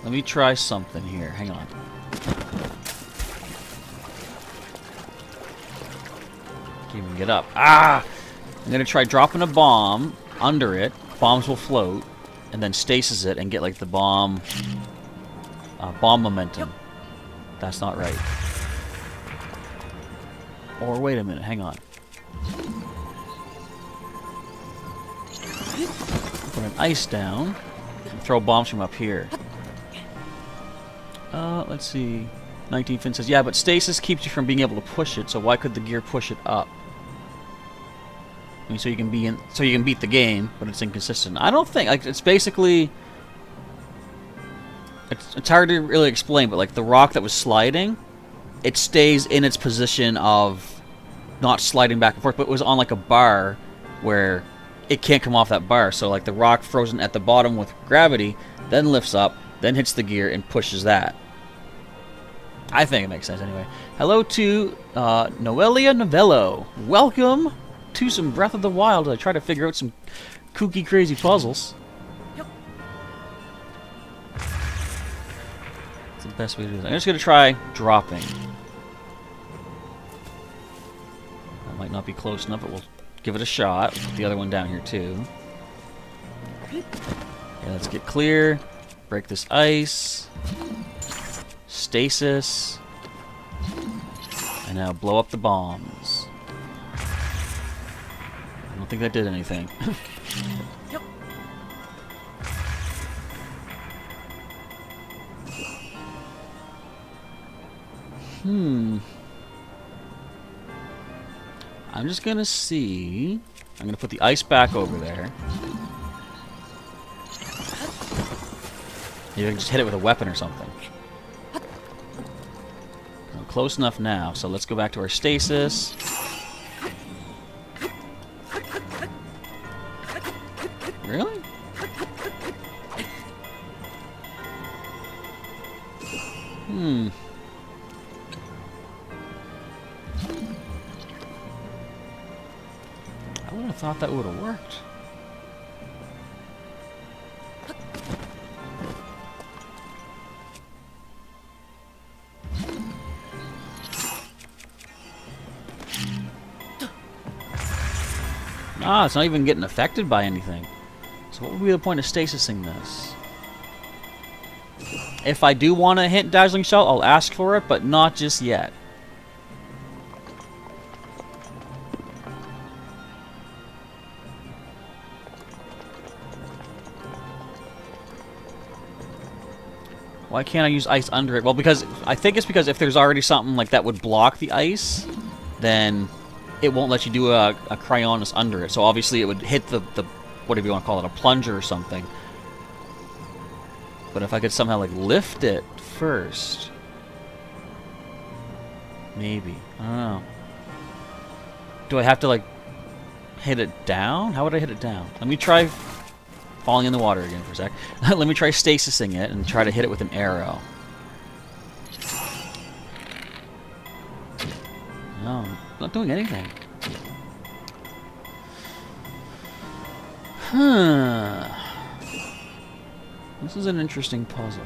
Let me try something here. Hang on. Can't even get up. Ah! I'm gonna try dropping a bomb under it. Bombs will float, and then stasis it and get like the bomb momentum. That's not right. Or wait a minute, hang on. Put an ice down and throw bombs from up here. Let's see. 19 Fin says, yeah, but stasis keeps you from being able to push it, so why could the gear push it up? I mean, so you can beat the game, but it's inconsistent. I don't think, like, it's basically, it's hard to really explain, but like the rock that was sliding, it stays in its position of not sliding back and forth, but it was on like a bar where it can't come off that bar. So like the rock frozen at the bottom with gravity, then lifts up, then hits the gear and pushes that. I think it makes sense anyway. Hello to Noelia Novello. Welcome to some Breath of the Wild. I try to figure out some kooky, crazy puzzles. That's the best way to do this. I'm just going to try dropping. That might not be close enough, but we'll give it a shot. Put the other one down here too. Okay, let's get clear. Break this ice. Stasis. And now blow up the bombs. I don't think that did anything. I'm just gonna see. I'm gonna put the ice back over there. Maybe I can just hit it with a weapon or something. I'm close enough now, so let's go back to our stasis. Really? I would have thought that would have worked. Ah, it's not even getting affected by anything. So what would be the point of stasising this? If I do want to hit Dazzling Shell, I'll ask for it, but not just yet. Why can't I use ice under it? Well, because I think it's because if there's already something like that would block the ice, then it won't let you do a Cryonis under it. So obviously it would hit the whatever you want to call it, a plunger or something. But if I could somehow like lift it first, maybe. I don't know. Do I have to like hit it down? How would I hit it down? Let me try falling in the water again for a sec. Let me try stasising it and try to hit it with an arrow. No, I'm not doing anything. Huh. This is an interesting puzzle.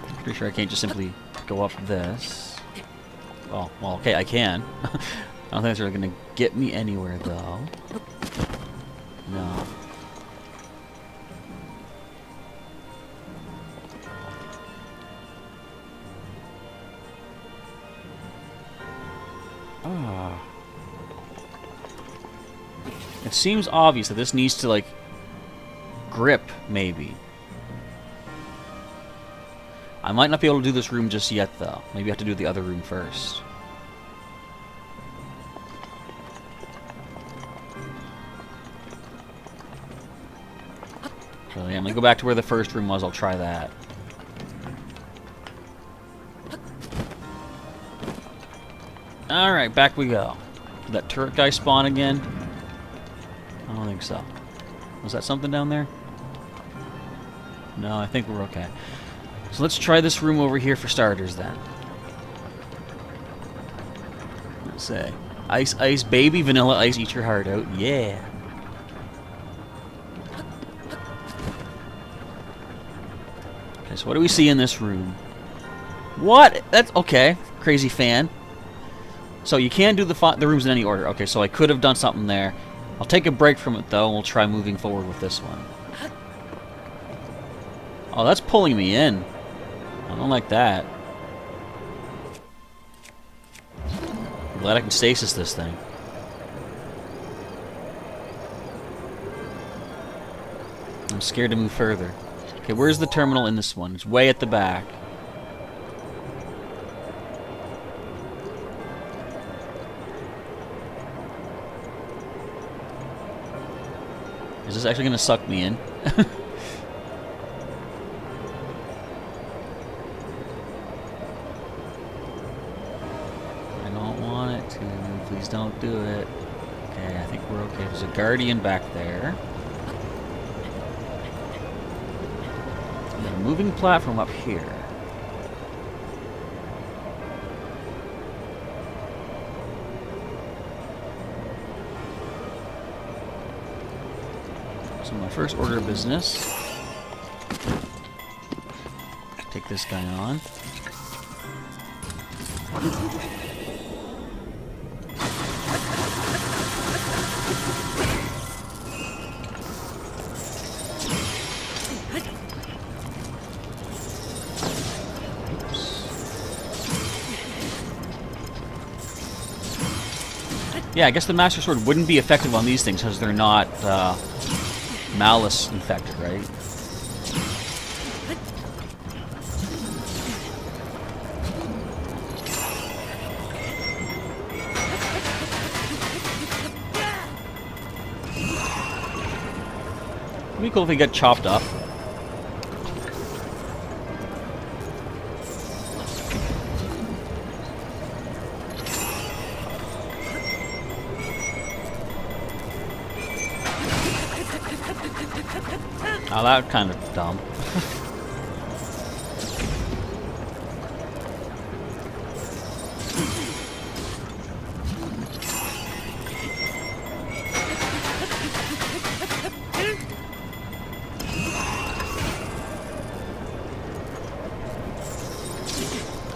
I'm pretty sure I can't just simply go up this. Oh, well, okay, I can. I don't think it's really going to get me anywhere, though. It seems obvious that this needs to, like, grip, maybe. I might not be able to do this room just yet, though. Maybe I have to do the other room first. So yeah, I'm gonna go back to where the first room was. I'll try that. Alright, back we go. Did that turret guy spawn again? I don't think so. Was that something down there? No, I think we're okay. So let's try this room over here for starters then. Let's say ice, ice, baby, vanilla ice, eat your heart out. Yeah. Okay, so what do we see in this room? What? That's okay. Crazy fan. So you can do the rooms in any order. Okay, so I could have done something there. I'll take a break from it though, and we'll try moving forward with this one. Oh, that's pulling me in. I don't like that. I'm glad I can stasis this thing. I'm scared to move further. Okay, where's the terminal in this one? It's way at the back. Is this actually going to suck me in? Please don't do it. Okay, I think we're okay. There's a guardian back there. And a moving platform up here. So my first order of business. Take this guy on. Yeah, I guess the Master Sword wouldn't be effective on these things because they're not malice infected, right? It'd be cool if he got chopped up. Oh, that was kind of dumb.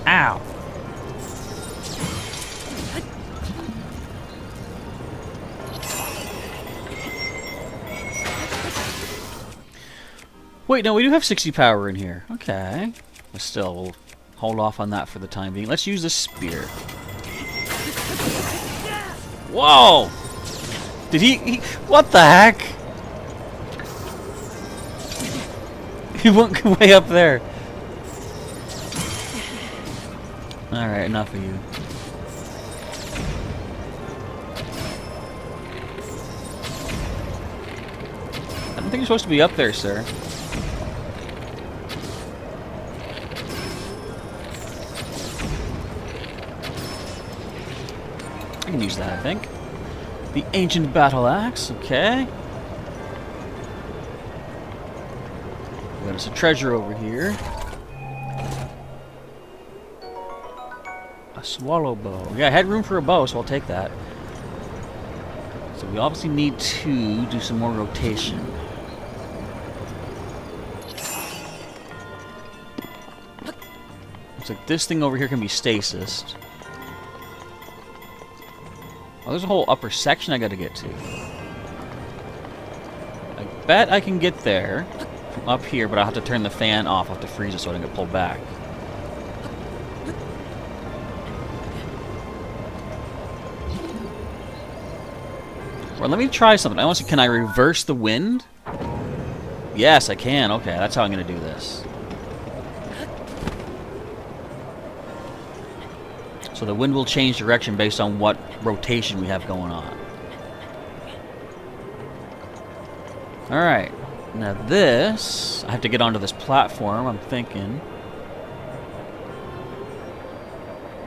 Ow. Wait, no, we do have 60 power in here. Okay. But still, we'll hold off on that for the time being. Let's use the spear. Whoa! Did he what the heck? He went way up there. Alright, enough of you. I don't think you're supposed to be up there, sir. I can use that, I think. The Ancient Battle Axe, okay. Got us a treasure over here. A swallow bow. Yeah, I had room for a bow, so I'll take that. So we obviously need to do some more rotation. Looks like this thing over here can be stasised. Oh, there's a whole upper section I gotta get to. I bet I can get there from up here, but I'll have to turn the fan off. I'll have to freeze it so I don't get pulled back. Well, let me try something. I want to see, can I reverse the wind? Yes, I can. Okay, that's how I'm going to do this. So the wind will change direction based on what rotation we have going on. Alright. Now this, I have to get onto this platform, I'm thinking.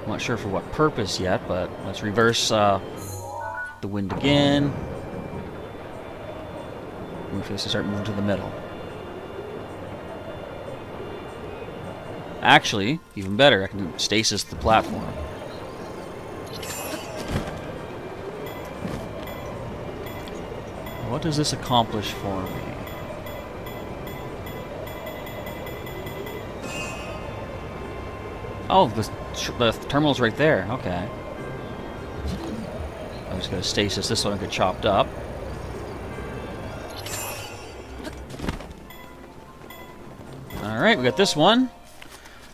I'm not sure for what purpose yet, but let's reverse the wind again. Move this to start moving to the middle. Actually, even better, I can stasis the platform. What does this accomplish for me? Oh, the terminal's right there. Okay. I'm just going to stasis this so I don't get chopped up. Alright, we got this one.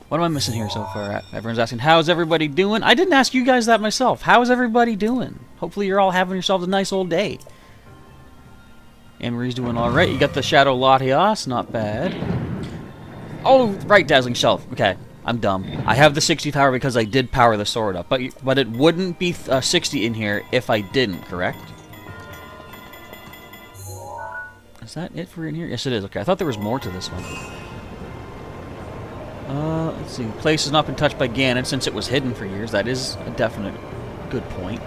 What am I missing here so far? Everyone's asking, how's everybody doing? I didn't ask you guys that myself. How's everybody doing? Hopefully you're all having yourselves a nice old day. Anne-Marie's doing alright. You got the Shadow Latias. Not bad. Oh, right, Dazzling Shelf. Okay. I'm dumb. I have the 60 power because I did power the sword up, but it wouldn't be 60 in here if I didn't, correct? Is that it for in here? Yes, it is. Okay, I thought there was more to this one. Let's see. Place has not been touched by Ganon since it was hidden for years. That is a definite good point.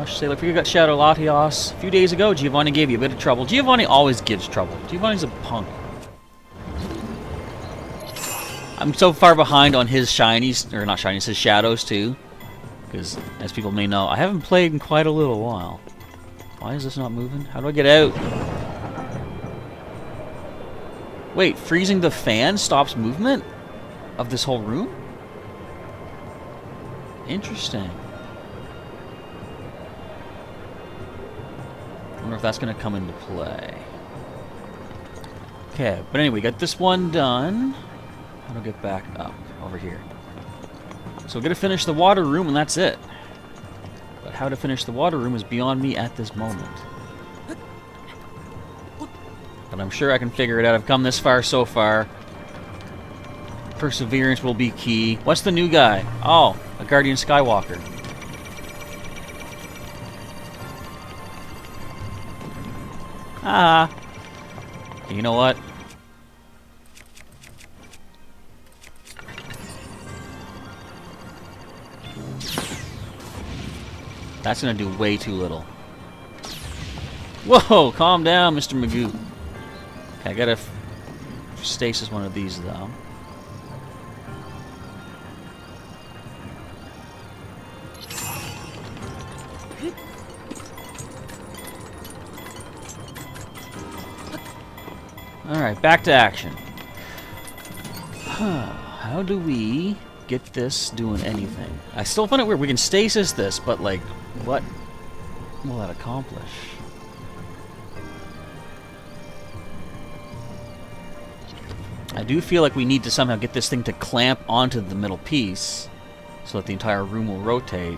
Say, like, we got Shadow Latias. A few days ago, Giovanni gave you a bit of trouble. Giovanni always gives trouble. Giovanni's a punk. I'm so far behind on his shinies, or not shinies, his shadows too. Because, as people may know, I haven't played in quite a little while. Why is this not moving? How do I get out? Wait, freezing the fan stops movement of this whole room? Interesting. I wonder if that's going to come into play. Okay, but anyway, got this one done. How do I get back up over here? So we're going to finish the water room, and that's it. But how to finish the water room is beyond me at this moment. But I'm sure I can figure it out. I've come this far so far. Perseverance will be key. What's the new guy? Oh, a Guardian Skywalker. Ah. You know what? That's gonna do way too little. Whoa, calm down, Mr. Magoo. Okay, I gotta stasis one of these, though. Alright, back to action. How do we get this doing anything? I still find it weird. We can stasis this, but, like, what will that accomplish? I do feel like we need to somehow get this thing to clamp onto the middle piece so that the entire room will rotate.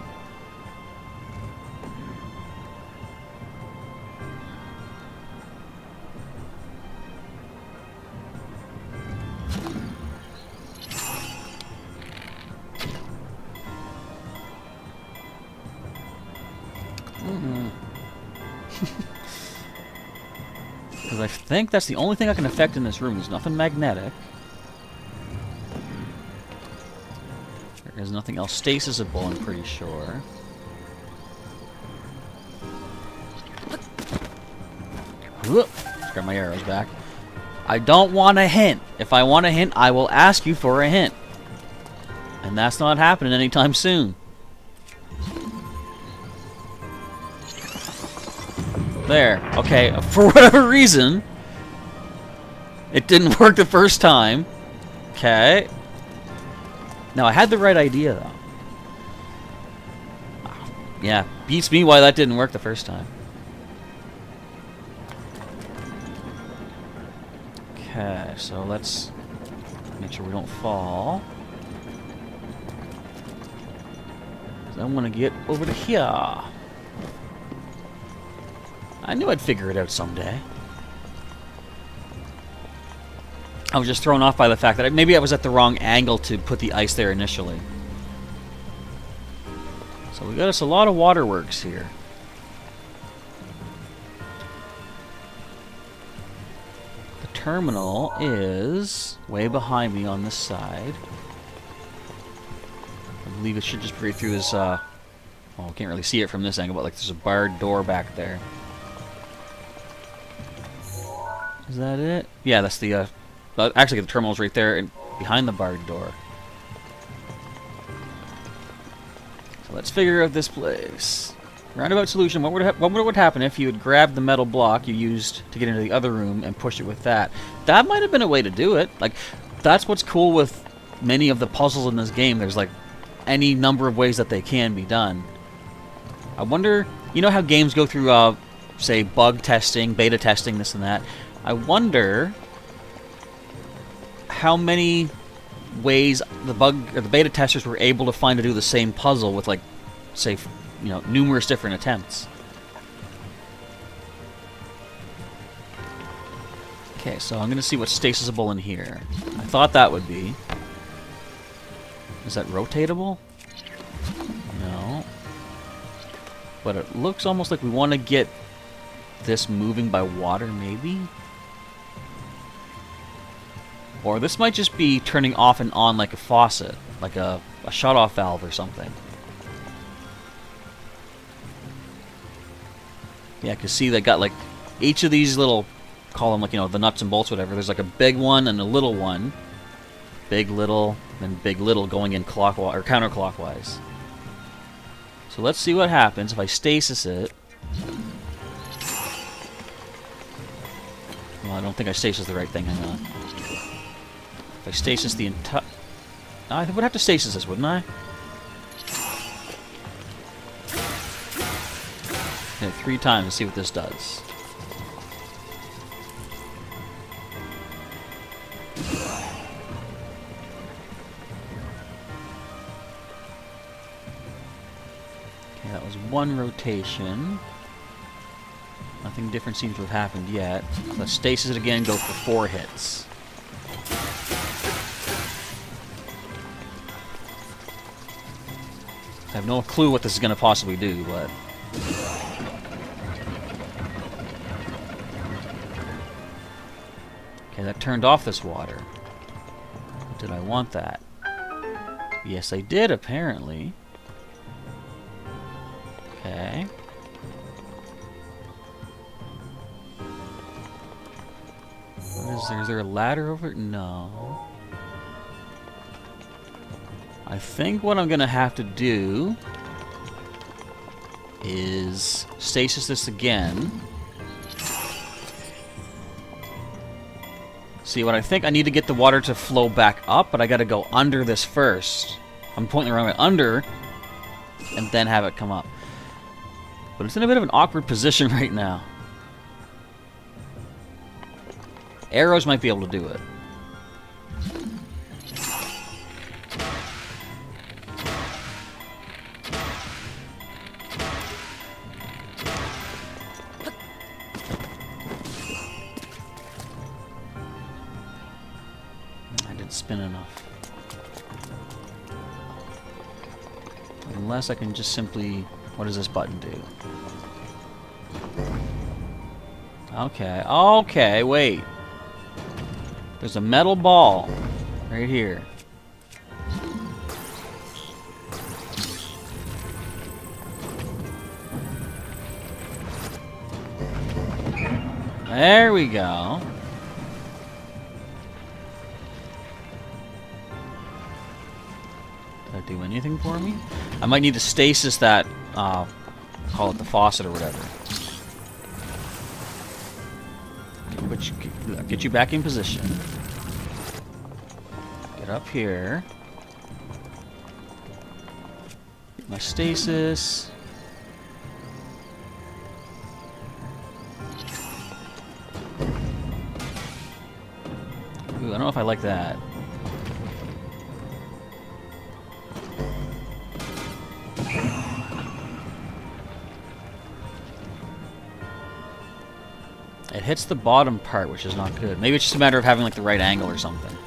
Because I think that's the only thing I can affect in this room. There's nothing magnetic. There is nothing else stasisable, I'm pretty sure. Let's grab my arrows back. I don't want a hint. If I want a hint, I will ask you for a hint. And that's not happening anytime soon. There. Okay, for whatever reason, it didn't work the first time. Okay. Now, I had the right idea, though. Yeah, beats me why that didn't work the first time. Okay, so let's make sure we don't fall. I want to get over to here. I knew I'd figure it out someday. I was just thrown off by the fact that maybe I was at the wrong angle to put the ice there initially. So we got us a lot of waterworks here. The terminal is way behind me on this side. I believe it should just be right through this, well, I can't really see it from this angle, but like there's a barred door back there. Is that it? Yeah, that's the, actually the terminal's right there and behind the barred door. So let's figure out this place. Roundabout solution. What would happen if you had grabbed the metal block you used to get into the other room and pushed it with that? That might have been a way to do it. Like, that's what's cool with many of the puzzles in this game. There's like any number of ways that they can be done. I wonder, you know how games go through, say, bug testing, beta testing, this and that. I wonder how many ways the beta testers were able to find to do the same puzzle with, like, say, you know, numerous different attempts. Okay, so I'm gonna see what's stasisable in here. I thought that would be. Is that rotatable? No. But it looks almost like we want to get this moving by water, maybe? Or this might just be turning off and on like a faucet, like a shut-off valve or something. Yeah, I can see they got like each of these little, call them like, you know, the nuts and bolts, whatever. There's like a big one and a little one. Big, little, then big, little going in clockwise or counterclockwise. So let's see what happens if I stasis it. Well, I don't think I stasis the right thing. Hang on. If I stasis the entire... I would have to stasis this, wouldn't I? Hit it 3 times and see what this does. Okay, that was 1 rotation. Nothing different seems to have happened yet. Let's stasis it again, go for 4 hits. I have no clue what this is going to possibly do, but... Okay, that turned off this water. Did I want that? Yes, I did, apparently. Okay. What is there? Is there a ladder over it? No. I think what I'm going to have to do is stasis this again. See, what I think I need to get the water to flow back up, but I got to go under this first. I'm pointing the wrong way. Under, and then have it come up. But it's in a bit of an awkward position right now. Arrows might be able to do it. I didn't spin enough. Unless I can just simply... What does this button do? Okay. Okay, wait. There's a metal ball right here. There we go. Did that do anything for me? I might need to stasis that, call it the faucet or whatever. Get you back in position. Get up here. Get my stasis. Ooh, I don't know if I like that. It hits the bottom part, which is not good. Maybe it's just a matter of having like the right angle or something.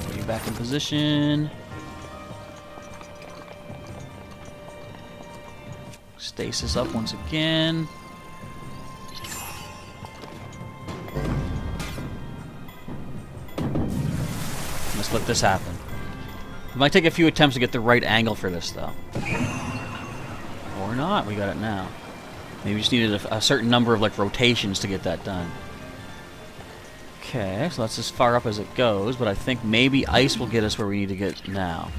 Put you back in position. Stasis up once again. Let's let this happen. It might take a few attempts to get the right angle for this, though. Or not. We got it now. Maybe we just needed a certain number of like rotations to get that done. Okay, so that's as far up as it goes, but I think maybe ice will get us where we need to get now.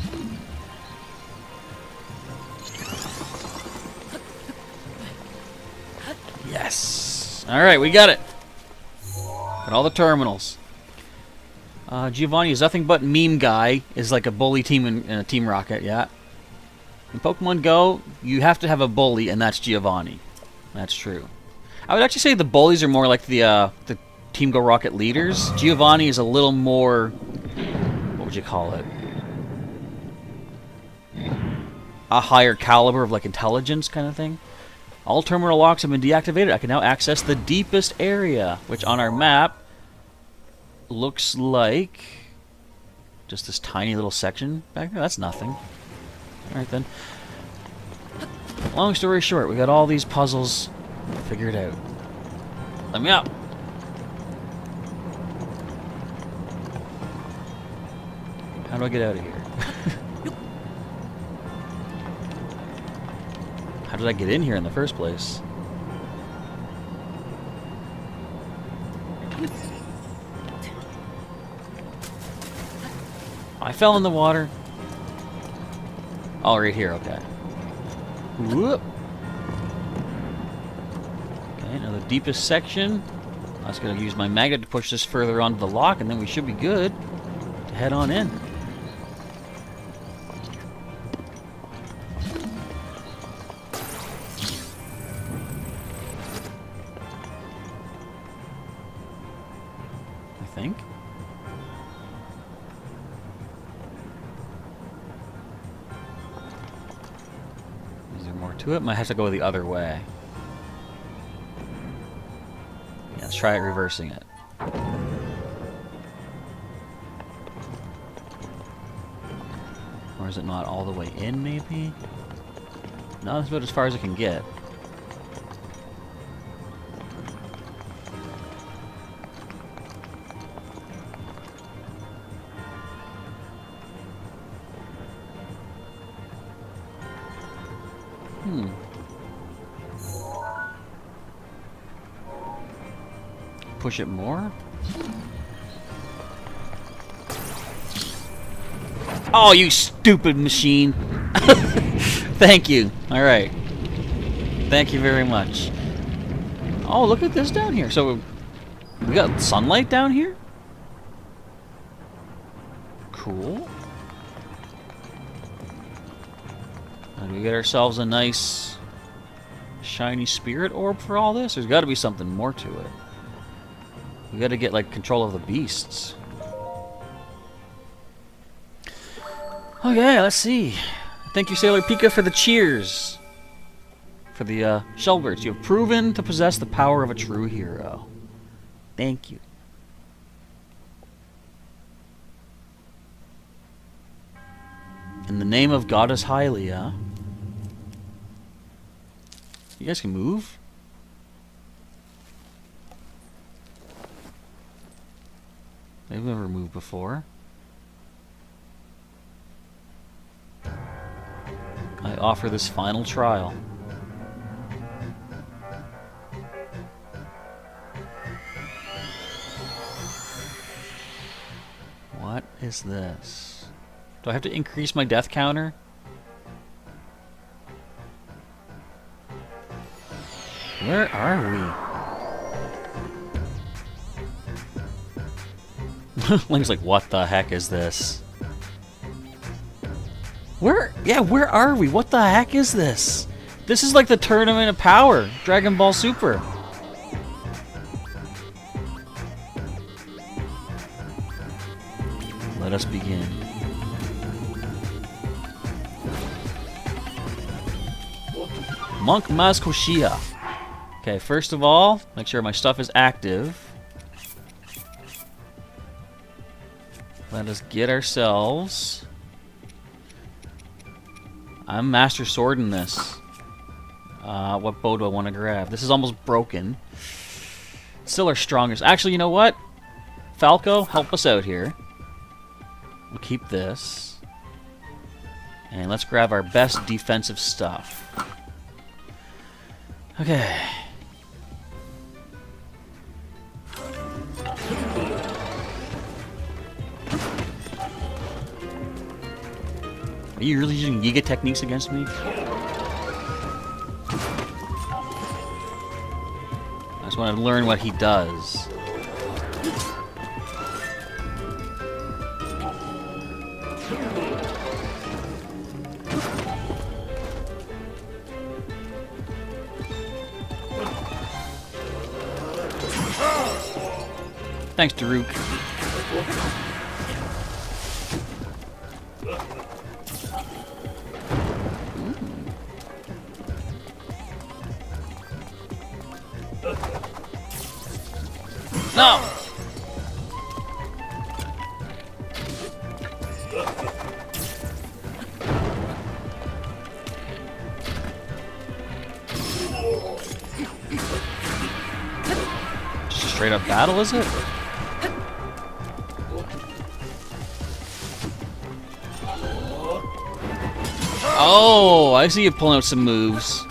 Yes! Alright, we got it! Got all the terminals. Giovanni is nothing but meme guy, is like a bully team in Team Rocket, yeah. In Pokemon Go, you have to have a bully, and that's Giovanni. That's true. I would actually say the bullies are more like the Team Go Rocket leaders. Giovanni is a little more... what would you call it? A higher caliber of like intelligence kind of thing. All terminal locks have been deactivated. I can now access the deepest area, which on our map looks like just this tiny little section back there. That's nothing. Alright then. Long story short, we got all these puzzles figured out. Let me up. How do I get out of here? How did I get in here in the first place? I fell in the water. Oh, right here, okay. Whoop. Okay, now the deepest section. I was going to use my magnet to push this further onto the lock, and then we should be good to head on in. I think. Is there more to it? Might have to go the other way. Yeah, let's try it reversing it. Or is it not all the way in, maybe? No, that's about as far as it can get. Push it more? Oh, you stupid machine! Thank you. Alright. Thank you very much. Oh, look at this down here. So, we got sunlight down here? Cool. And we get ourselves a nice shiny spirit orb for all this? There's got to be something more to it. We got to get, like, control of the beasts. Okay, let's see. Thank you, Sailor Pika, for the cheers. For the Shellbirds. You have proven to possess the power of a true hero. Thank you. In the name of Goddess Hylia. You guys can move? They've never moved before. I offer this final trial. What is this? Do I have to increase my death counter? Where are we? Link's like, what the heck is this? Where are we? What the heck is this? This is like the Tournament of Power, Dragon Ball Super. Let us begin. Monk Mazkoshia. Okay, first of all, make sure my stuff is active. Let us get ourselves... I'm Master Sword in this. What bow do I want to grab? This is almost broken. Still our strongest. Actually, you know what? Falco, help us out here. We'll keep this. And let's grab our best defensive stuff. Okay. Are you really using Yiga techniques against me? I just want to learn what he does. Thanks, Daruk. No! Just a straight up battle, is it? Oh, I see you pulling out some moves.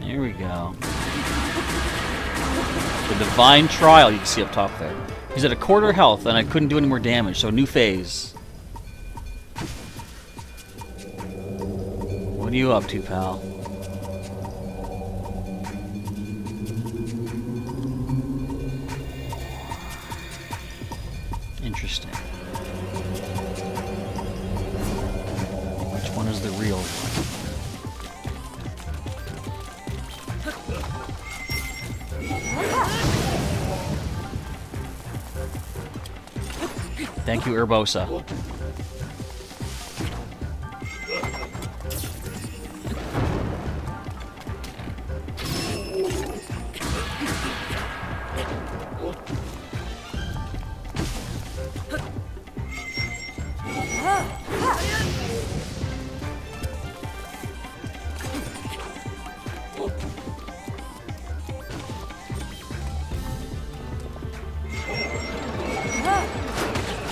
Here we go. The Divine Trial, you can see up top there. He's at a quarter health, and I couldn't do any more damage, so new phase. What are you up to, pal? Interesting. Which one is the real one? Thank you, Urbosa.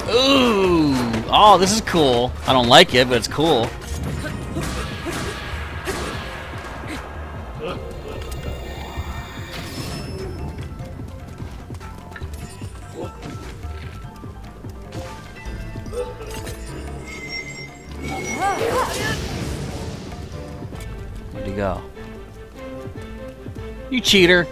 Ooh! Oh, this is cool. I don't like it, but it's cool. Where'd he go? You cheater!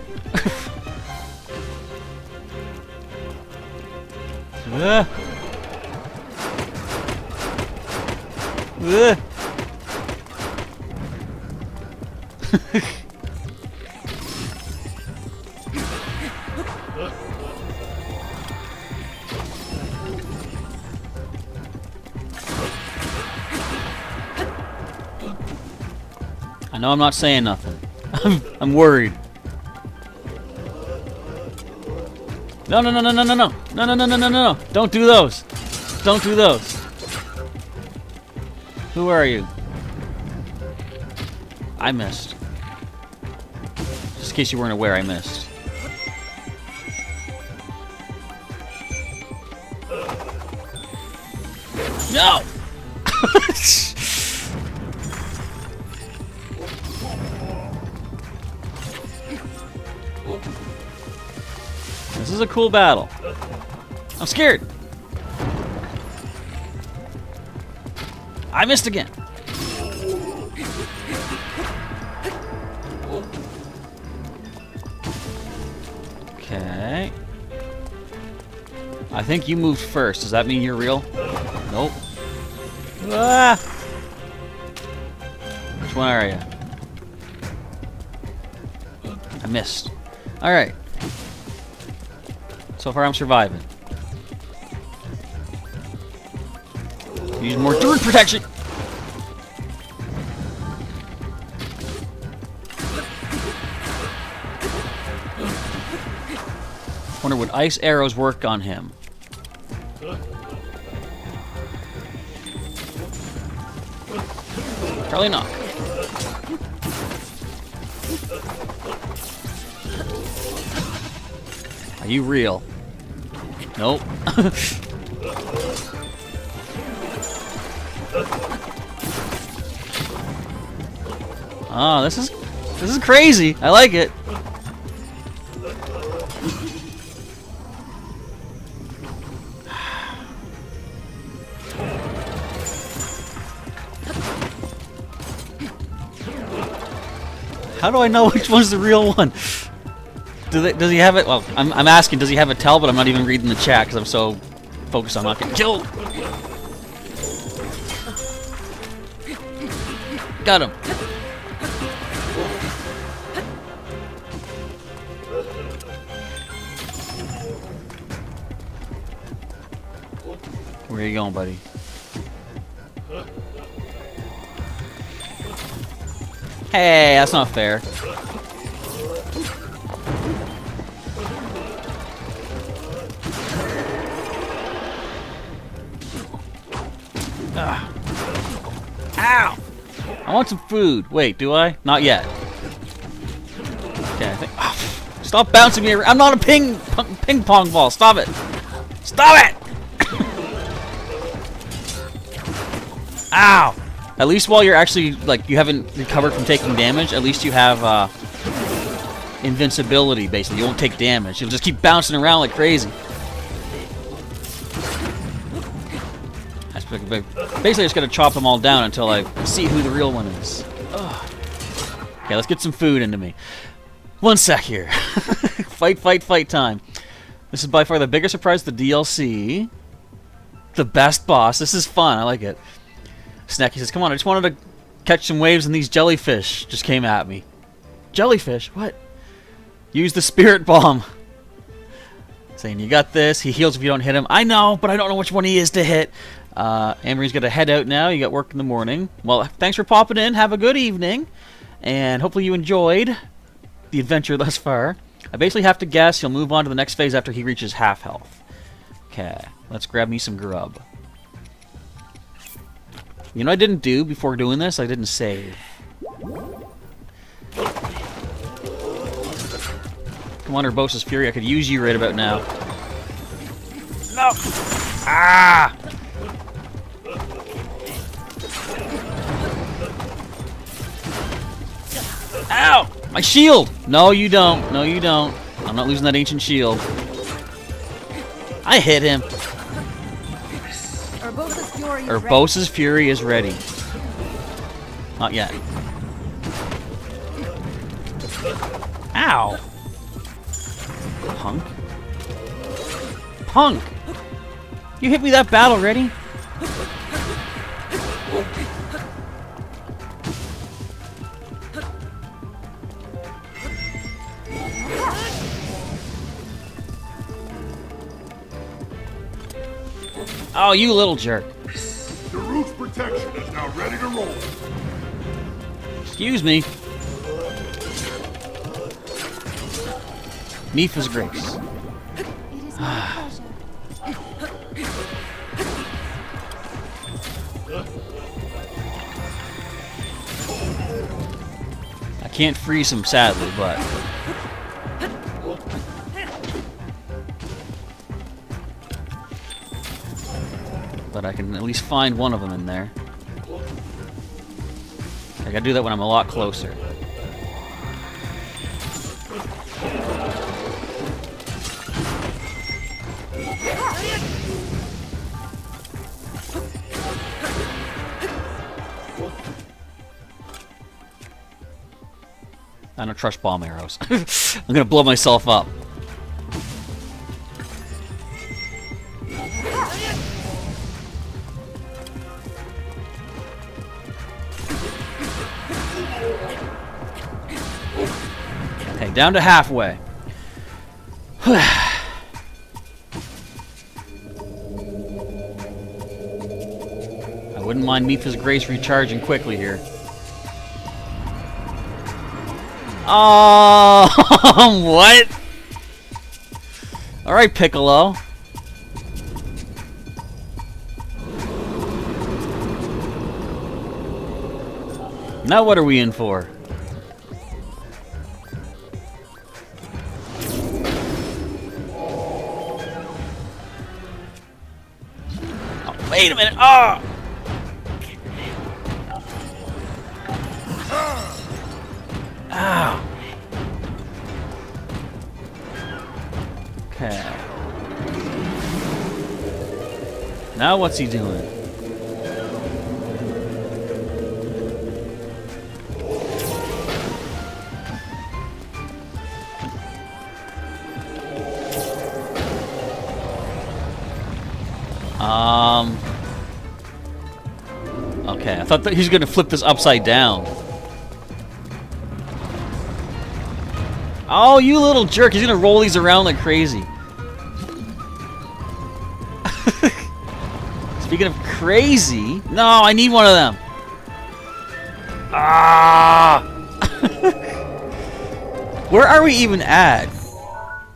I know I'm not saying nothing. I'm worried. No, no, no, no, no, no, no. No, no, no, no, no, no. Don't do those. Don't do those. Who are you? I missed. Just in case you weren't aware, I missed. No! This is a cool battle. I'm scared. I missed again. Okay. I think you moved first. Does that mean you're real? Nope. Ah! Which one are you? I missed. Alright. So far I'm surviving. Use more dirt protection! Wonder would ice arrows work on him? Probably not. Are you real? Nope. Oh, this is crazy. I like it. How do I know which one's the real one? Does he have it? Well, I'm asking, does he have a tell? But I'm not even reading the chat because I'm so focused on not getting killed. Got him. Where are you going, buddy? Hey, that's not fair. Ugh. Ow! I want some food. Wait, do I? Not yet. Okay, I think. Oh, stop bouncing me around. I'm not a ping pong ball. Stop it. Stop it! Ow! At least while you're actually, like, you haven't recovered from taking damage, at least you have, invincibility, basically. You won't take damage. You'll just keep bouncing around like crazy. Basically, I just gotta chop them all down until I see who the real one is. Ugh. Okay, let's get some food into me. One sec here. Fight time. This is by far the biggest surprise of the DLC. The best boss. This is fun. I like it. Snacky says, come on, I just wanted to catch some waves and these jellyfish just came at me. Jellyfish? What? Use the spirit bomb. Saying, you got this. He heals if you don't hit him. I know, but I don't know which one he is to hit. Amory's got to head out now. You got work in the morning. Well, thanks for popping in. Have a good evening. And hopefully you enjoyed the adventure thus far. I basically have to guess he'll move on to the next phase after he reaches half health. Okay, let's grab me some grub. You know what I didn't do before doing this? I didn't save. Come on, Urbosa's Fury. I could use you right about now. No! Ah! Ow! My shield! No, you don't. No, you don't. I'm not losing that ancient shield. I hit him. Urbosa's Fury is ready. Not yet. Ow! Punk? Punk! You hit me that bad already? Oh, you little jerk. Daruk's protection is now ready to roll. Excuse me. Mifa's grace. It is my pleasure. I can't freeze him, sadly, but... But I can at least find one of them in there. I gotta do that when I'm a lot closer. I don't trust bomb arrows. I'm gonna blow myself up. down to halfway. I wouldn't mind Mipha's Grace recharging quickly here. Oh, what? Alright, Piccolo. Now what are we in for? Oh, wait a minute. Oh! Ow. Okay. Now what's he doing? Okay, I thought that he was gonna flip this upside down. Oh, you little jerk! He's gonna roll these around like crazy. Speaking of crazy, no, I need one of them. Ah! Where are we even at?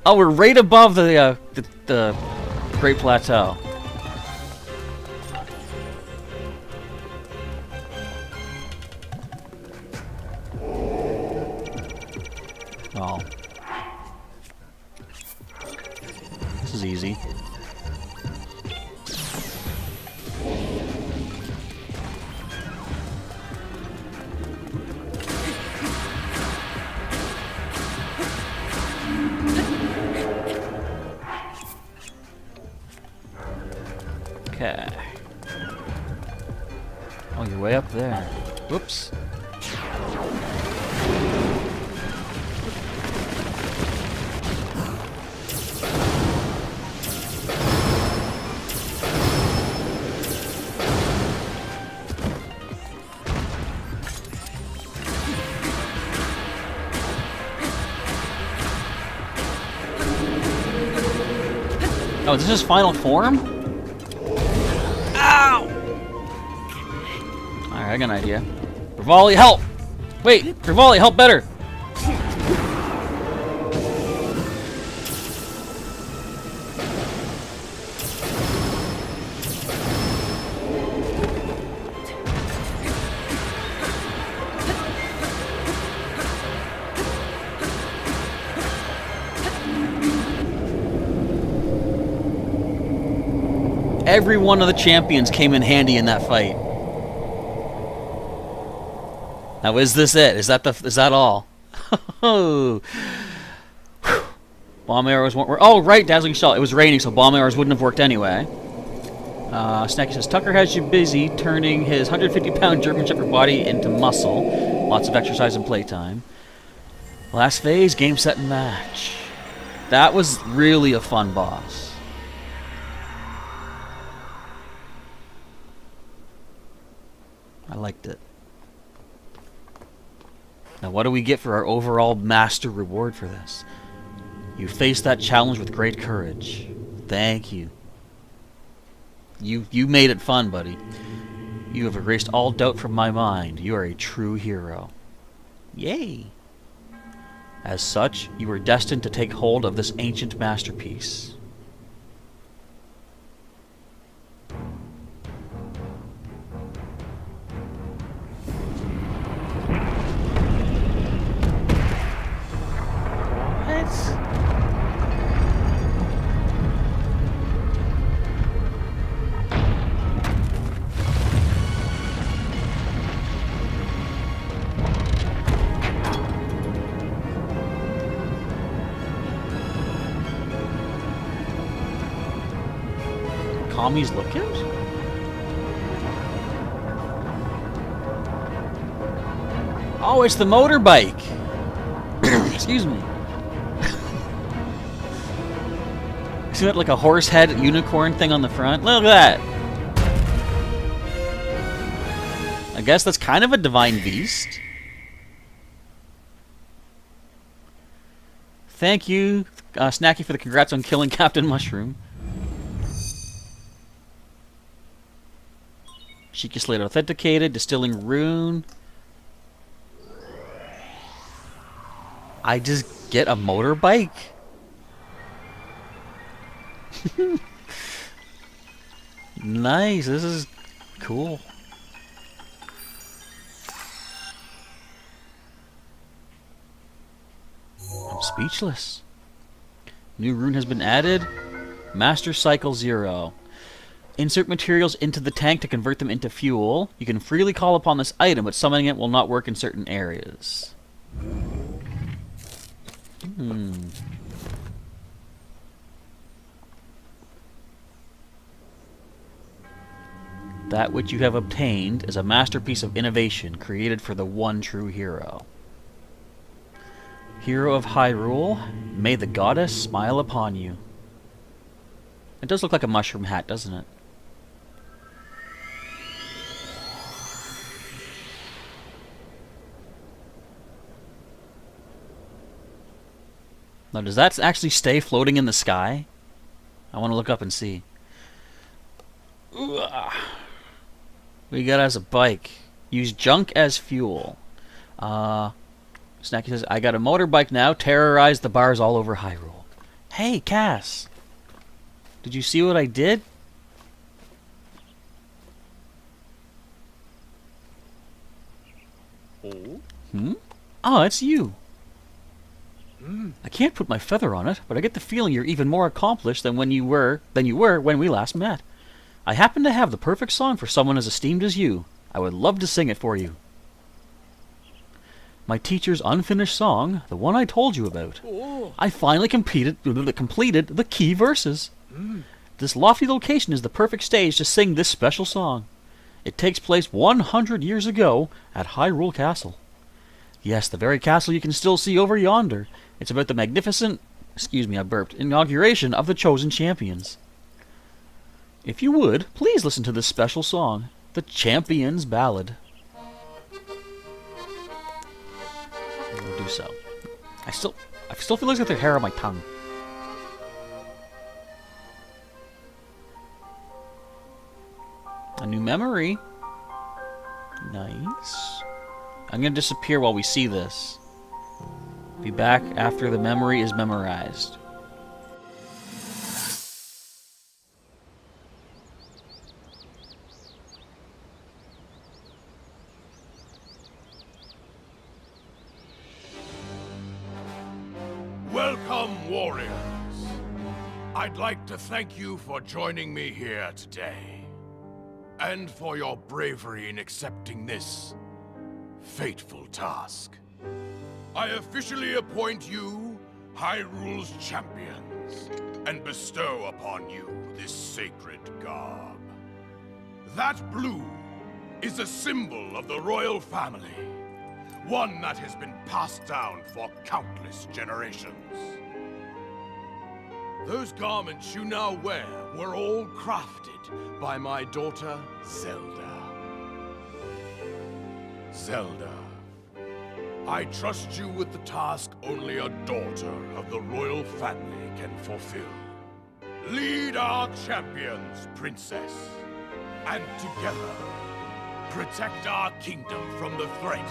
Oh, we're right above the Great Plateau. Oh. This is easy. Okay. Oh, you're way up there. Whoops. Oh, is this his final form? Ow! Alright, I got an idea. Rivali, help! Wait, Rivali, help better! Every one of the champions came in handy in that fight. Now, is this it? Is that all? Oh, bomb arrows won't work. Oh, right, dazzling shot. It was raining, so bomb arrows wouldn't have worked anyway. Snacky says Tucker has you busy turning his 150-pound German Shepherd body into muscle. Lots of exercise and playtime. Last phase, game, set, and match. That was really a fun boss. I liked it. Now, what do we get for our overall master reward for this? You faced that challenge with great courage. Thank you. You made it fun, buddy. You have erased all doubt from my mind. You are a true hero. Yay! As such, you are destined to take hold of this ancient masterpiece. Kami's lookout? Oh, it's the motorbike! Excuse me. See that like a horse head unicorn thing on the front? Look at that! I guess that's kind of a divine beast. Thank you, Snacky, for the congrats on killing Captain Mushroom. Sheikah Slate authenticated, distilling rune. I just get a motorbike? Nice, this is cool. I'm speechless. New rune has been added. Master Cycle 0. Insert materials into the tank to convert them into fuel. You can freely call upon this item, but summoning it will not work in certain areas. That which you have obtained is a masterpiece of innovation created for the one true hero. Hero of Hyrule, may the goddess smile upon you. It does look like a mushroom hat, doesn't it? Now, does that actually stay floating in the sky? I want to look up and see. Ugh. We got as a bike. Use junk as fuel. Snacky says, I got a motorbike now. Terrorize the bars all over Hyrule. Hey, Cass. Did you see what I did? Oh, it's you. I can't put my feather on it, but I get the feeling you're even more accomplished than you were when we last met. I happen to have the perfect song for someone as esteemed as you. I would love to sing it for you. My teacher's unfinished song, the one I told you about. I finally completed the key verses. This lofty location is the perfect stage to sing this special song. It takes place 100 years ago at Hyrule Castle. Yes, the very castle you can still see over yonder. It's about the magnificent, inauguration of the chosen champions. If you would, please listen to this special song, the Champion's Ballad. I'll do so. I still feel like there's their hair on my tongue. A new memory. Nice. I'm going to disappear while we see this. Be back after the memory is memorized. Welcome, warriors. I'd like to thank you for joining me here today, and for your bravery in accepting this fateful task. I officially appoint you Hyrule's champions, and bestow upon you this sacred garb. That blue is a symbol of the royal family, one that has been passed down for countless generations. Those garments you now wear were all crafted by my daughter, Zelda. Zelda, I trust you with the task only a daughter of the royal family can fulfill. Lead our champions, princess, and together, protect our kingdom from the threat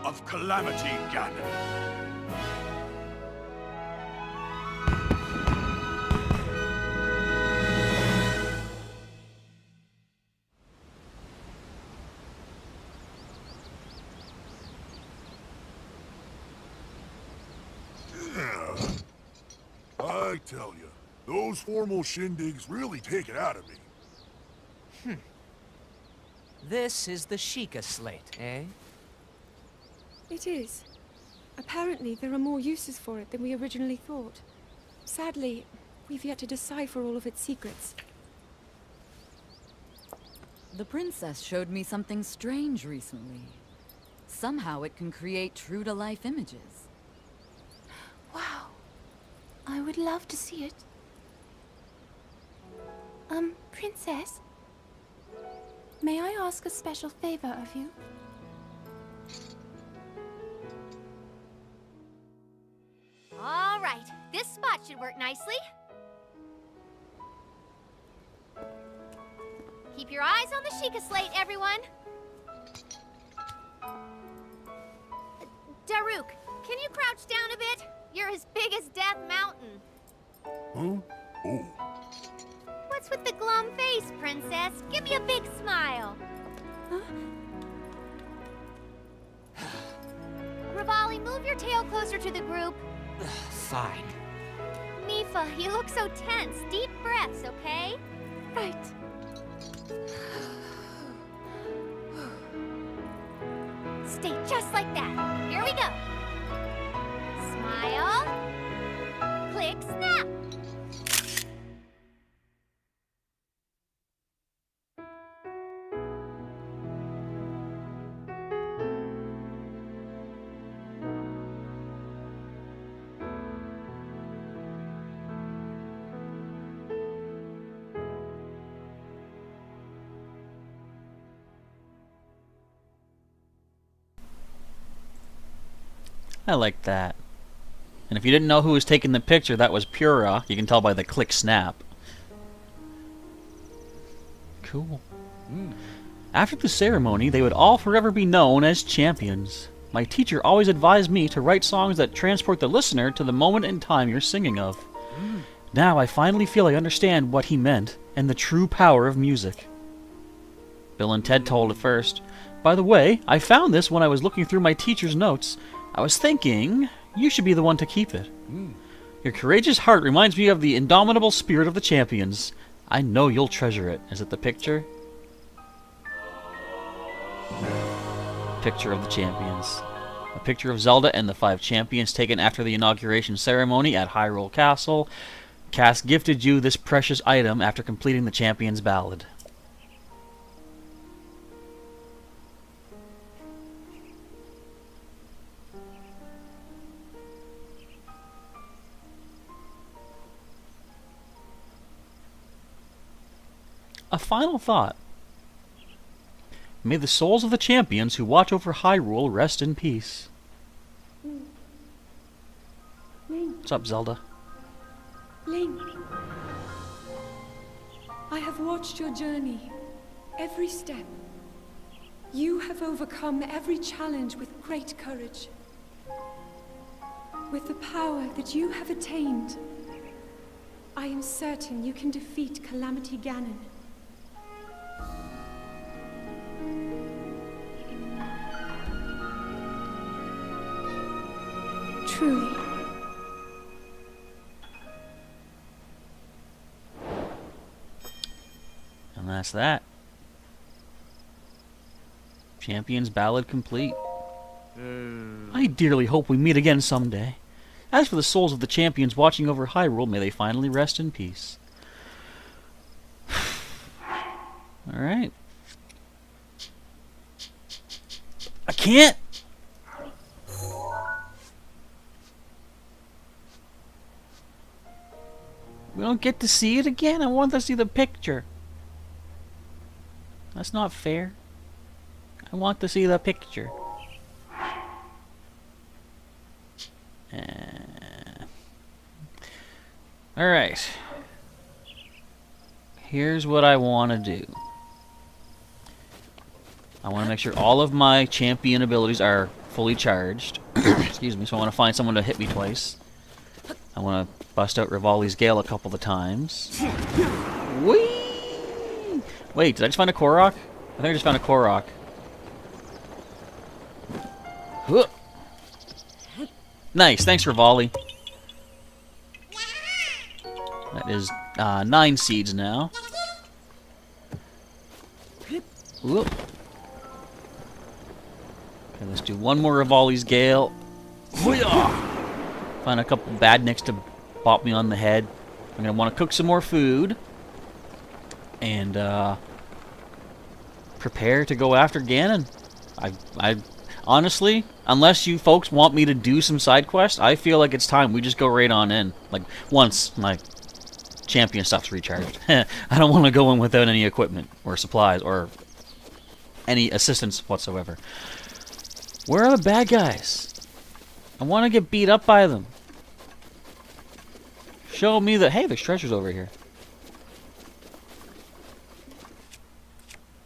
of Calamity Ganon. I tell you, those formal shindigs really take it out of me. This is the Sheikah Slate, eh? It is. Apparently, there are more uses for it than we originally thought. Sadly, we've yet to decipher all of its secrets. The princess showed me something strange recently. Somehow it can create true-to-life images. Wow. I would love to see it. Princess? May I ask a special favor of you? All this spot should work nicely. Keep your eyes on the Sheikah slate, everyone. Daruk, can you crouch down a bit? You're as big as Death Mountain. Huh? Oh. What's with the glum face, Princess? Give me a big smile. Rivali, move your tail closer to the group. Fine. Mifa, you look so tense. Deep breaths, okay? Right. Stay just like that. Here we go. Smile. Click, snap. I like that. And if you didn't know who was taking the picture, that was Pura. You can tell by the click snap. Cool. After the ceremony, they would all forever be known as champions. My teacher always advised me to write songs that transport the listener to the moment in time you're singing of. Now I finally feel I understand what he meant and the true power of music. Bill and Ted told it first. By the way, I found this when I was looking through my teacher's notes. I was thinking, you should be the one to keep it. Your courageous heart reminds me of the indomitable spirit of the champions. I know you'll treasure it. Is it the picture? Picture of the champions. A picture of Zelda and the 5 champions taken after the inauguration ceremony at Hyrule Castle. Cass gifted you this precious item after completing the Champions Ballad. A final thought. May the souls of the champions who watch over Hyrule rest in peace. What's up, Zelda? Link. I have watched your journey, every step. You have overcome every challenge with great courage. With the power that you have attained, I am certain you can defeat Calamity Ganon. Truly. And that's that. Champions Ballad complete. I dearly hope we meet again someday. As for the souls of the champions watching over Hyrule, may they finally rest in peace. Alright. I can't! We don't get to see it again? I want to see the picture. That's not fair. I want to see the picture. Alright. Here's what I want to do. I want to make sure all of my champion abilities are fully charged. Excuse me, so I want to find someone to hit me twice. I want to bust out Rivali's Gale a couple of times. Whee! Wait, did I just find a Korok? I think I just found a Korok. Huh. Nice, thanks Rivali. That is 9 seeds now. Whoop. Okay, let's do one more Rivali's Gale. Find a couple badniks to bop me on the head. I'm going to want to cook some more food. And prepare to go after Ganon. I honestly, unless you folks want me to do some side quests, I feel like it's time we just go right on in. Like, once my champion stuff's recharged. I don't want to go in without any equipment or supplies or any assistance whatsoever. Where are the bad guys? I want to get beat up by them. Show me the... Hey, there's treasures over here.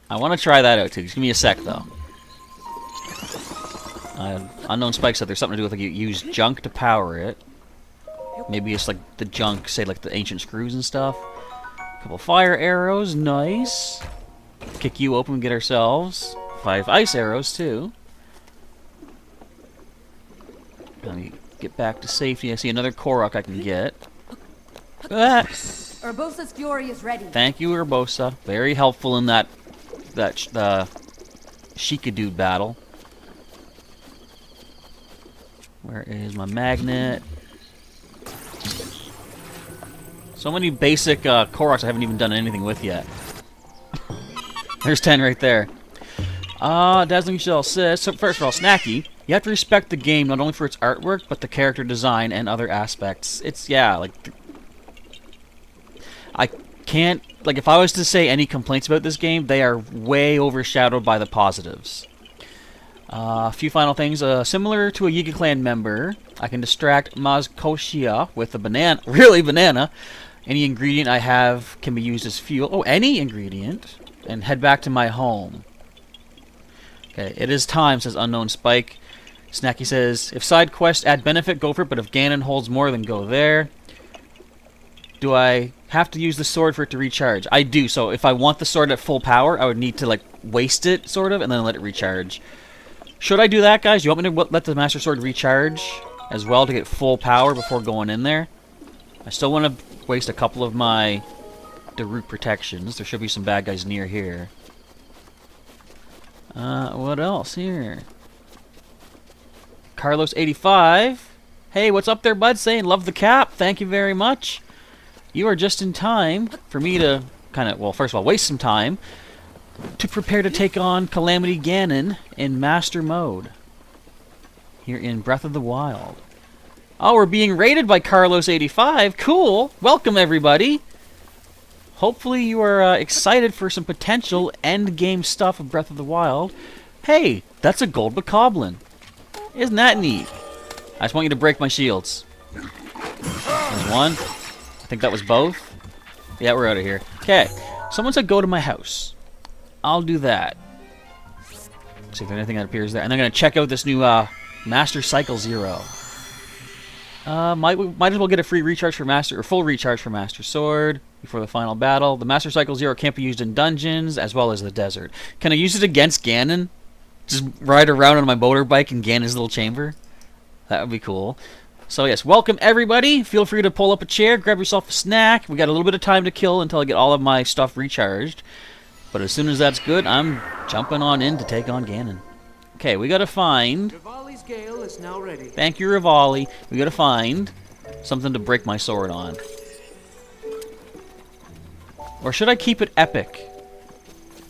I want to try that out too. Just give me a sec, though. Unknown Spike said there's something to do with like you use junk to power it. Maybe it's like the junk, say like the ancient screws and stuff. A couple fire arrows, nice. Kick you open and get ourselves 5 ice arrows too. Let me get back to safety. I see another Korok I can get. Ah. Urbosa's Fury is ready. Thank you, Urbosa. Very helpful in that Sheikah dude battle. Where is my magnet? So many basic Koroks I haven't even done anything with yet. There's 10 right there. Dazzling Shell says, so first of all, Snacky, you have to respect the game not only for its artwork, but the character design and other aspects. It's, yeah, like... I can't... Like, if I was to say any complaints about this game, they are way overshadowed by the positives. A few final things. Similar to a Yiga Clan member, I can distract Mazkoshia with a banana. Really, banana? Any ingredient I have can be used as fuel. Oh, any ingredient. And head back to my home. Okay, it is time, says Unknown Spike. Snacky says, if side quests add benefit, go for it, but if Ganon holds more, then go there. Do I have to use the sword for it to recharge? I do, so if I want the sword at full power, I would need to, like, waste it, sort of, and then let it recharge. Should I do that, guys? Do you want me to let the Master Sword recharge as well to get full power before going in there? I still want to waste a couple of my Daruk protections. There should be some bad guys near here. What else here? Carlos85. Hey, what's up there, bud? Saying love the cap. Thank you very much. You are just in time for me to kind of, well, first of all, waste some time to prepare to take on Calamity Ganon in Master Mode here in Breath of the Wild. Oh, we're being raided by Carlos85. Cool. Welcome, everybody. Hopefully you are excited for some potential end-game stuff of Breath of the Wild. Hey, that's a gold bokoblin. Isn't that neat? I just want you to break my shields. There's one. I think that was both. Yeah, we're out of here. Okay. Someone said go to my house. I'll do that. See if there's anything that appears there. And I'm going to check out this new Master Cycle Zero. Might as well get a free recharge for Master, or full recharge for Master Sword before the final battle. The Master Cycle Zero can't be used in dungeons as well as the desert. Can I use it against Ganon? Just ride around on my motorbike in Ganon's little chamber? That would be cool. So yes, welcome everybody. Feel free to pull up a chair, grab yourself a snack. We got a little bit of time to kill until I get all of my stuff recharged. But as soon as that's good, I'm jumping on in to take on Ganon. Okay, we gotta find... Rivali's Gale is now ready. Thank you, Rivali. We gotta find something to break my sword on. Or should I keep it epic?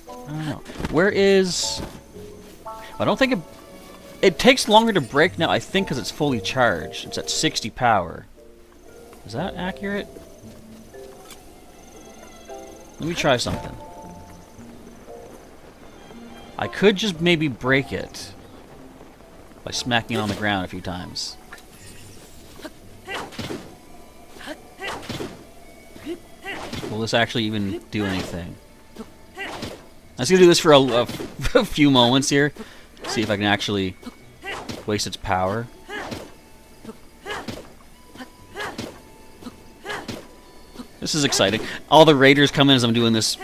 I don't know. Where is... I don't think it takes longer to break now, I think, because it's fully charged. It's at 60 power. Is that accurate? Let me try something. I could just maybe break it by smacking it on the ground a few times. Will this actually even do anything? I'm just going to do this for a few moments here. See if I can actually waste its power. This is exciting. All the raiders come in as I'm doing this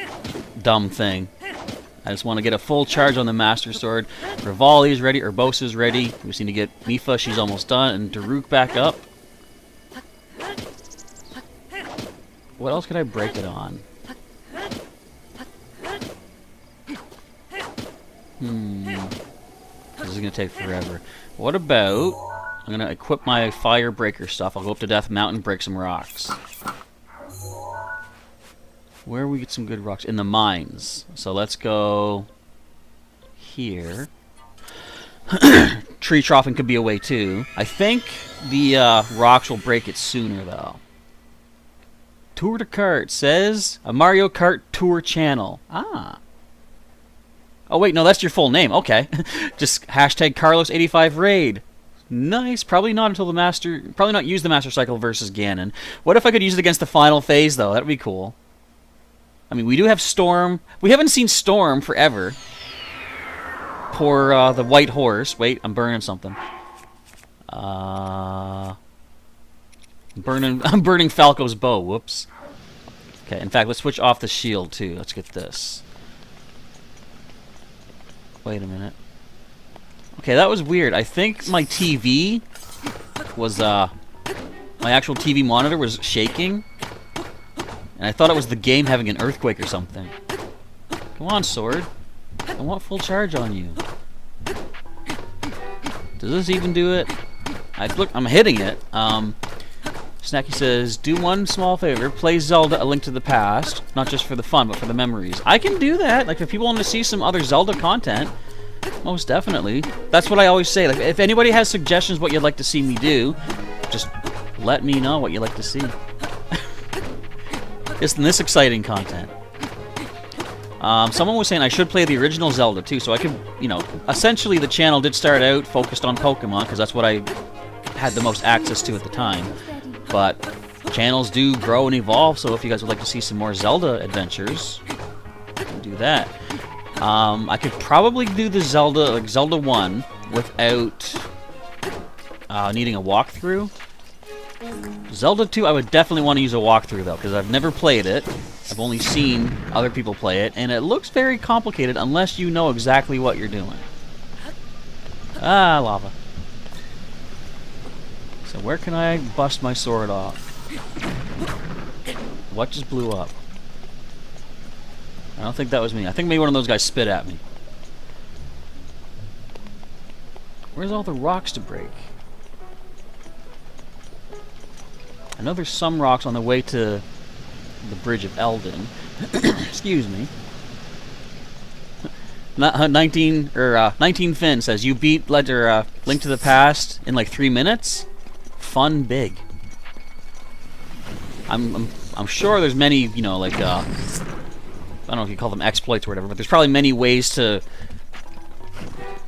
dumb thing. I just want to get a full charge on the Master Sword. Rivali is ready. Urbosa is ready. We just need to get Mipha. She's almost done. And Daruk back up. What else could I break it on? This is going to take forever. What about... I'm going to equip my fire breaker stuff. I'll go up to Death Mountain, break some rocks. Where we get some good rocks? In the mines. So let's go... here. Tree troughing could be a way too. I think the rocks will break it sooner though. Tour de Kart says a Mario Kart Tour channel. Ah. Oh wait, no, that's your full name. Okay. Just hashtag Carlos85 raid. Nice. Probably not until the master... Probably not use the Master Cycle versus Ganon. What if I could use it against the final phase, though? That would be cool. I mean, we do have Storm. We haven't seen Storm forever. Poor, the white horse. Wait, I'm burning something. I'm burning Falco's bow. Whoops. Okay, in fact, let's switch off the shield, too. Let's get this. Wait a minute. Okay, that was weird. I think my TV was, my actual TV monitor was shaking. And I thought it was the game having an earthquake or something. Come on, sword. I want full charge on you. Does this even do it? Look, I'm hitting it. Snacky says, do one small favor. Play Zelda A Link to the Past. Not just for the fun, but for the memories. I can do that. Like, if people want to see some other Zelda content, most definitely. That's what I always say. Like, if anybody has suggestions what you'd like to see me do, just let me know what you'd like to see. Isn't this exciting content? Someone was saying I should play the original Zelda too, so I could, you know, essentially the channel did start out focused on Pokemon, because that's what I had the most access to at the time. But channels do grow and evolve, so if you guys would like to see some more Zelda adventures, I can do that. I could probably do the Zelda, like Zelda 1, without needing a walkthrough. Zelda 2, I would definitely want to use a walkthrough, though, because I've never played it. I've only seen other people play it, and it looks very complicated unless you know exactly what you're doing. Ah, lava. So where can I bust my sword off? What just blew up? I don't think that was me. I think maybe one of those guys spit at me. Where's all the rocks to break? I know there's some rocks on the way to the Bridge of Eldin. Excuse me. 19 Finn says you beat Link to the Past in like 3 minutes. Fun big. I'm sure there's many, you know, like I don't know if you call them exploits or whatever, but there's probably many ways to.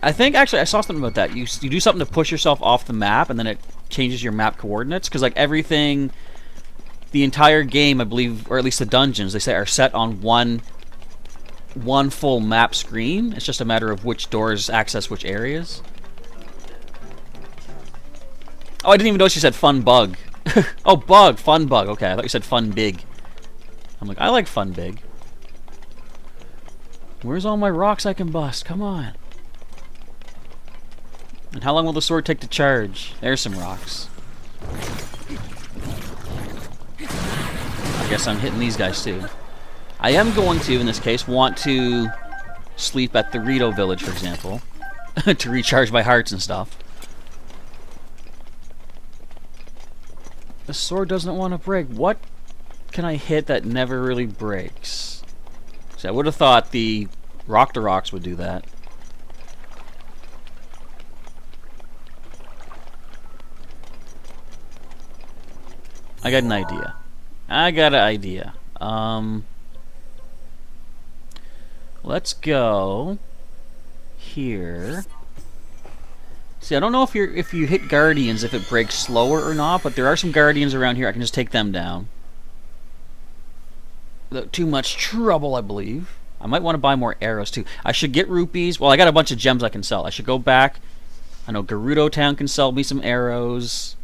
I think actually I saw something about that. You do something to push yourself off the map, and then it changes your map coordinates, because like everything, the entire game, I believe, or at least the dungeons, they say are set on one full map screen. It's just a matter of which doors access which areas. Oh, I didn't even know she said fun bug. Oh, bug, fun bug. Okay, I thought you said fun big. I'm like, I like fun big. Where's all my rocks I can bust? Come on. And how long will the sword take to charge? There's some rocks. I guess I'm hitting these guys too. I am going to, in this case, want to sleep at the Rito village, for example, to recharge my hearts and stuff. The sword doesn't want to break. What can I hit that never really breaks? See, I would have thought the Rock to Rocks would do that. I got an idea. Let's go here. See, I don't know if you hit guardians if it breaks slower or not, but there are some guardians around here. I can just take them down without too much trouble, I believe. I might want to buy more arrows too. I should get rupees. Well, I got a bunch of gems I can sell. I should go back. I know Gerudo Town can sell me some arrows.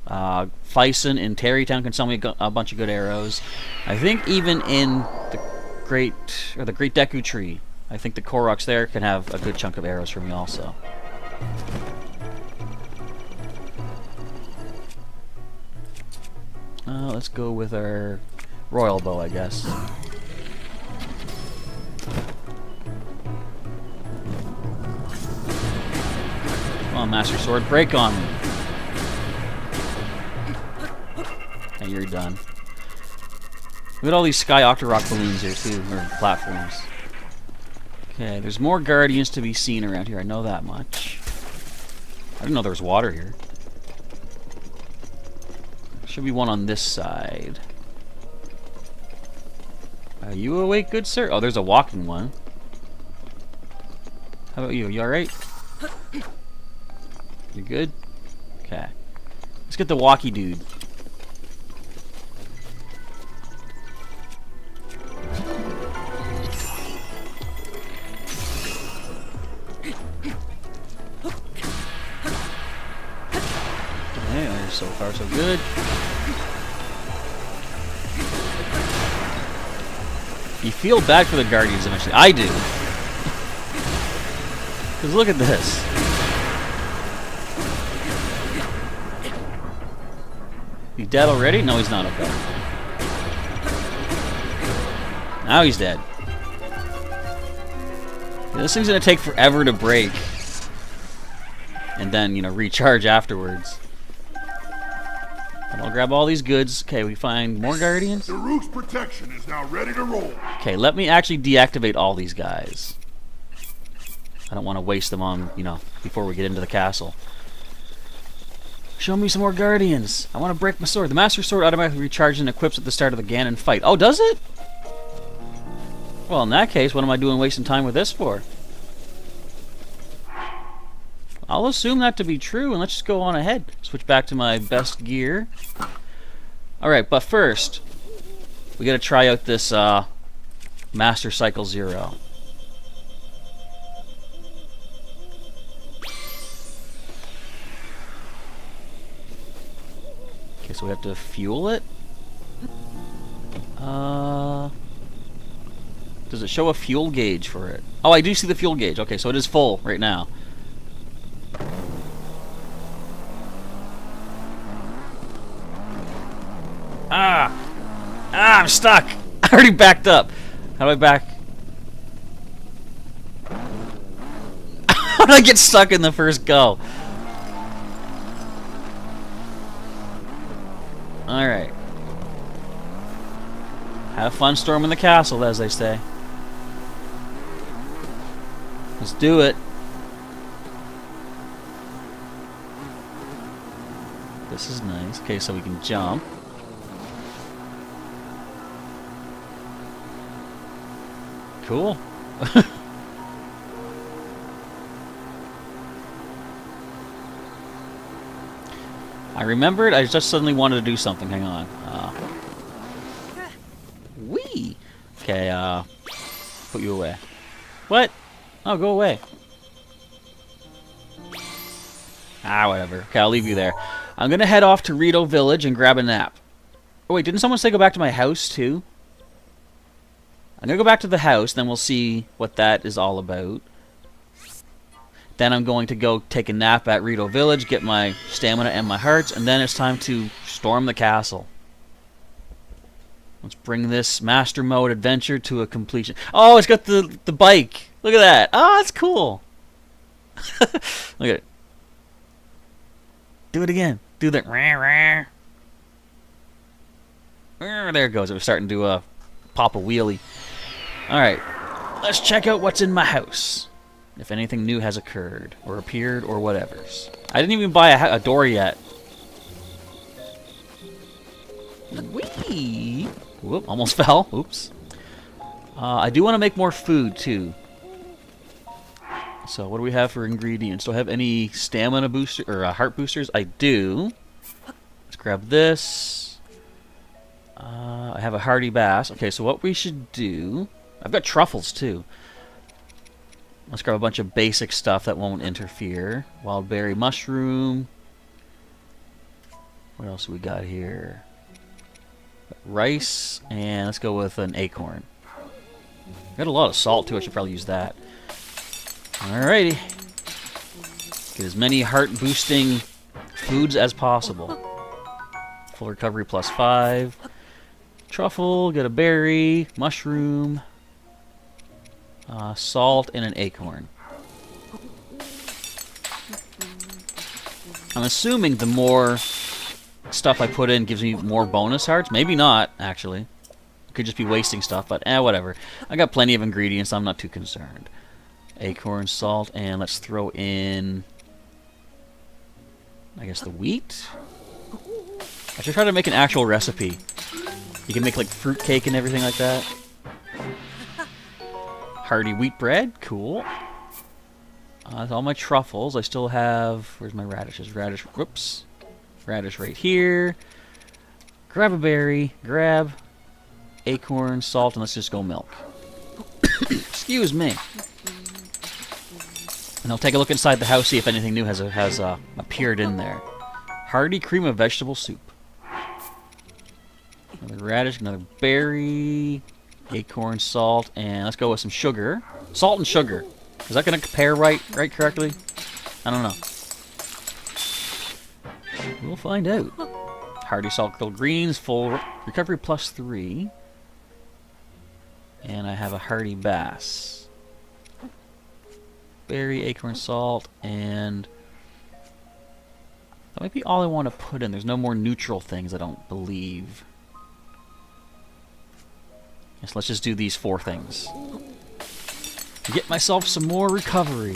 Fyson in Terry Town can sell me a bunch of good arrows. I think even in the Great Deku Tree, I think the Koroks there can have a good chunk of arrows for me also. Let's go with our Royal Bow, I guess. Come on, Master Sword, break on me. And you're done. Look at all these Sky Octorok balloons here too, or platforms. Okay, there's more guardians to be seen around here, I know that much. I didn't know there was water here. Should be one on this side. Are you awake, good sir? Oh, there's a walking one. How about you? You alright? You good? Okay. Let's get the walkie dude. Okay, so far so good. You feel bad for the Guardians eventually. I do. Because look at this. He dead already? No, he's not. Okay. Now he's dead. Yeah, this thing's gonna take forever to break. And then, you know, recharge afterwards. And I'll grab all these goods. Okay, we find more Guardians. The roof's protection is now ready to roll. Okay, let me actually deactivate all these guys. I don't want to waste them on, you know, before we get into the castle. Show me some more Guardians. I want to break my sword. The Master Sword automatically recharges and equips at the start of the Ganon fight. Oh, does it? Well, in that case, what am I doing wasting time with this for? I'll assume that to be true, and let's just go on ahead. Switch back to my best gear. Alright, but first, we gotta try out this Master Cycle Zero. Okay, so we have to fuel it. Does it show a fuel gauge for it? Oh, I do see the fuel gauge. Okay, so it is full right now. I'm stuck! I already backed up. How do I back? How did I get stuck in the first go? Alright. Have fun storming the castle, as they say. Let's do it. This is nice. Okay, so we can jump. Cool. I remembered. I just suddenly wanted to do something. Hang on. Wee. Okay. Put you away. What? Oh, go away. Ah, whatever. Okay, I'll leave you there. I'm gonna head off to Rito Village and grab a nap. Oh wait, didn't someone say go back to my house too? I'm gonna go back to the house, then we'll see what that is all about. Then I'm going to go take a nap at Rito Village, get my stamina and my hearts, and then it's time to storm the castle. Let's bring this Master Mode adventure to a completion. Oh, it's got the bike. Look at that. Oh, that's cool. Look at it. Do it again. Do that. There it goes. It was starting to pop a wheelie. Alright. Let's check out what's in my house. If anything new has occurred, or appeared, or whatever's. I didn't even buy a door yet. Whee! Whoop, almost fell. Oops. I do want to make more food, too. So, what do we have for ingredients? Do I have any stamina booster or heart boosters? I do. Let's grab this. I have a hearty bass. Okay, so what we should do... I've got truffles, too. Let's grab a bunch of basic stuff that won't interfere. Wild berry mushroom. What else do we got here? Rice, and let's go with an acorn. Got a lot of salt, too. I should probably use that. Alrighty. Get as many heart-boosting foods as possible. Full recovery plus 5. Truffle, get a berry, mushroom, salt, and an acorn. I'm assuming the more stuff I put in gives me more bonus hearts. Maybe not, actually. Could just be wasting stuff, but whatever. I got plenty of ingredients, I'm not too concerned. Acorn, salt, and let's throw in, I guess, the wheat? I should try to make an actual recipe. You can make like fruit cake and everything like that. Hearty wheat bread, cool. All my truffles. I still have... Where's my radishes? Radish... Whoops. Radish right here. Grab a berry. Grab acorn, salt, and let's just go milk. Excuse me. And I'll take a look inside the house, see if anything new has appeared in there. Hearty cream of vegetable soup. Another radish, another berry, acorn, salt, and let's go with some sugar. Salt and sugar. Is that going to compare right correctly? I don't know. We'll find out. Hearty salt grilled greens, full recovery +3. And I have a hearty bass. Berry, acorn, salt, and that might be all I want to put in. There's no more neutral things, I don't believe. Yes, let's just do these 4 things. Get myself some more recovery.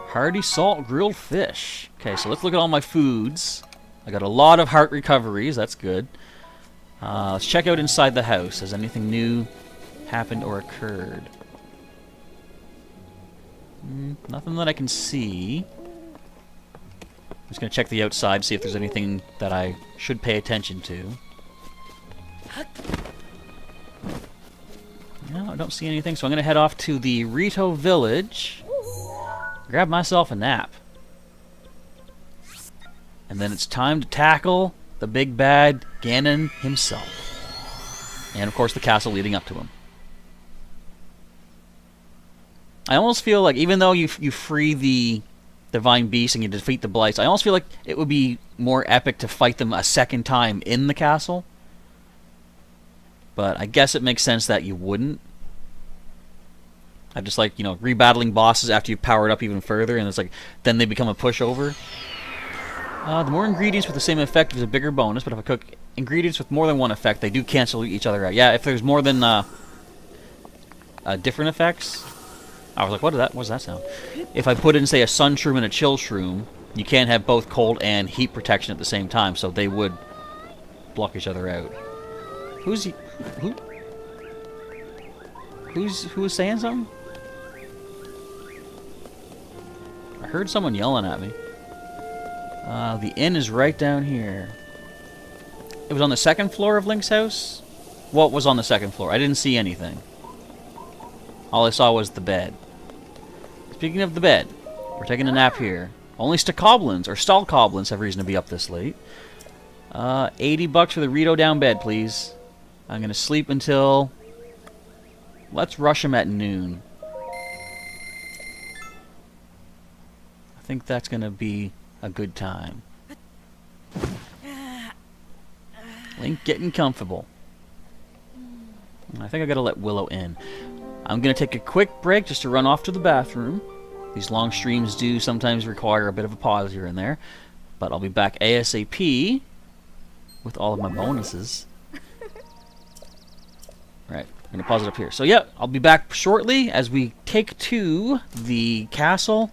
Hearty salt grilled fish. Okay, so let's look at all my foods. I got a lot of heart recoveries, that's good. Let's check out inside the house. Has anything new happened or occurred? Nothing that I can see. I'm just going to check the outside, see if there's anything that I should pay attention to. No, I don't see anything, so I'm going to head off to the Rito village. Grab myself a nap. And then it's time to tackle the big bad Ganon himself. And of course the castle leading up to him. I almost feel like even though you free the divine beast and you defeat the blights, I almost feel like it would be more epic to fight them a second time in the castle. But I guess it makes sense that you wouldn't. I just like, you know, rebattling bosses after you've powered up even further, and it's like, then they become a pushover. The more ingredients with the same effect is a bigger bonus, but if I cook ingredients with more than one effect, they do cancel each other out. Yeah, if there's more than different effects, I was like, what does that sound? If I put in, say, a sun shroom and a chill shroom, you can't have both cold and heat protection at the same time, so they would block each other out. Who is saying something? I heard someone yelling at me. The inn is right down here. It was on the second floor of Link's house? What was on the second floor? I didn't see anything. All I saw was the bed. Speaking of the bed, we're taking a nap here. Only Stakoblins, or Stallkoblins, have reason to be up this late. $80 for the Rito down bed, please. I'm going to sleep until... Let's rush him at noon. I think that's going to be a good time. Link getting comfortable. I think I got to let Willow in. I'm going to take a quick break just to run off to the bathroom. These long streams do sometimes require a bit of a pause here and there. But I'll be back ASAP with all of my bonuses. Right, I'm going to pause it up here. So yeah, I'll be back shortly as we take to the castle.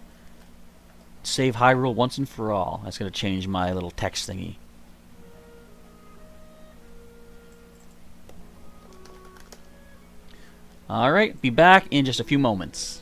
Save Hyrule once and for all. That's going to change my little text thingy. Alright, be back in just a few moments.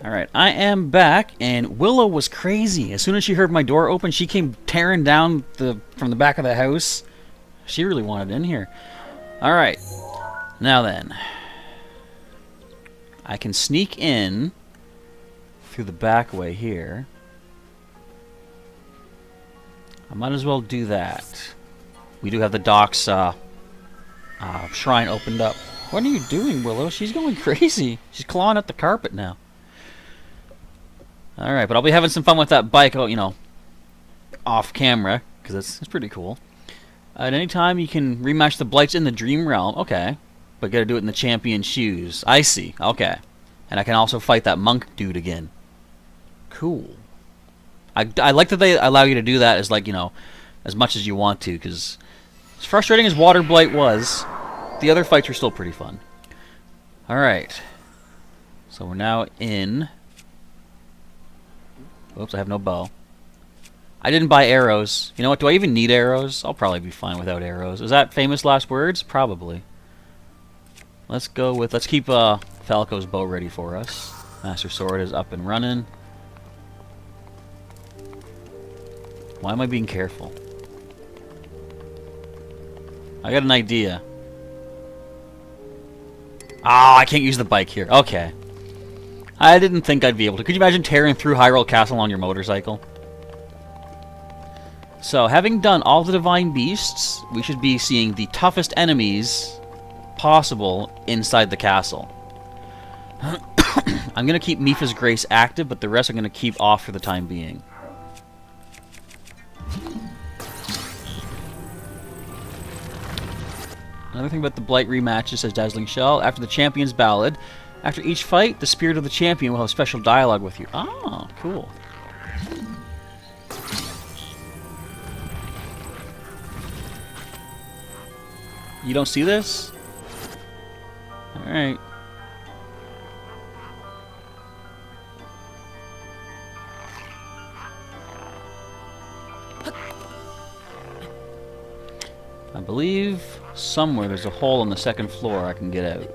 Alright, I am back, and Willow was crazy. As soon as she heard my door open, she came tearing down from the back of the house. She really wanted in here. Alright, now then. I can sneak in through the back way here. I might as well do that. We do have the docks shrine opened up. What are you doing, Willow? She's going crazy. She's clawing at the carpet now. Alright, but I'll be having some fun with that bike, you know, off camera, because it's pretty cool. At any time, you can rematch the blights in the Dream Realm. Okay. But gotta do it in the champion shoes. I see. Okay. And I can also fight that monk dude again. Cool. I like that they allow you to do that as, like, you know, as much as you want to, because as frustrating as Water Blight was, the other fights were still pretty fun. Alright. So we're now in... Oops, I have no bow. I didn't buy arrows. You know what, do I even need arrows? I'll probably be fine without arrows. Is that famous last words? Probably. Let's keep Falco's bow ready for us. Master Sword is up and running. Why am I being careful? I got an idea. Ah, I can't use the bike here. Okay. I didn't think I'd be able to. Could you imagine tearing through Hyrule Castle on your motorcycle? So, having done all the Divine Beasts, we should be seeing the toughest enemies possible inside the castle. I'm going to keep Mipha's Grace active, but the rest I'm going to keep off for the time being. Another thing about the Blight rematches, says Dazzling Shell, after the Champion's Ballad, after each fight, the spirit of the champion will have special dialogue with you. Oh, cool. You don't see this? Alright. I believe somewhere there's a hole on the second floor I can get out.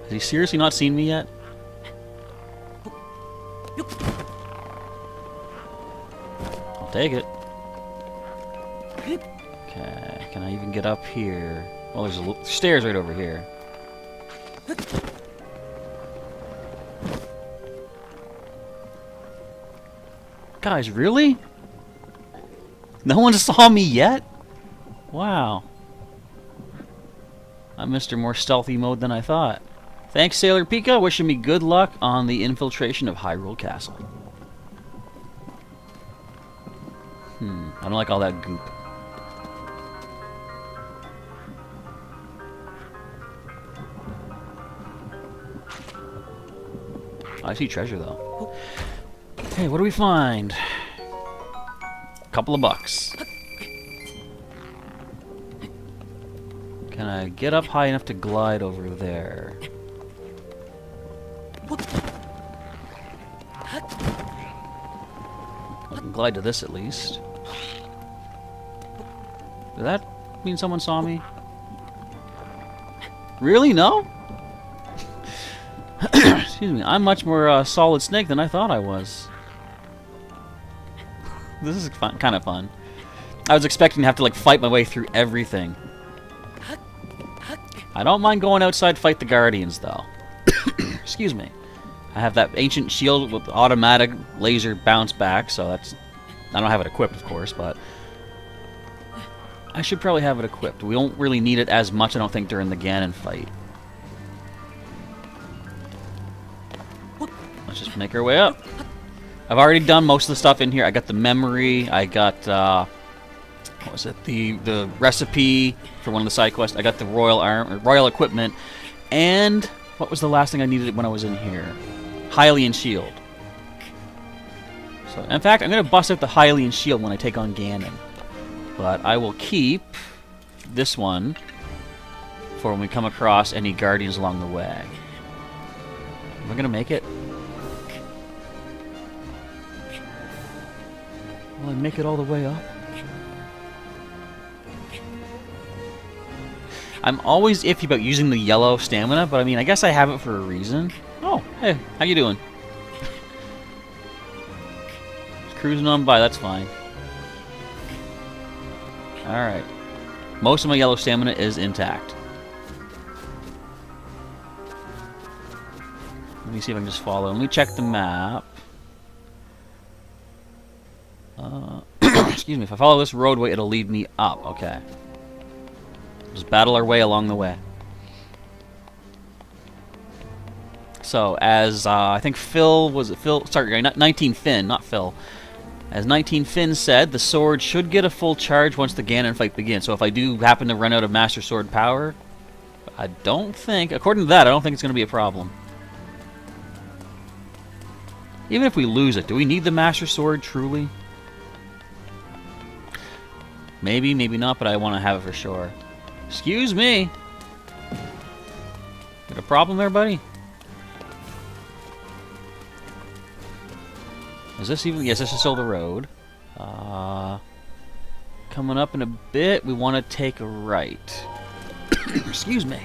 Has he seriously not seen me yet? I'll take it. Okay, can I even get up here? Well, there's stairs right over here. Guys, really? No one saw me yet? Wow. I'm Mr. More Stealthy mode than I thought. Thanks, Sailor Pika. Wishing me good luck on the infiltration of Hyrule Castle. I don't like all that goop. I see treasure, though. Okay, what do we find? A couple of bucks. Can I get up high enough to glide over there? I can glide to this at least. Did that mean someone saw me? Really? No? Excuse me. I'm much more Solid Snake than I thought I was. This is fun, kind of fun. I was expecting to have to like fight my way through everything. I don't mind going outside, fight the Guardians, though. Excuse me. I have that ancient shield with automatic laser bounce back, so that's... I don't have it equipped, of course, but... I should probably have it equipped. We don't really need it as much, I don't think, during the Ganon fight. Let's just make our way up. I've already done most of the stuff in here. I got the memory, I got... what was it? The recipe for one of the side quests. I got the royal equipment, and what was the last thing I needed when I was in here? Hylian shield. So, in fact, I'm gonna bust out the Hylian shield when I take on Ganon, but I will keep this one for when we come across any guardians along the way. Am I gonna make it? Will I make it all the way up? I'm always iffy about using the yellow stamina, but I mean, I guess I have it for a reason. Oh, hey, how you doing? Just cruising on by, that's fine. Alright. Most of my yellow stamina is intact. Let me see if I can just follow. Let me check the map. Excuse me, if I follow this roadway, it'll lead me up. Okay. Just battle our way along the way. So, as I think Phil, was it Phil? Sorry, 19 Finn, not Phil. As 19 Finn said, the sword should get a full charge once the Ganon fight begins. So if I do happen to run out of Master Sword power, I don't think, according to that, I don't think it's going to be a problem. Even if we lose it, do we need the Master Sword truly? Maybe, maybe not, but I want to have it for sure. Excuse me. Got a problem there, buddy? Is this even... Yes, this is still the road. Coming up in a bit, we want to take a right. Excuse me.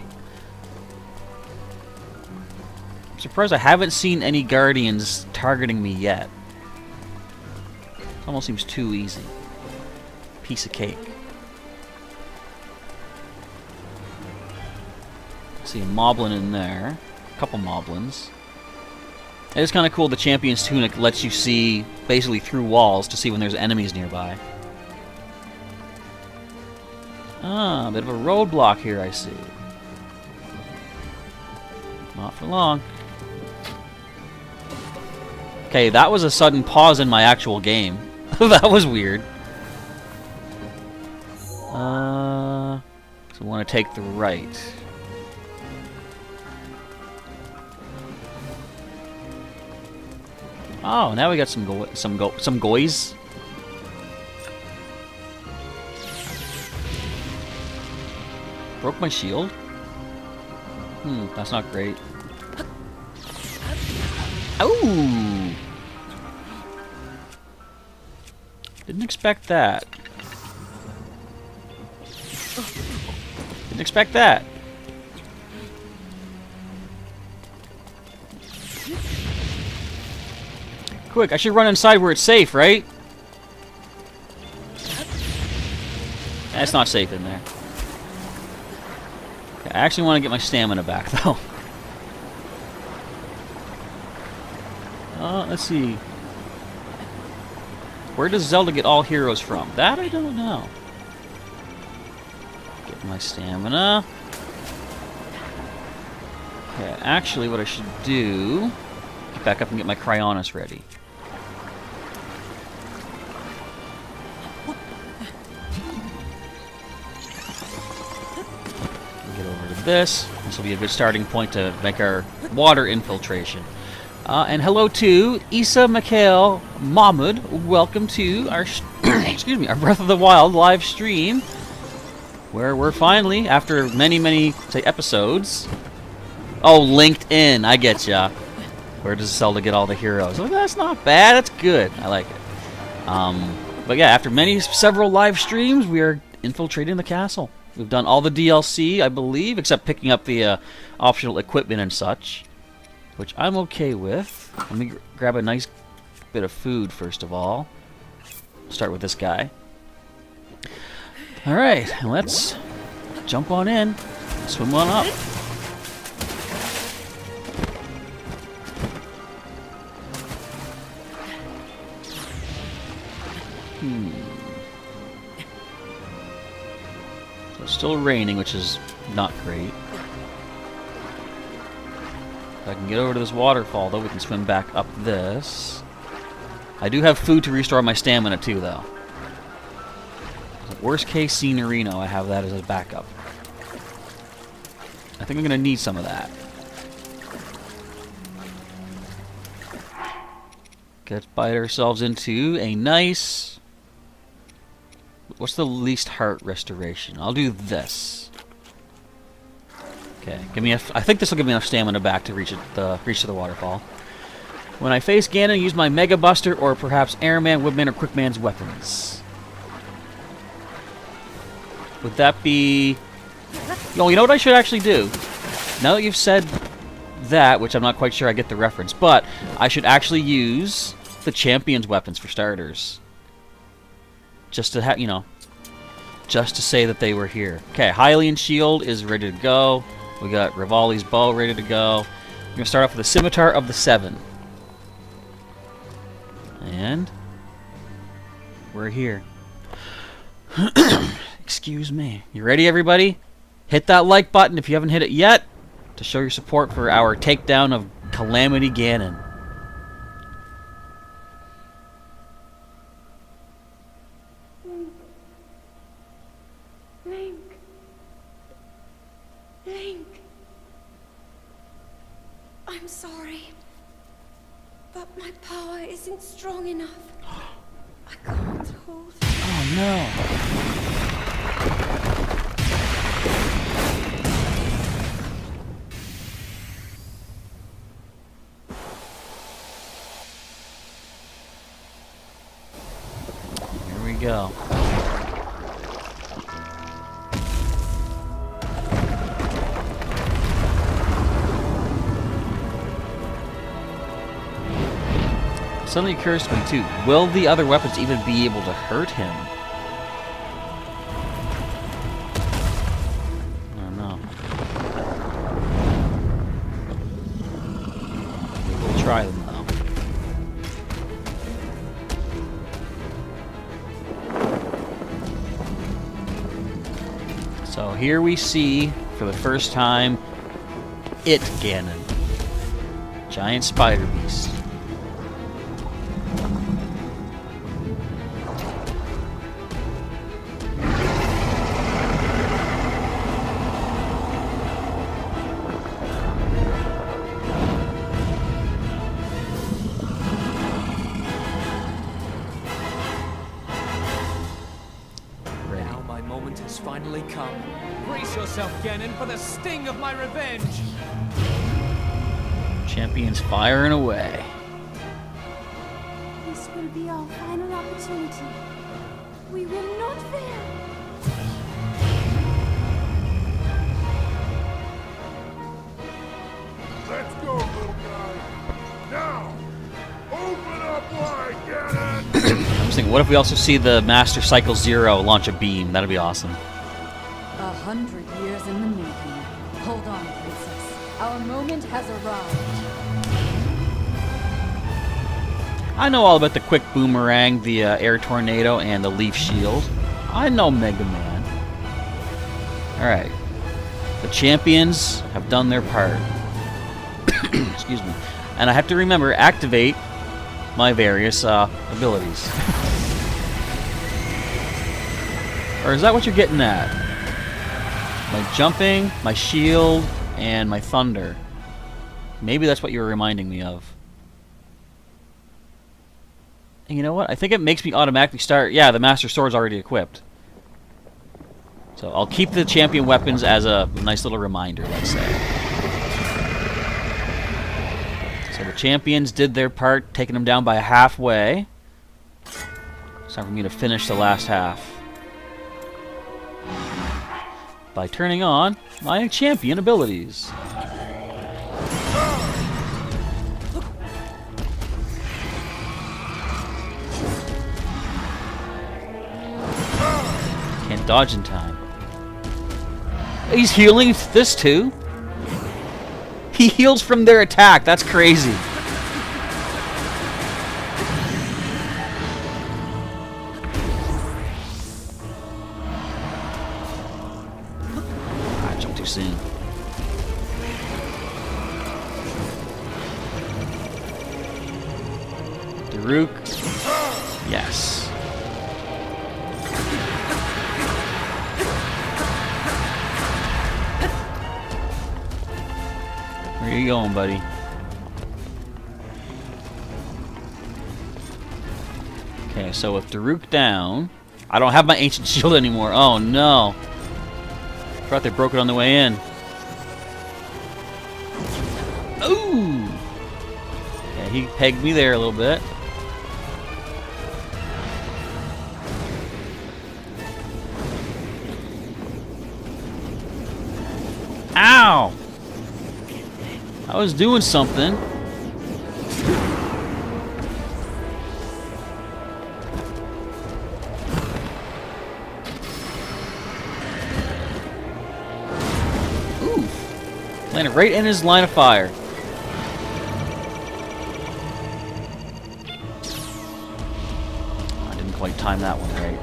I'm surprised I haven't seen any Guardians targeting me yet. It almost seems too easy. Piece of cake. See a moblin in there. A couple moblins. It is kind of cool, the Champion's Tunic lets you see basically through walls to see when there's enemies nearby. Ah, a bit of a roadblock here, I see. Not for long. Okay, that was a sudden pause in my actual game. That was weird. So we want to take the right. Oh, now we got some goys. Broke my shield? That's not great. Oh! Didn't expect that. Didn't expect that. Quick, I should run inside where it's safe, right? It's not safe in there. Okay, I actually want to get my stamina back, though. Let's see. Where does Zelda get all heroes from? That I don't know. Get my stamina. Okay, actually what I should do... Get back up and get my Cryonis ready. Get over to this. This will be a good starting point to make our water infiltration. And hello to Issa Mikhail Mahmoud. Welcome to our excuse me, our Breath of the Wild live stream, where we're finally, after many say episodes. Oh, LinkedIn, I get ya. Where does Zelda get all the heroes? Oh, that's not bad. That's good. I like it. But yeah, after several live streams, we are infiltrating the castle. We've done all the DLC, I believe, except picking up the optional equipment and such, which I'm okay with. Let me grab a nice bit of food first of all. Start with this guy. Alright, let's jump on in. Swim on up. So it's still raining, which is not great. If I can get over to this waterfall, though, we can swim back up this. I do have food to restore my stamina, too, though. Worst case scenario, I have that as a backup. I think I'm going to need some of that. Let's bite ourselves into a nice... What's the least heart restoration? I'll do this. Okay, give me. I think this will give me enough stamina back to reach the waterfall. When I face Ganon, use my Mega Buster or perhaps Airman, Woodman, or Quickman's weapons. Would that be Oh, you know what I should actually do? Now that you've said that, which I'm not quite sure I get the reference, but I should actually use the champion's weapons for starters. Just to have, you know, just to say that they were here. Okay, Hylian shield is ready to go. We got Rivali's bow ready to go. We're gonna start off with the Scimitar of the Seven. And we're here. Excuse me. You ready, everybody? Hit that like button if you haven't hit it yet to show your support for our takedown of Calamity Ganon. Link. I'm sorry, but my power isn't strong enough. I can't hold it. Oh no. Here we go. Suddenly occurs to me too, will the other weapons even be able to hurt him? I don't know. We'll try them though. So here we see, for the first time, it Ganon. Giant spider beast. Now my moment has finally come. Brace yourself, Ganon, for the sting of my revenge! Champion's firing away. This will be our final opportunity. We will not fail. Let's go, little guy. Now, open up wide, Ganon. I was thinking, what if we also see the Master Cycle Zero launch a beam? That'd be awesome. 100 years in the making. Hold on, Princess. Our moment has arrived. I know all about the quick boomerang, the air tornado, and the leaf shield. I know Mega Man. Alright. The champions have done their part. Excuse me. And I have to remember, activate my various abilities. Or is that what you're getting at? My jumping, my shield, and my thunder. Maybe that's what you were reminding me of. And you know what? I think it makes me automatically start... Yeah, the Master Sword's already equipped. So I'll keep the champion weapons as a nice little reminder, let's say. So the champions did their part, taking them down by halfway. It's time for me to finish the last half. By turning on my champion abilities. Can't dodge in time. He's healing this too? He heals from their attack. That's crazy. I jumped too soon. Daruk. Yes. Where you going, buddy? Okay, so with Daruk down, I don't have my ancient shield anymore. Oh no! Thought they broke it on the way in. Ooh! Okay, he pegged me there a little bit. Ow! I was doing something. Ooh. Landed right in his line of fire. I didn't quite time that one right.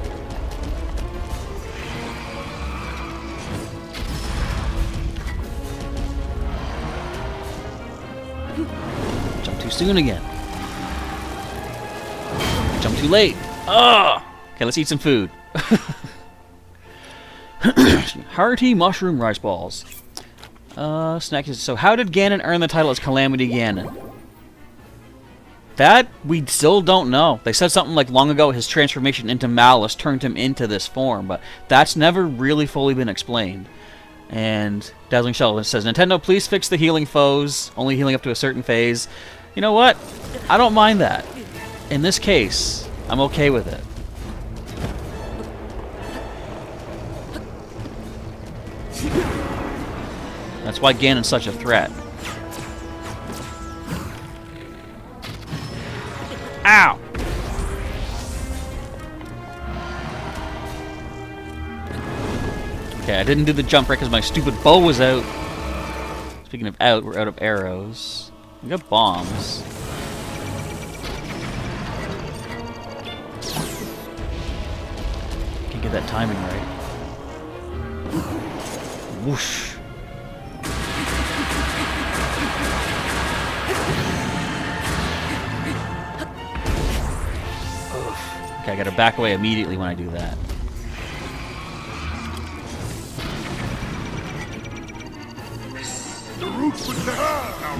Jump too soon again. Jump too late. Ugh! Okay, let's eat some food. Hearty mushroom rice balls. Snack. So how did Ganon earn the title as Calamity Ganon? That we still don't know. They said something like long ago his transformation into Malice turned him into this form, but that's never really fully been explained. And Dazzling Shell says, Nintendo, please fix the healing foes, only healing up to a certain phase. You know what? I don't mind that. In this case, I'm okay with it. That's why Ganon's such a threat. Ow! Okay, I didn't do the jump right because my stupid bow was out. Speaking of out, we're out of arrows. We got bombs. Can't get that timing right. Whoosh. Okay, I gotta back away immediately when I do that.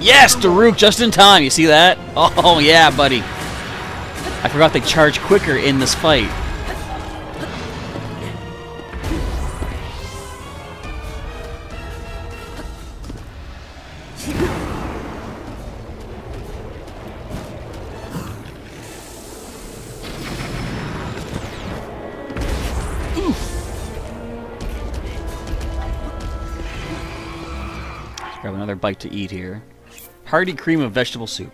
Yes, Daruk, just in time. You see that? Oh, yeah, buddy. I forgot they charge quicker in this fight. Grab another bite to eat here. Hearty cream of vegetable soup.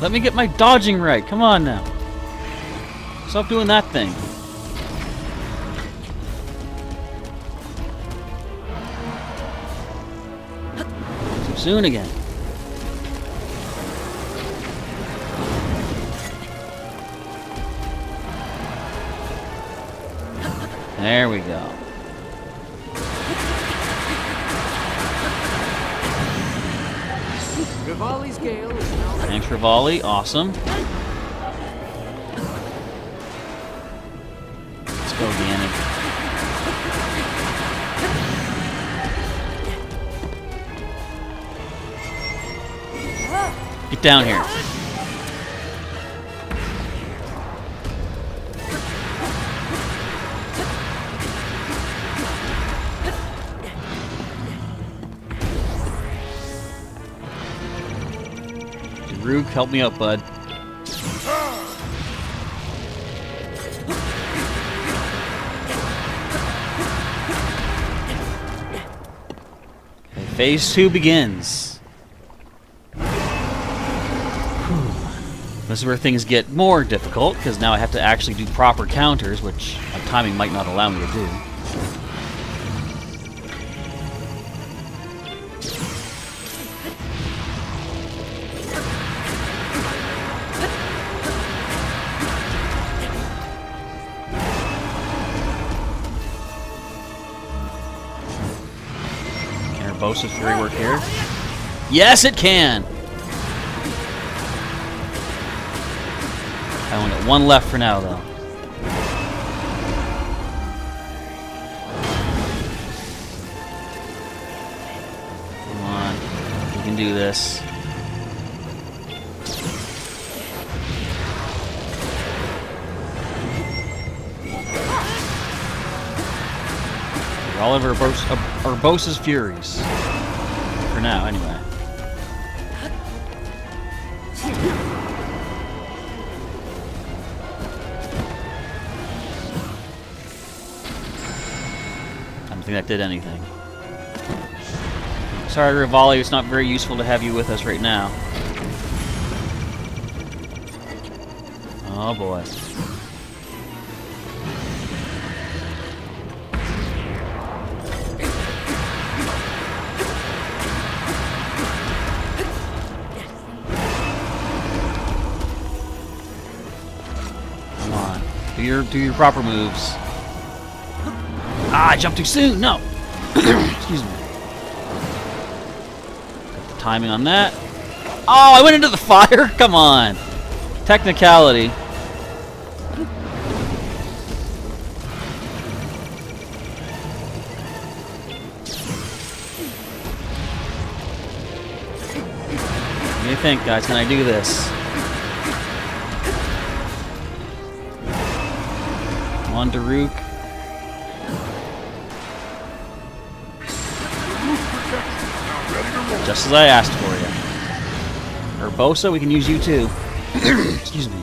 Let me get my dodging right. Come on now. Stop doing that thing. Too soon again. There we go. Rivali's Gale is now ready. Thanks, Rivali. Awesome. Let's go, Ganon. Get down here. Daruk, help me out, bud. Okay, phase 2 begins. This is where things get more difficult, because now I have to actually do proper counters, which my timing might not allow me to do. Bosa's Fury work here? Yes, it can! I only got one left for now, though. Come on. You can do this. All of Urbosa's Furies. For now, anyway. anything that did anything. Sorry, Rivali, it's not very useful to have you with us right now. Oh boy. Come on. Do your proper moves. Ah, I jumped too soon! No! Excuse me. Got the timing on that. Oh, I went into the fire? Come on. Technicality. What do you think, guys? Can I do this? Come on, Daruk. Just as I asked for you. Urbosa, we can use you too. Excuse me.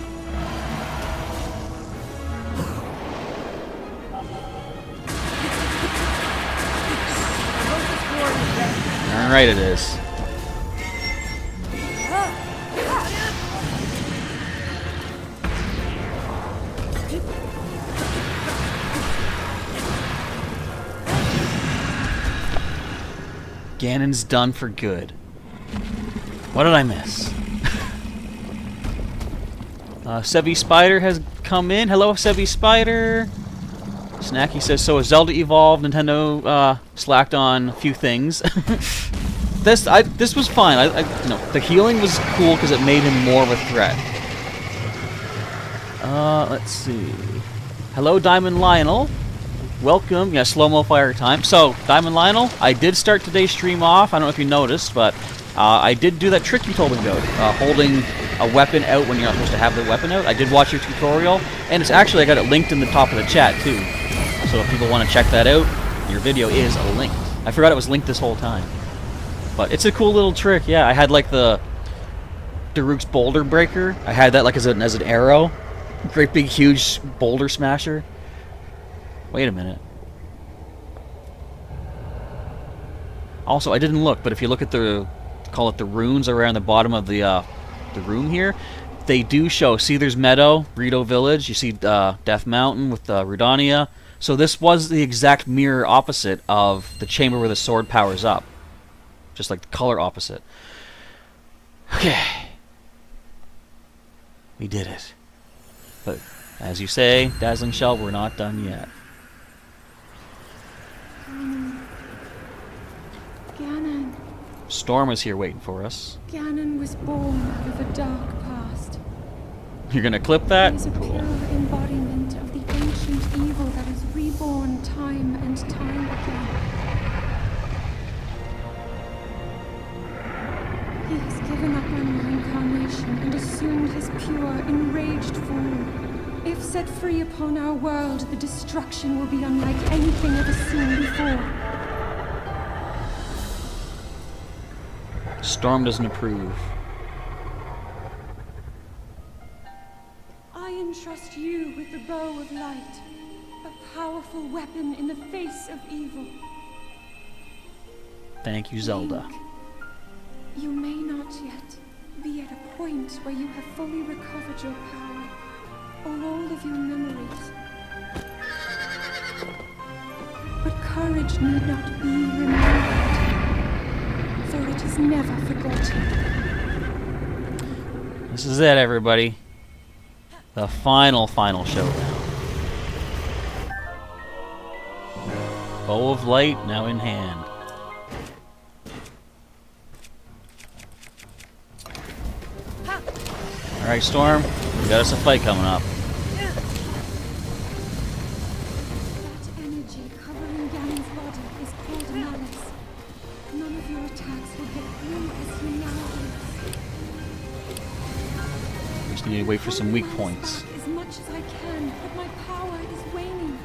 Alright, it is. Ganon's done for good. What did I miss? Sebi Spider has come in. Hello, Sebi Spider. Snacky says, so as Zelda evolved, Nintendo slacked on a few things. This was fine. You know, the healing was cool because it made him more of a threat. Let's see. Hello, Diamond Lionel. Welcome. Yeah, slow-mo fire time. So, Diamond Lionel, I did start today's stream off. I don't know if you noticed, but I did do that trick you told me about. Holding a weapon out when you're not supposed to have the weapon out. I did watch your tutorial, and it's actually, I got it linked in the top of the chat, too. So if people want to check that out, your video is linked. I forgot it was linked this whole time. But it's a cool little trick, yeah. I had, like, the Daruk's Boulder Breaker. I had that, like, as an arrow. Great big, huge boulder smasher. Wait a minute. Also, I didn't look, but if you look at the, call it the runes around the bottom of the room here, they do show, see there's Meadow, Rito Village, you see Death Mountain with Rudania. So this was the exact mirror opposite of the chamber where the sword powers up. Just like the color opposite. Okay. We did it. But, as you say, Dazzling Shell, we're not done yet. Ganon. Storm is here waiting for us. Ganon was born out of a dark past. You're gonna clip that? He is a Cool. pure embodiment of the ancient evil that is reborn time and time again. He has given up on reincarnation and assumed his pure, enraged form. If set free upon our world, the destruction will be unlike anything ever seen before. Storm doesn't approve. I entrust you with the bow of light, a powerful weapon in the face of evil. Thank you, Zelda. Link, you may not yet be at a point where you have fully recovered your power, or all of your memories. But courage need not be remembered, for it is never forgotten. This is it, everybody. The final showdown. Bow of Light now in hand. Alright, Storm. We got us a fight coming up. That energy covering Ganon's body is called malice. None of your attacks will get through as he now is. We just need to wait for some weak points. As much as I can, but my power is waning.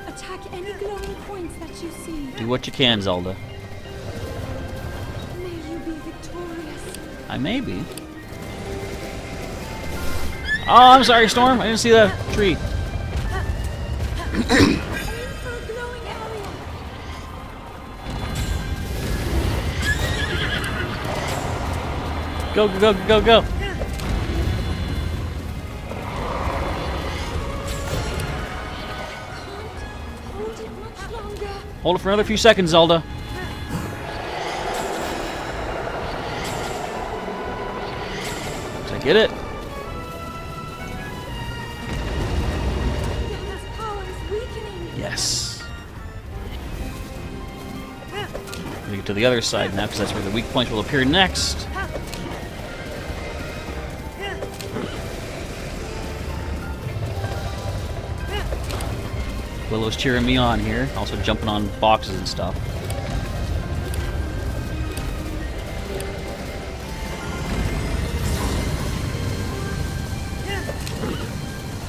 Attack any glowing points that you see. Do what you can, Zelda. May you be victorious. I may be. Oh, I'm sorry, Storm. I didn't see the tree. Aim for a glowing area. Go, go, go, go, go. Hold it much longer. Hold it for another few seconds, Zelda. Did I get it? Gana's power is weakening. Yes. We get to the other side now, because that's where the weak points will appear next. Willow's cheering me on here, also jumping on boxes and stuff.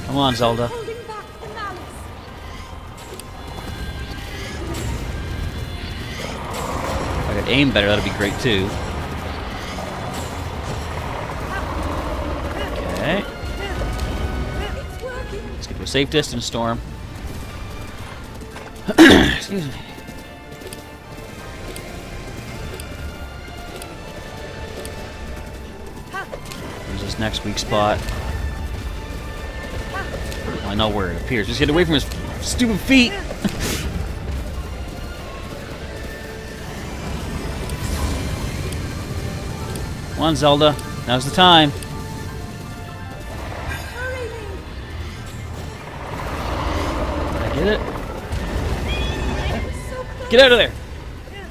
Come on, Zelda. Holding back the malice. If I could aim better, that'd be great too. Okay. It's working. Let's get to a safe distance, Storm. Excuse me. There's this next weak spot. I know where it appears. Just get away from his stupid feet. Come on, Zelda. Now's the time. Hurry me. Did I get it? It was so close. Get out of there!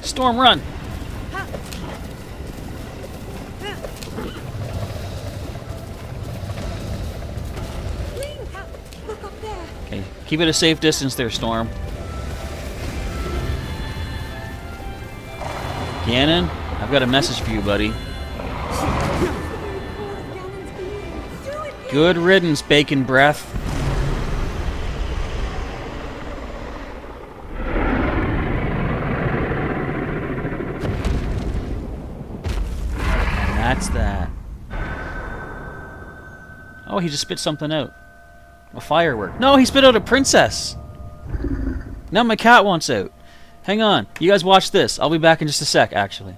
Storm, run! Link, look up there. Okay, keep it a safe distance there, Storm. Ganon, I've got a message for you, buddy. Good riddance, bacon breath. And that's that. Oh, he just spit something out. A firework. No, he spit out a princess. Now my cat wants out. Hang on. You guys watch this. I'll be back in just a sec, actually.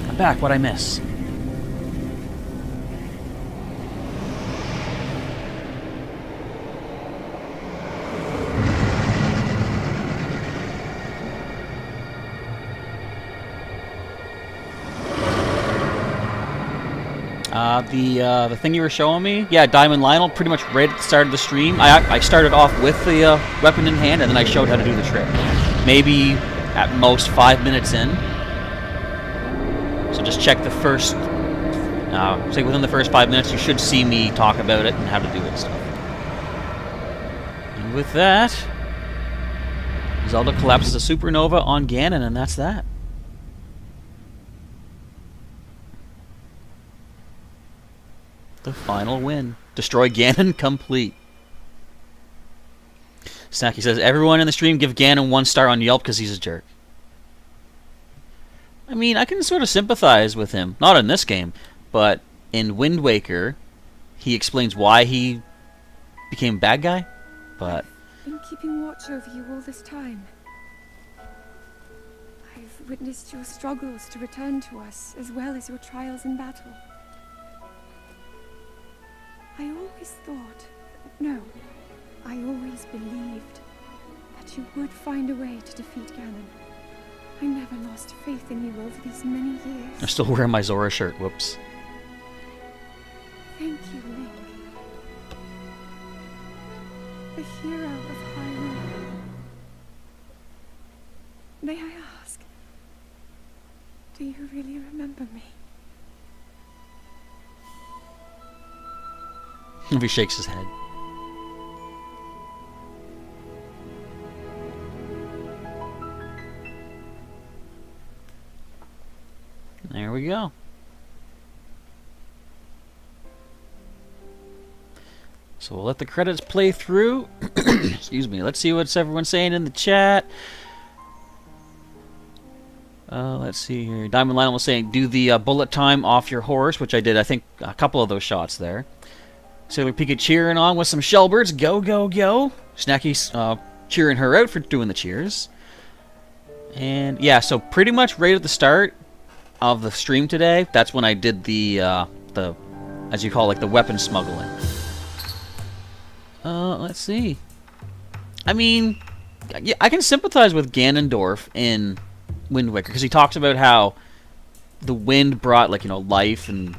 I'm back. What'd I miss? The thing you were showing me, yeah, Diamond Lionel, pretty much right at the start of the stream. I started off with the weapon in hand, and then I showed how to do the trick. Maybe at most 5 minutes in. So just check the first, say within the first 5 minutes, you should see me talk about it and how to do it and stuff. And with that, Zelda collapses a supernova on Ganon, and that's that. The final win. Destroy Ganon complete. Snacky says, everyone in the stream give Ganon 1 star on Yelp because he's a jerk. I mean, I can sort of sympathize with him. Not in this game, but in Wind Waker, he explains why he became a bad guy. But Been keeping watch over you all this time. I've witnessed your struggles to return to us, as well as your trials in battle. I always thought, no, I always believed that you would find a way to defeat Ganon. I never lost faith in you over these many years. I'm still wearing my Zora shirt. Whoops. Thank you, Link. The hero of Hyrule. May I ask, do you really remember me? He shakes his head. There we go. So we'll let the credits play through. Excuse me. Let's see what's everyone saying in the chat. Let's see here. Diamond Lionel was saying, do the bullet time off your horse, which I did, I think, a couple of those shots there. Sailor Pika cheering on with some shellbirds. Go, go, go. Snacky's cheering her out for doing the cheers. And, yeah, so pretty much right at the start of the stream today, that's when I did the as you call it, like, the weapon smuggling. Let's see. I mean, yeah, I can sympathize with Ganondorf in Wind Waker, because he talks about how the wind brought, like, you know, life and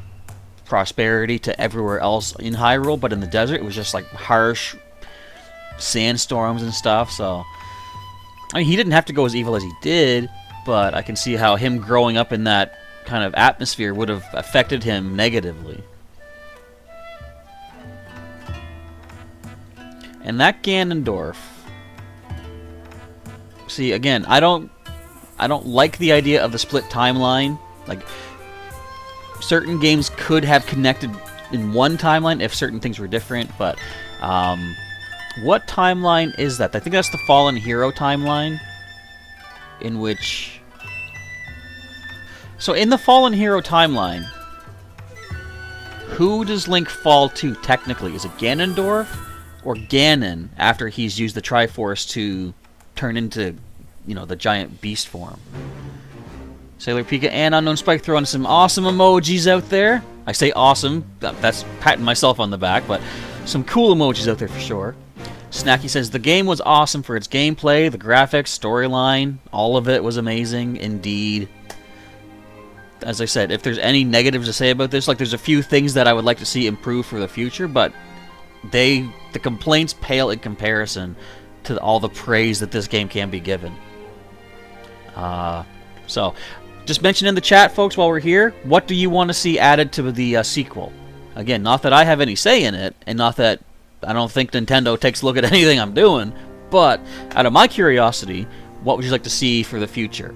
prosperity to everywhere else in Hyrule, but in the desert it was just like harsh sandstorms and stuff. So I mean, he didn't have to go as evil as he did, but I can see how him growing up in that kind of atmosphere would have affected him negatively. And that Ganondorf, see, again, I don't like the idea of the split timeline. Like, certain games could have connected in one timeline if certain things were different, but what timeline is that? I think that's the Fallen Hero timeline, in which... So in the Fallen Hero timeline, who does Link fall to technically? Is it Ganondorf or Ganon after he's used the Triforce to turn into, you know, the giant beast form? Sailor Pika and Unknown Spike throwing some awesome emojis out there. I say awesome, that's patting myself on the back, but some cool emojis out there for sure. Snacky says, the game was awesome for its gameplay, the graphics, storyline, all of it was amazing, indeed. As I said, if there's any negatives to say about this, like, there's a few things that I would like to see improve for the future, but the complaints pale in comparison to all the praise that this game can be given. So, just mention in the chat, folks, while we're here, what do you want to see added to the sequel? Again, not that I have any say in it, and not that I don't think Nintendo takes a look at anything I'm doing, but out of my curiosity, what would you like to see for the future?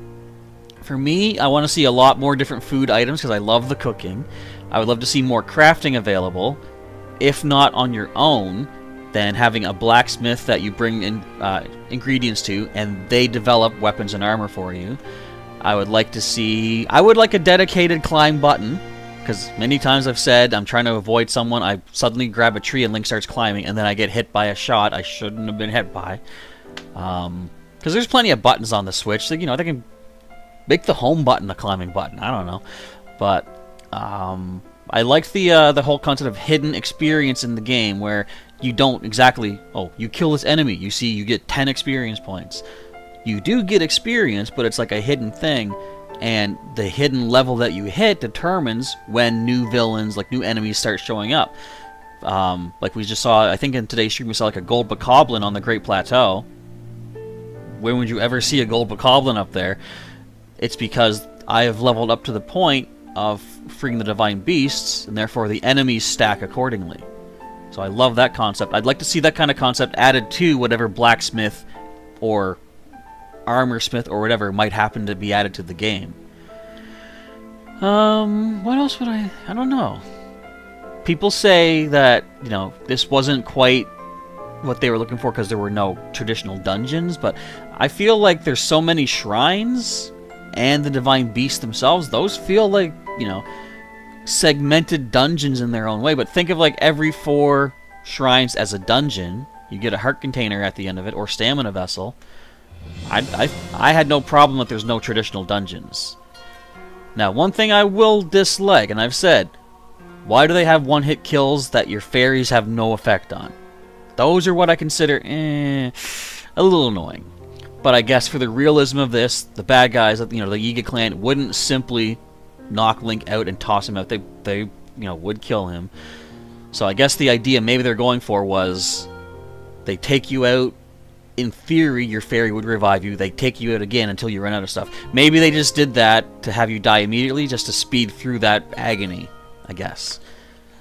For me, I want to see a lot more different food items because I love the cooking. I would love to see more crafting available, if not on your own, then having a blacksmith that you bring in ingredients to, and they develop weapons and armor for you. I would like to see... I would like a dedicated climb button, because many times I've said I'm trying to avoid someone, I suddenly grab a tree and Link starts climbing, and then I get hit by a shot I shouldn't have been hit by. Because there's plenty of buttons on the Switch, so, you know, they can make the home button a climbing button, I don't know. But, I liked the whole concept of hidden experience in the game, where you don't exactly... Oh, you kill this enemy, you get 10 experience points. You do get experience, but it's like a hidden thing, and the hidden level that you hit determines when new villains, like new enemies, start showing up. Like we just saw, I think in today's stream we saw like a gold bokoblin on the Great Plateau. When would you ever see a gold bokoblin up there? It's because I have leveled up to the point of freeing the divine beasts, and therefore the enemies stack accordingly. So I love that concept. I'd like to see that kind of concept added to whatever blacksmith or armor smith or whatever might happen to be added to the game. What else would I don't know. People say that, you know, this wasn't quite what they were looking for because there were no traditional dungeons, but I feel like there's so many shrines and the divine beasts themselves, those feel like, you know, segmented dungeons in their own way. But think of like every 4 shrines as a dungeon. You get a heart container at the end of it, or stamina vessel. I had no problem that there's no traditional dungeons. Now, one thing I will dislike, and I've said, why do they have one-hit kills that your fairies have no effect on? Those are what I consider a little annoying. But I guess for the realism of this, the bad guys, you know, the Yiga clan wouldn't simply knock Link out and toss him out. They you know, would kill him. So I guess the idea maybe they're going for was they take you out. In theory, your fairy would revive you. They take you out again until you run out of stuff. Maybe they just did that to have you die immediately, just to speed through that agony, I guess.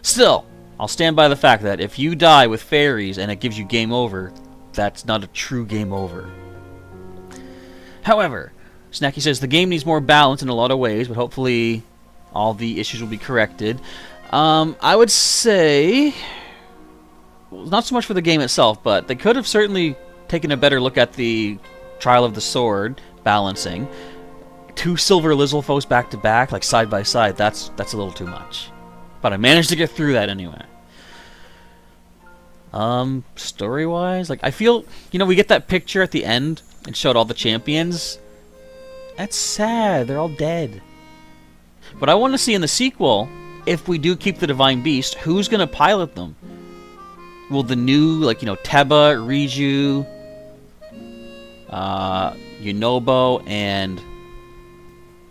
Still, I'll stand by the fact that if you die with fairies and it gives you game over, that's not a true game over. However, Snacky says the game needs more balance in a lot of ways, but hopefully all the issues will be corrected. I would say, well, not so much for the game itself, but they could have certainly taken a better look at the Trial of the Sword balancing. 2 silver Lizalfos back to back, like side by side, that's a little too much. But I managed to get through that anyway. Story-wise, like, I feel, we get that picture at the end and showed all the champions. That's sad, they're all dead. But I want to see in the sequel, if we do keep the Divine Beast, who's going to pilot them? Will the new, Teba, Riju, Yunobo, and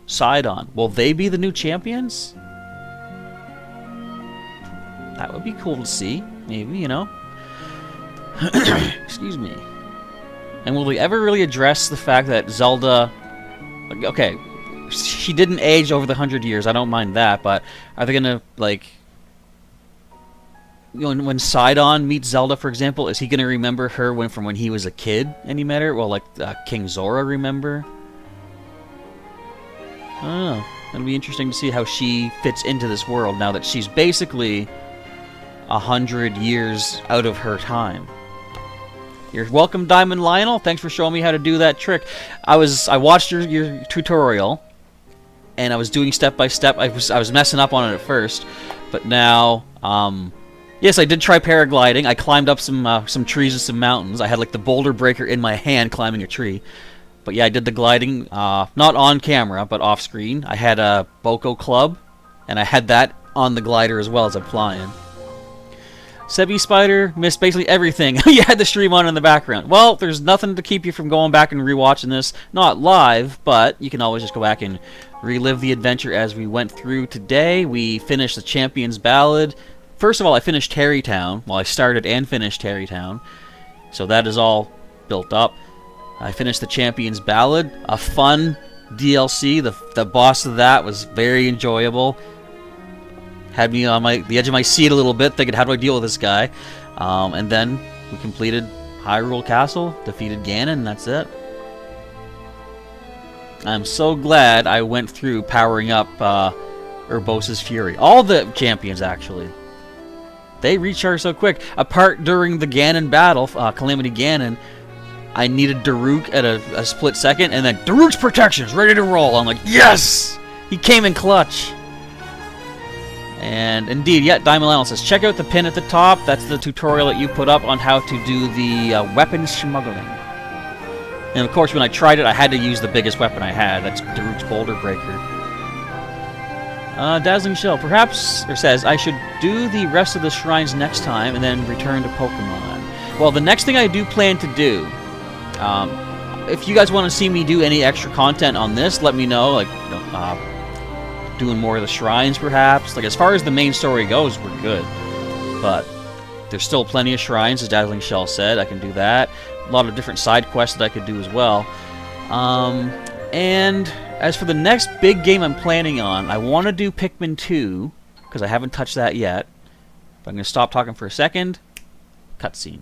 Sidon, will they be the new champions? That would be cool to see, maybe, Excuse me. And will they ever really address the fact that Zelda... Okay, she didn't age over the 100 years, I don't mind that, but are they gonna, when Sidon meets Zelda, for example, is he gonna remember her from when he was a kid any matter? Well, King Zora remember? I don't know. It'll be interesting to see how she fits into this world now that she's basically 100 years out of her time. You're welcome, Diamond Lionel. Thanks for showing me how to do that trick. I watched your tutorial, and I was doing step by step. I was messing up on it at first, but now, yes, I did try paragliding. I climbed up some trees and some mountains. I had the boulder breaker in my hand climbing a tree. But yeah, I did the gliding, not on camera, but off screen. I had a Boko club, and I had that on the glider as well as I'm flying. Sebi Spider missed basically everything. You had the stream on in the background. Well, there's nothing to keep you from going back and rewatching this. Not live, but you can always just go back and relive the adventure as we went through today. We finished the Champion's Ballad. First of all, I finished Terrytown. Well, I started and finished Terrytown. So that is all built up. I finished the Champion's Ballad. A fun DLC. The boss of that was very enjoyable. Had me on the edge of my seat a little bit, thinking, how do I deal with this guy? And then we completed Hyrule Castle, defeated Ganon, and that's it. I'm so glad I went through powering up Urbosa's Fury. All the champions, actually. They recharge so quick. Apart during the Ganon battle, Calamity Ganon, I needed Daruk at a split second, and then Daruk's protection is ready to roll. I'm like, yes! He came in clutch. And indeed, yeah, Diamond Lionel says, check out the pin at the top. That's the tutorial that you put up on how to do the weapons smuggling. And of course, when I tried it, I had to use the biggest weapon I had. That's Daruk's Boulder Breaker. Dazzling Shell, perhaps, or says, I should do the rest of the shrines next time and then return to Pokemon. Well, the next thing I do plan to do, if you guys want to see me do any extra content on this, let me know. Doing more of the shrines, perhaps. As far as the main story goes, we're good. But there's still plenty of shrines, as Dazzling Shell said. I can do that. A lot of different side quests that I could do as well. And as for the next big game I'm planning on, I want to do Pikmin 2, because I haven't touched that yet. But I'm going to stop talking for a second. Cutscene.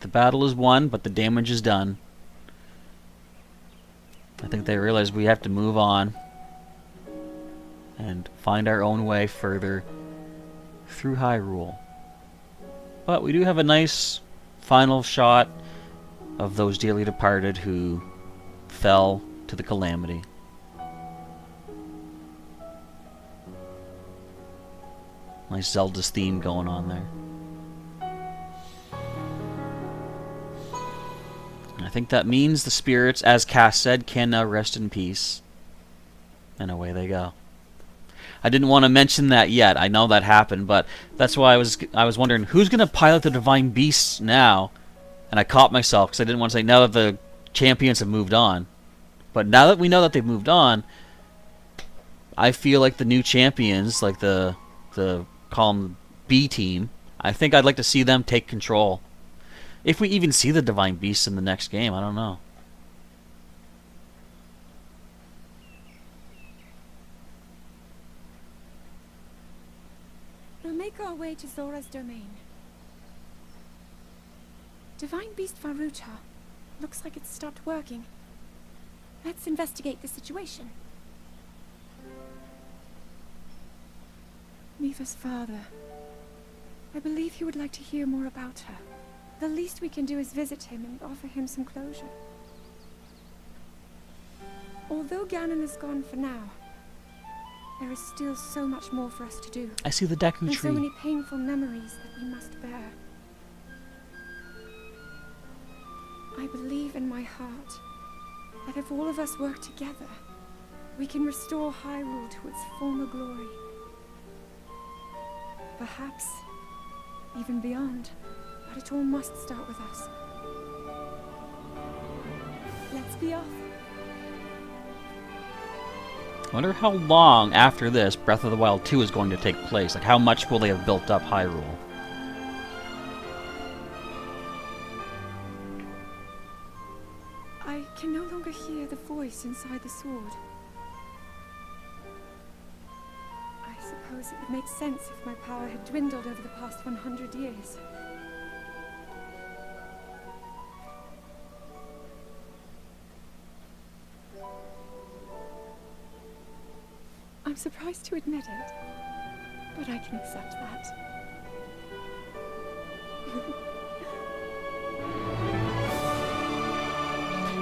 The battle is won, but the damage is done. I think they realize we have to move on and find our own way further through Hyrule. But we do have a nice final shot of those dearly departed who fell to the calamity. Nice Zelda's theme going on there. I think that means the spirits, as Cass said, can now rest in peace. And away they go. I didn't want to mention that yet. I know that happened, but that's why I was wondering who's going to pilot the Divine Beasts now. And I caught myself because I didn't want to say now that the champions have moved on. But now that we know that they've moved on, I feel like the new champions, like the call them B team, I think I'd like to see them take control. If we even see the Divine Beasts in the next game, I don't know. We'll make our way to Zora's domain. Divine Beast Varuta, Looks like it's stopped working. Let's investigate the situation. Miva's father. I believe he would like to hear more about her. The least we can do is visit him and offer him some closure. Although Ganon is gone for now, there is still so much more for us to do. I see the Deku And tree. so many painful memories that we must bear. I believe in my heart that if all of us work together, we can restore Hyrule to its former glory. Perhaps even beyond, but it all must start with us. Let's be off. I wonder how long after this Breath of the Wild 2 is going to take place. Like, how much will they have built up Hyrule? I can no longer hear the voice inside the sword. I suppose it would make sense if my power had dwindled over the past 100 years. I'm surprised to admit it, but I can accept that.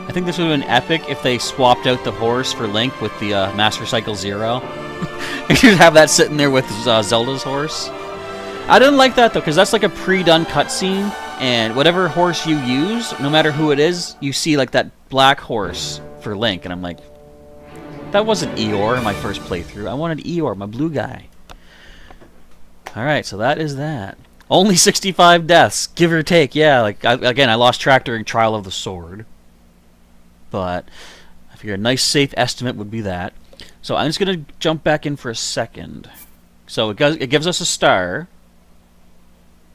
I think this would have been epic if they swapped out the horse for Link with the Master Cycle Zero. You could have that sitting there with Zelda's horse. I didn't like that though, because that's like a pre-done cutscene, and whatever horse you use, no matter who it is, you see like that black horse for Link, and I'm like, that wasn't Eeyore in my first playthrough. I wanted Eeyore, my blue guy. Alright, so that is that. Only 65 deaths, give or take. Yeah, like again, I lost track during Trial of the Sword. But I figure a nice safe estimate would be that. So I'm just going to jump back in for a second. So it gives us a star.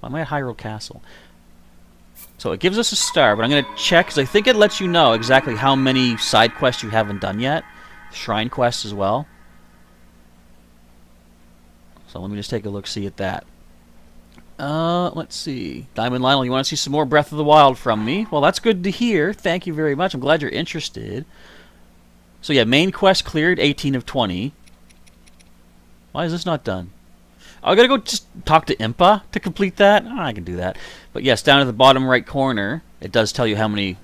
Why am I at Hyrule Castle? So it gives us a star, but I'm going to check, because I think it lets you know exactly how many side quests you haven't done yet. Shrine quests as well. So let me just take a look-see at that. Let's see. Diamond Lionel, you want to see some more Breath of the Wild from me? Well, that's good to hear. Thank you very much. I'm glad you're interested. So yeah, main quest cleared, 18 of 20. Why is this not done? I gotta go just talk to Impa to complete that? Oh, I can do that. But yes, down at the bottom right corner, it does tell you how many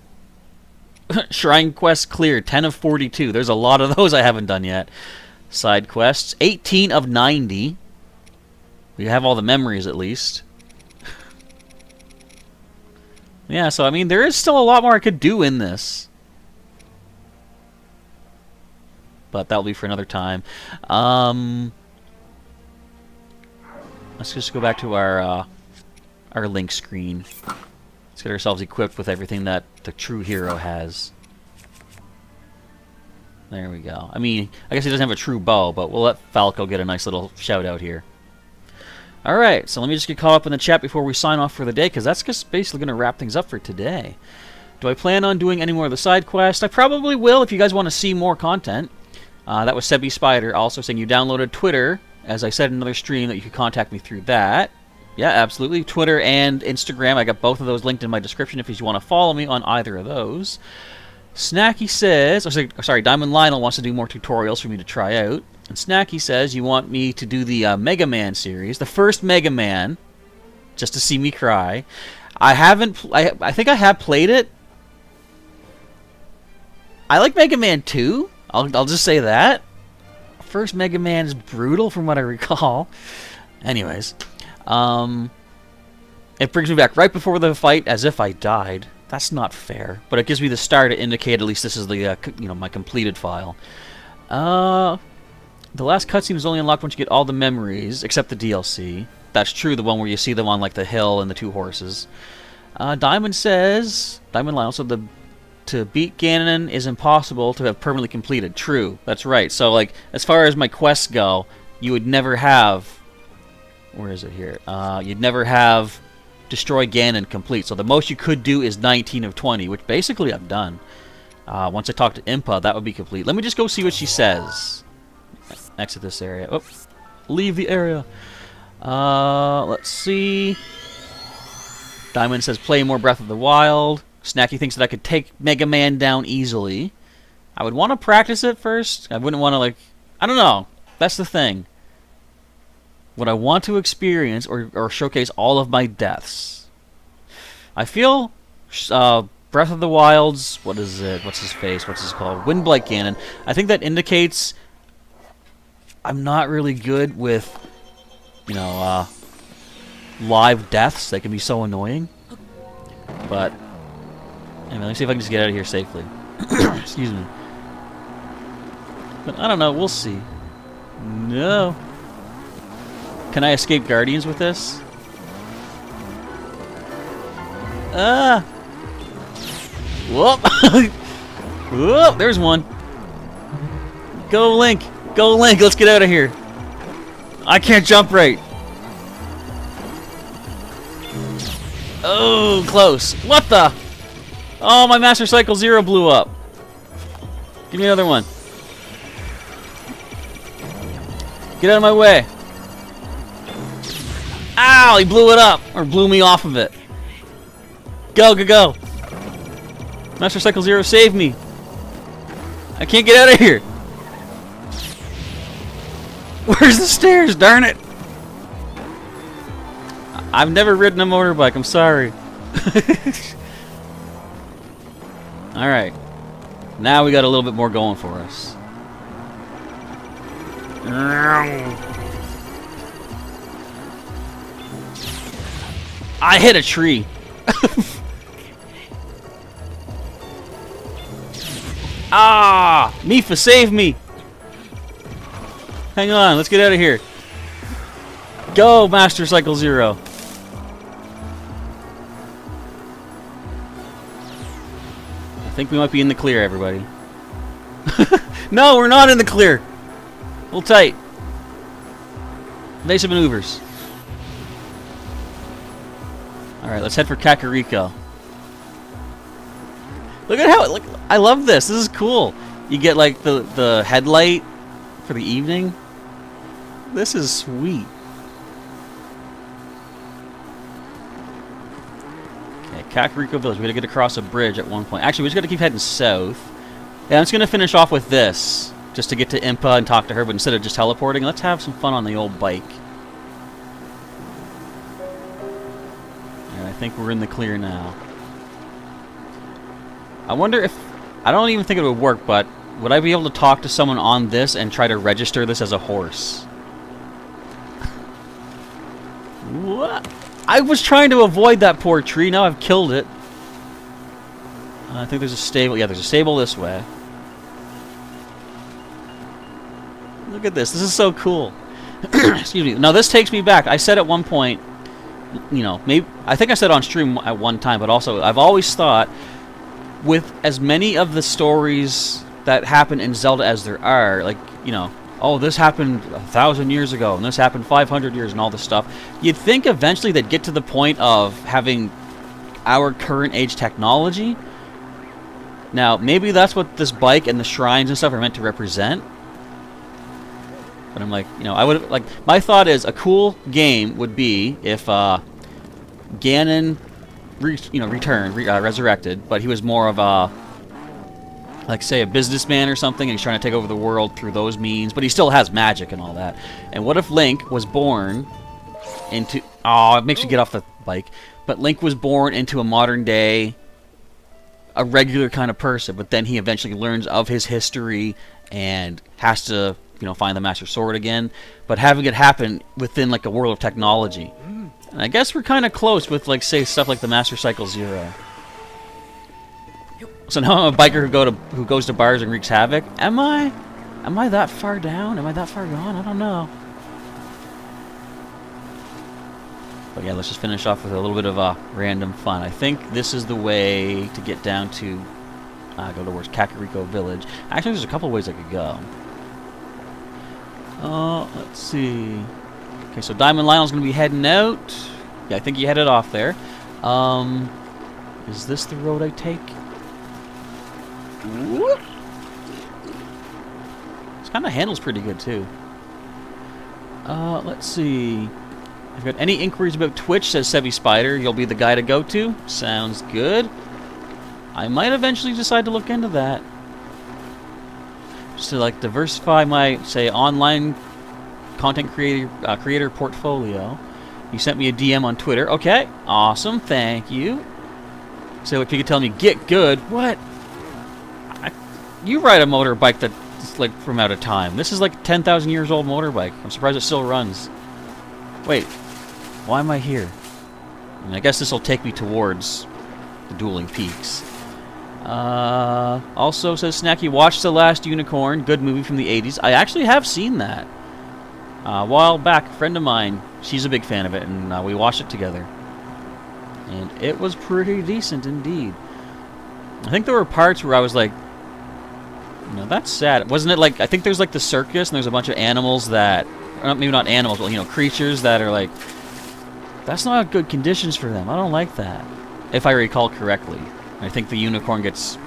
shrine quests cleared. 10 of 42. There's a lot of those I haven't done yet. Side quests, 18 of 90. We have all the memories at least. Yeah, so I mean, there is still a lot more I could do in this. But that'll be for another time. Let's just go back to our Link screen. Let's get ourselves equipped with everything that the true hero has. There we go. I mean, I guess he doesn't have a true bow, but we'll let Falco get a nice little shout out here. Alright, so let me just get caught up in the chat before we sign off for the day, because that's just basically going to wrap things up for today. Do I plan on doing any more of the side quests? I probably will if you guys want to see more content. That was Sebby Spider also saying you downloaded Twitter. As I said in another stream, that you could contact me through that. Yeah, absolutely. Twitter and Instagram. I got both of those linked in my description if you want to follow me on either of those. Snacky says... Oh, sorry, Diamond Lionel wants to do more tutorials for me to try out. And Snacky says you want me to do the Mega Man series. The first Mega Man. Just to see me cry. I haven't... I think I have played it. I like Mega Man 2. I'll just say that. First Mega Man is brutal from what I recall. Anyways. It brings me back right before the fight as if I died. That's not fair. But it gives me the star to indicate at least this is the, my completed file. The last cutscene is only unlocked once you get all the memories, except the DLC. That's true, the one where you see them on, like, the hill and the two horses. Diamond says... Diamond Lionel said to beat Ganon is impossible to have permanently completed. True, that's right. So, like, as far as my quests go, you would never have... Where is it here? You'd never have Destroy Ganon complete. So the most you could do is 19 of 20, which basically I've done. Once I talk to Impa, that would be complete. Let me just go see what she says. Exit this area. Oh, leave the area. Let's see. Diamond says play more Breath of the Wild. Snacky thinks that I could take Mega Man down easily. I would want to practice it first. I wouldn't want to, like... I don't know. That's the thing. Would I want to experience or showcase all of my deaths? I feel... Breath of the Wild's... What is it? What's his face? What's his called? Windblight Ganon. I think that indicates... I'm not really good with... You know, live deaths. They can be so annoying. But... Anyway, let me see if I can just get out of here safely. Excuse me. But I don't know. We'll see. No. Can I escape Guardians with this? Ah! Whoop! Whoop! There's one. Go, Link! Go, Link! Let's get out of here. I can't jump right. Oh, close. What the? Oh, my Master Cycle Zero blew up. Give me another one. Get out of my way. Ow, he blew it up. Or blew me off of it. Go, go, go. Master Cycle Zero, save me. I can't get out of here. Where's the stairs, darn it? I've never ridden a motorbike, I'm sorry. Alright. Now we got a little bit more going for us. I hit a tree. Ah! Mifa, save me! Hang on, let's get out of here. Go, Master Cycle Zero. I think we might be in the clear, everybody. No, we're not in the clear. Hold tight. Evasive maneuvers. Alright, let's head for Kakariko. Look at how it, look, I love this. This is cool. You get like the headlight for the evening. This is sweet. Okay, Kakariko Village. We gotta get across a bridge at one point. Actually, we just gotta keep heading south. Yeah, I'm just gonna finish off with this, just to get to Impa and talk to her, but instead of just teleporting, let's have some fun on the old bike. And I think we're in the clear now. I wonder if... I don't even think it would work, but would I be able to talk to someone on this and try to register this as a horse? What? I was trying to avoid that poor tree. Now I've killed it. I think there's a stable. Yeah, there's a stable this way. Look at this. This is so cool. Excuse me. Now this takes me back. I said at one point, you know, maybe I think I said on stream at one time, but also I've always thought, with as many of the stories that happen in Zelda as there are, like, you know, oh, this happened 1,000 years ago, and this happened 500 years, and all this stuff, you'd think eventually they'd get to the point of having our current age technology. Now, maybe that's what this bike and the shrines and stuff are meant to represent. But I'm like, you know, I would, like, my thought is a cool game would be if Ganon returned, resurrected, but he was more of a, like, say, a businessman or something, and he's trying to take over the world through those means, but he still has magic and all that. And what if Link was born into... Oh, it makes me get off the bike. But Link was born into a modern day, a regular kind of person, but then he eventually learns of his history and has to, you know, find the Master Sword again, but having it happen within, like, a world of technology. And I guess we're kind of close with, like, say, stuff like the Master Cycle Zero. So now I'm a biker who goes to bars and wreaks havoc. Am I that far down? Am I that far gone? I don't know. But yeah, let's just finish off with a little bit of random fun. I think this is the way to get down to go towards Kakariko Village. Actually, there's a couple ways I could go. Let's see. Okay, so Diamond Lionel's going to be heading out. Yeah, I think he headed off there. Is this the road I take? Whoop. This kind of handles pretty good, too. Let's see. If you've got any inquiries about Twitch, says Sevi Spider, you'll be the guy to go to. Sounds good. I might eventually decide to look into that. Just to like diversify my, say, online content creator portfolio. You sent me a DM on Twitter. Okay, awesome, thank you. So if you could tell me, get good. What? You ride a motorbike that's like from out of time. This is like a 10,000 years old motorbike. I'm surprised it still runs. Wait, why am I here? I mean, I guess this will take me towards the Dueling Peaks. Also says Snacky, watch The Last Unicorn. Good movie from the 80s. I actually have seen that. A while back, a friend of mine, she's a big fan of it, and we watched it together. And it was pretty decent indeed. I think there were parts where I was like, no, that's sad. Wasn't it like, I think there's like the circus, and there's a bunch of animals that, maybe not animals, but, you know, creatures that are like, that's not good conditions for them. I don't like that. If I recall correctly. I think the unicorn gets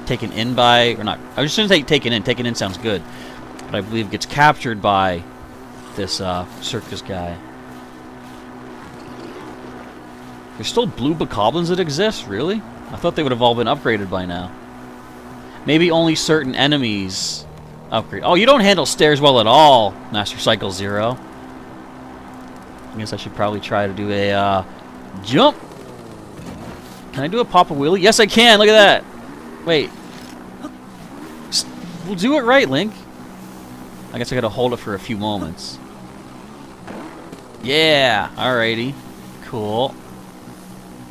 taken in by, or not, I was just going to say taken in. Taken in sounds good. But I believe gets captured by this circus guy. There's still blue bokoblins that exist, really? I thought they would have all been upgraded by now. Maybe only certain enemies upgrade. Oh, you don't handle stairs well at all, Master Cycle Zero. I guess I should probably try to do a jump. Can I do a pop a wheelie? Yes, I can. Look at that. Wait. We'll do it right, Link. I guess I gotta hold it for a few moments. Yeah. Alrighty. Cool.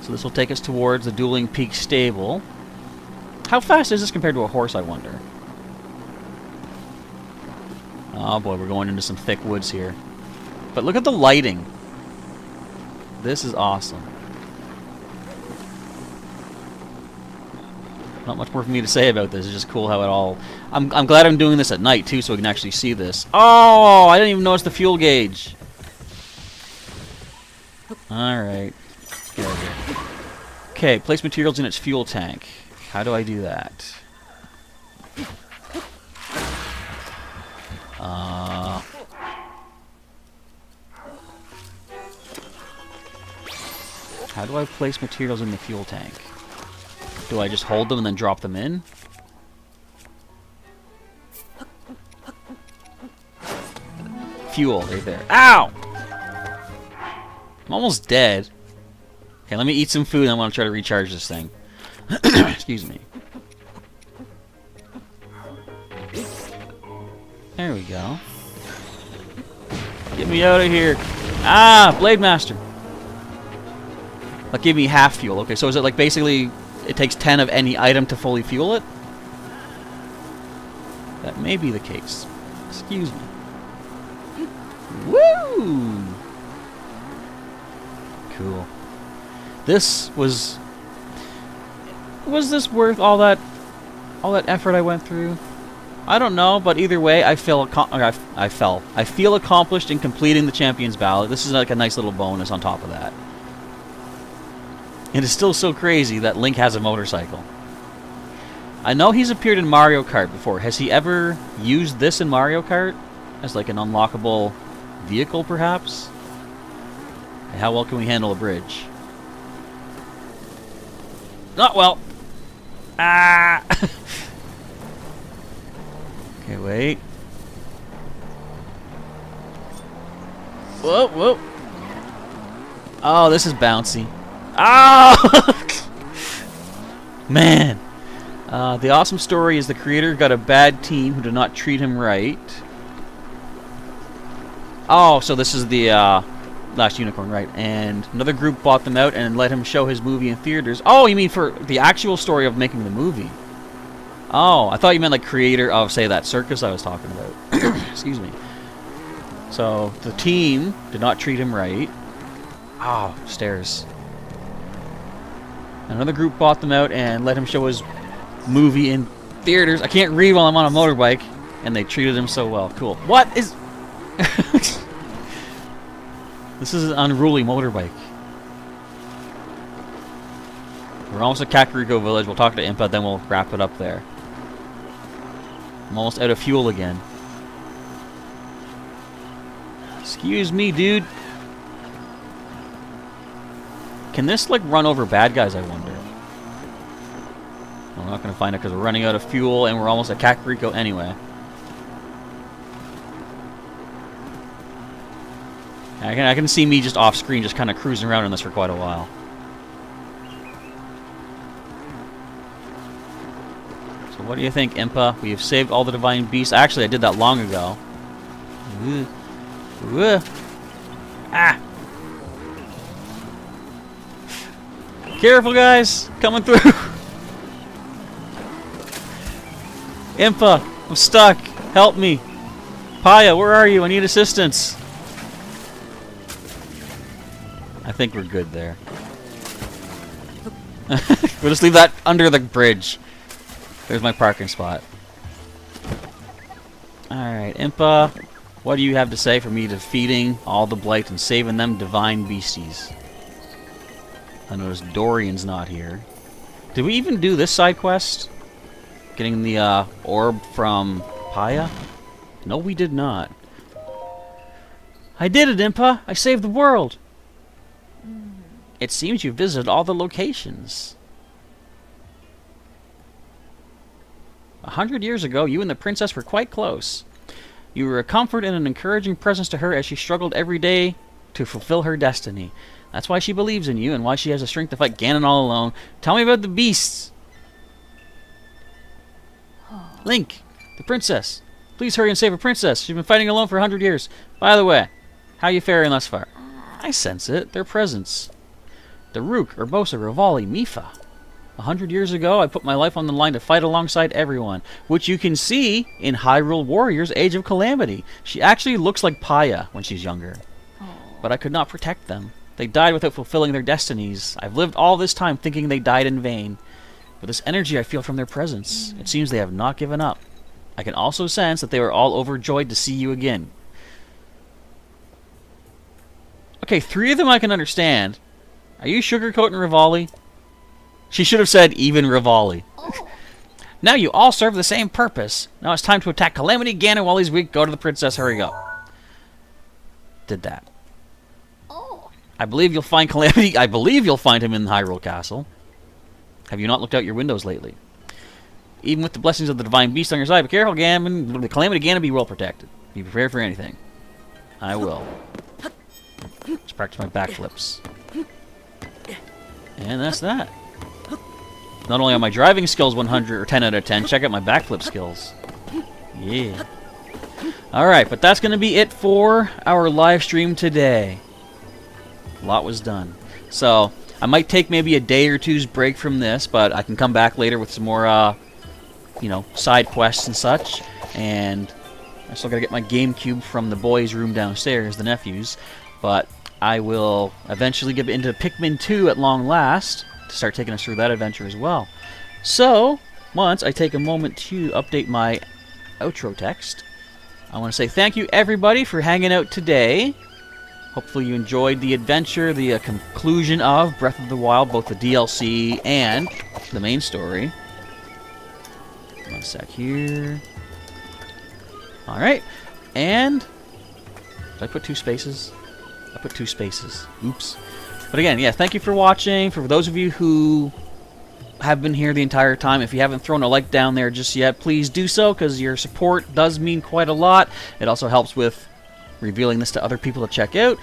So this will take us towards the Dueling Peaks Stable. How fast is this compared to a horse, I wonder? Oh boy, we're going into some thick woods here. But look at the lighting. This is awesome. Not much more for me to say about this. It's just cool how it all... I'm glad I'm doing this at night, too, so we can actually see this. Oh! I didn't even notice the fuel gauge. Alright. Get out of here. Okay, place materials in its fuel tank. How do I do that? How do I place materials in the fuel tank? Do I just hold them and then drop them in? Fuel, right there. Ow! I'm almost dead. Okay, let me eat some food and I want to try to recharge this thing. Excuse me. There we go. Get me out of here. Ah, Blade Master. That gave me half fuel. Okay, so is it like basically it takes 10 of any item to fully fuel it? That may be the case. Excuse me. Woo! Cool. This was... Was this worth all that effort I went through? I don't know, but either way, I feel accomplished in completing the Champion's Ballot. This is like a nice little bonus on top of that. It is still so crazy that Link has a motorcycle. I know he's appeared in Mario Kart before. Has he ever used this in Mario Kart? As like an unlockable vehicle, perhaps? And how well can we handle a bridge? Not well. Ah! Okay, wait. Whoa, whoa. Oh, this is bouncy. Oh! Man. The awesome story is the creator got a bad team who did not treat him right. Oh, so this is the Last Unicorn, right? And another group bought them out and let him show his movie in theaters. Oh, you mean for the actual story of making the movie? Oh, I thought you meant like creator of, say, that circus I was talking about. Excuse me. So the team did not treat him right. Oh, stairs. Another group bought them out and let him show his movie in theaters. I can't read while I'm on a motorbike, and they treated him so well. Cool. What is... This is an unruly motorbike. We're almost at Kakariko Village. We'll talk to Impa, then we'll wrap it up there. I'm almost out of fuel again. Excuse me, dude. Can this, like, run over bad guys, I wonder? We're not going to find it because we're running out of fuel and we're almost at Kakariko anyway. I can see me just off screen, just kind of cruising around in this for quite a while. So what do you think, Impa? We've saved all the divine beasts. Actually, I did that long ago. Ah! Careful, guys! Coming through! Impa! I'm stuck! Help me! Paya, where are you? I need assistance! I think we're good there. We'll just leave that under the bridge. There's my parking spot. Alright, Impa, what do you have to say for me defeating all the Blight and saving them divine beasties? I notice Dorian's not here. Did we even do this side quest? Getting the orb from Paya? No, we did not. I did it, Impa! I saved the world! It seems you visited all the locations. 100 years ago, you and the princess were quite close. You were a comfort and an encouraging presence to her as she struggled every day to fulfill her destiny. That's why she believes in you and why she has the strength to fight Ganon all alone. Tell me about the beasts. Link, the princess. Please hurry and save a princess. She's been fighting alone for 100 years. By the way, how you faring thus far? I sense it. Their presence. Daruk, Urbosa, Rivali, Mifa. 100 years ago, I put my life on the line to fight alongside everyone, which you can see in Hyrule Warriors Age of Calamity. She actually looks like Paya when she's younger. But I could not protect them. They died without fulfilling their destinies. I've lived all this time thinking they died in vain. But this energy I feel from their presence, it seems they have not given up. I can also sense that they were all overjoyed to see you again. Okay, 3 of them I can understand. Are you sugarcoating Rivali? She should have said even Rivali. Now you all serve the same purpose. Now it's time to attack Calamity Ganon while he's weak. Go to the princess. Hurry, go. Did that. I believe you'll find Calamity. I believe you'll find him in Hyrule Castle. Have you not looked out your windows lately? Even with the blessings of the divine beast on your side, be careful, Ganon. The Calamity Ganon be well protected. Be prepared for anything. I will. Let's practice my backflips. And that's that. Not only are my driving skills 100 or 10 out of 10, check out my backflip skills. Yeah. Alright, but that's going to be it for our live stream today. A lot was done. So, I might take maybe a day or two's break from this, but I can come back later with some more, you know, side quests and such. And I still got to get my GameCube from the boys' room downstairs, the nephews. But I will eventually get into Pikmin 2 at long last to start taking us through that adventure as well. So, once I take a moment to update my outro text, I want to say thank you everybody for hanging out today. Hopefully you enjoyed the adventure, the conclusion of Breath of the Wild, both the DLC and the main story. 1 sec here. Alright, and did I put 2 spaces? I put 2 spaces. Oops. But again, yeah, thank you for watching. For those of you who have been here the entire time, if you haven't thrown a like down there just yet, please do so, because your support does mean quite a lot. It also helps with revealing this to other people to check out.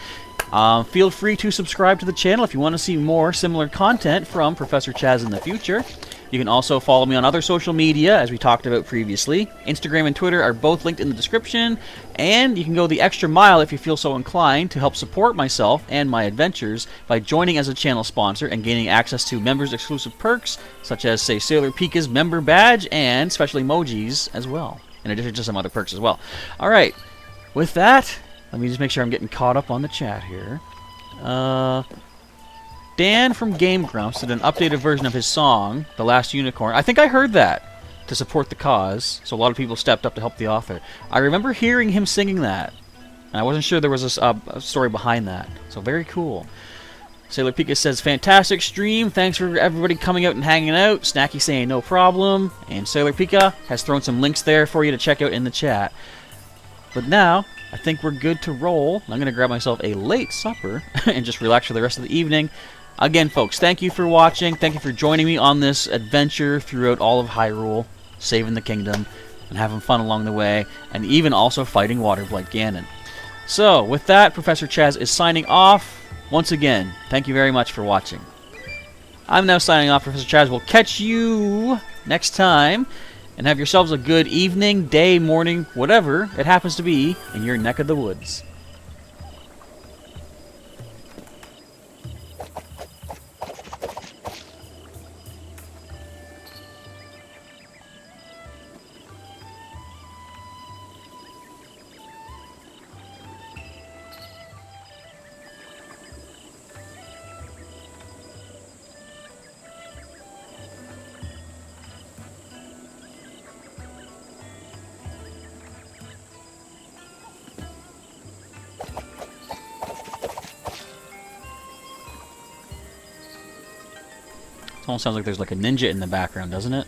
Feel free to subscribe to the channel if you want to see more similar content from Professor Chaz in the future. You can also follow me on other social media, as we talked about previously. Instagram and Twitter are both linked in the description, and you can go the extra mile if you feel so inclined to help support myself and my adventures by joining as a channel sponsor and gaining access to members-exclusive perks, such as, say, Sailor Pika's member badge and special emojis as well, in addition to some other perks as well. Alright, with that, let me just make sure I'm getting caught up on the chat here. Dan from Game Grumps did an updated version of his song, The Last Unicorn. I think I heard that to support the cause, so a lot of people stepped up to help the author. I remember hearing him singing that, and I wasn't sure there was a story behind that. So very cool. Sailor Pika says, fantastic stream. Thanks for everybody coming out and hanging out. Snacky saying no problem. And Sailor Pika has thrown some links there for you to check out in the chat. But now, I think we're good to roll. I'm going to grab myself a late supper and just relax for the rest of the evening. Again, folks, thank you for watching. Thank you for joining me on this adventure throughout all of Hyrule, saving the kingdom, and having fun along the way, and even also fighting Waterblight Ganon. So, with that, Professor Chaz is signing off. Once again, thank you very much for watching. I'm now signing off. Professor Chaz will catch you next time, and have yourselves a good evening, day, morning, whatever it happens to be in your neck of the woods. It almost sounds like there's like a ninja in the background, doesn't it?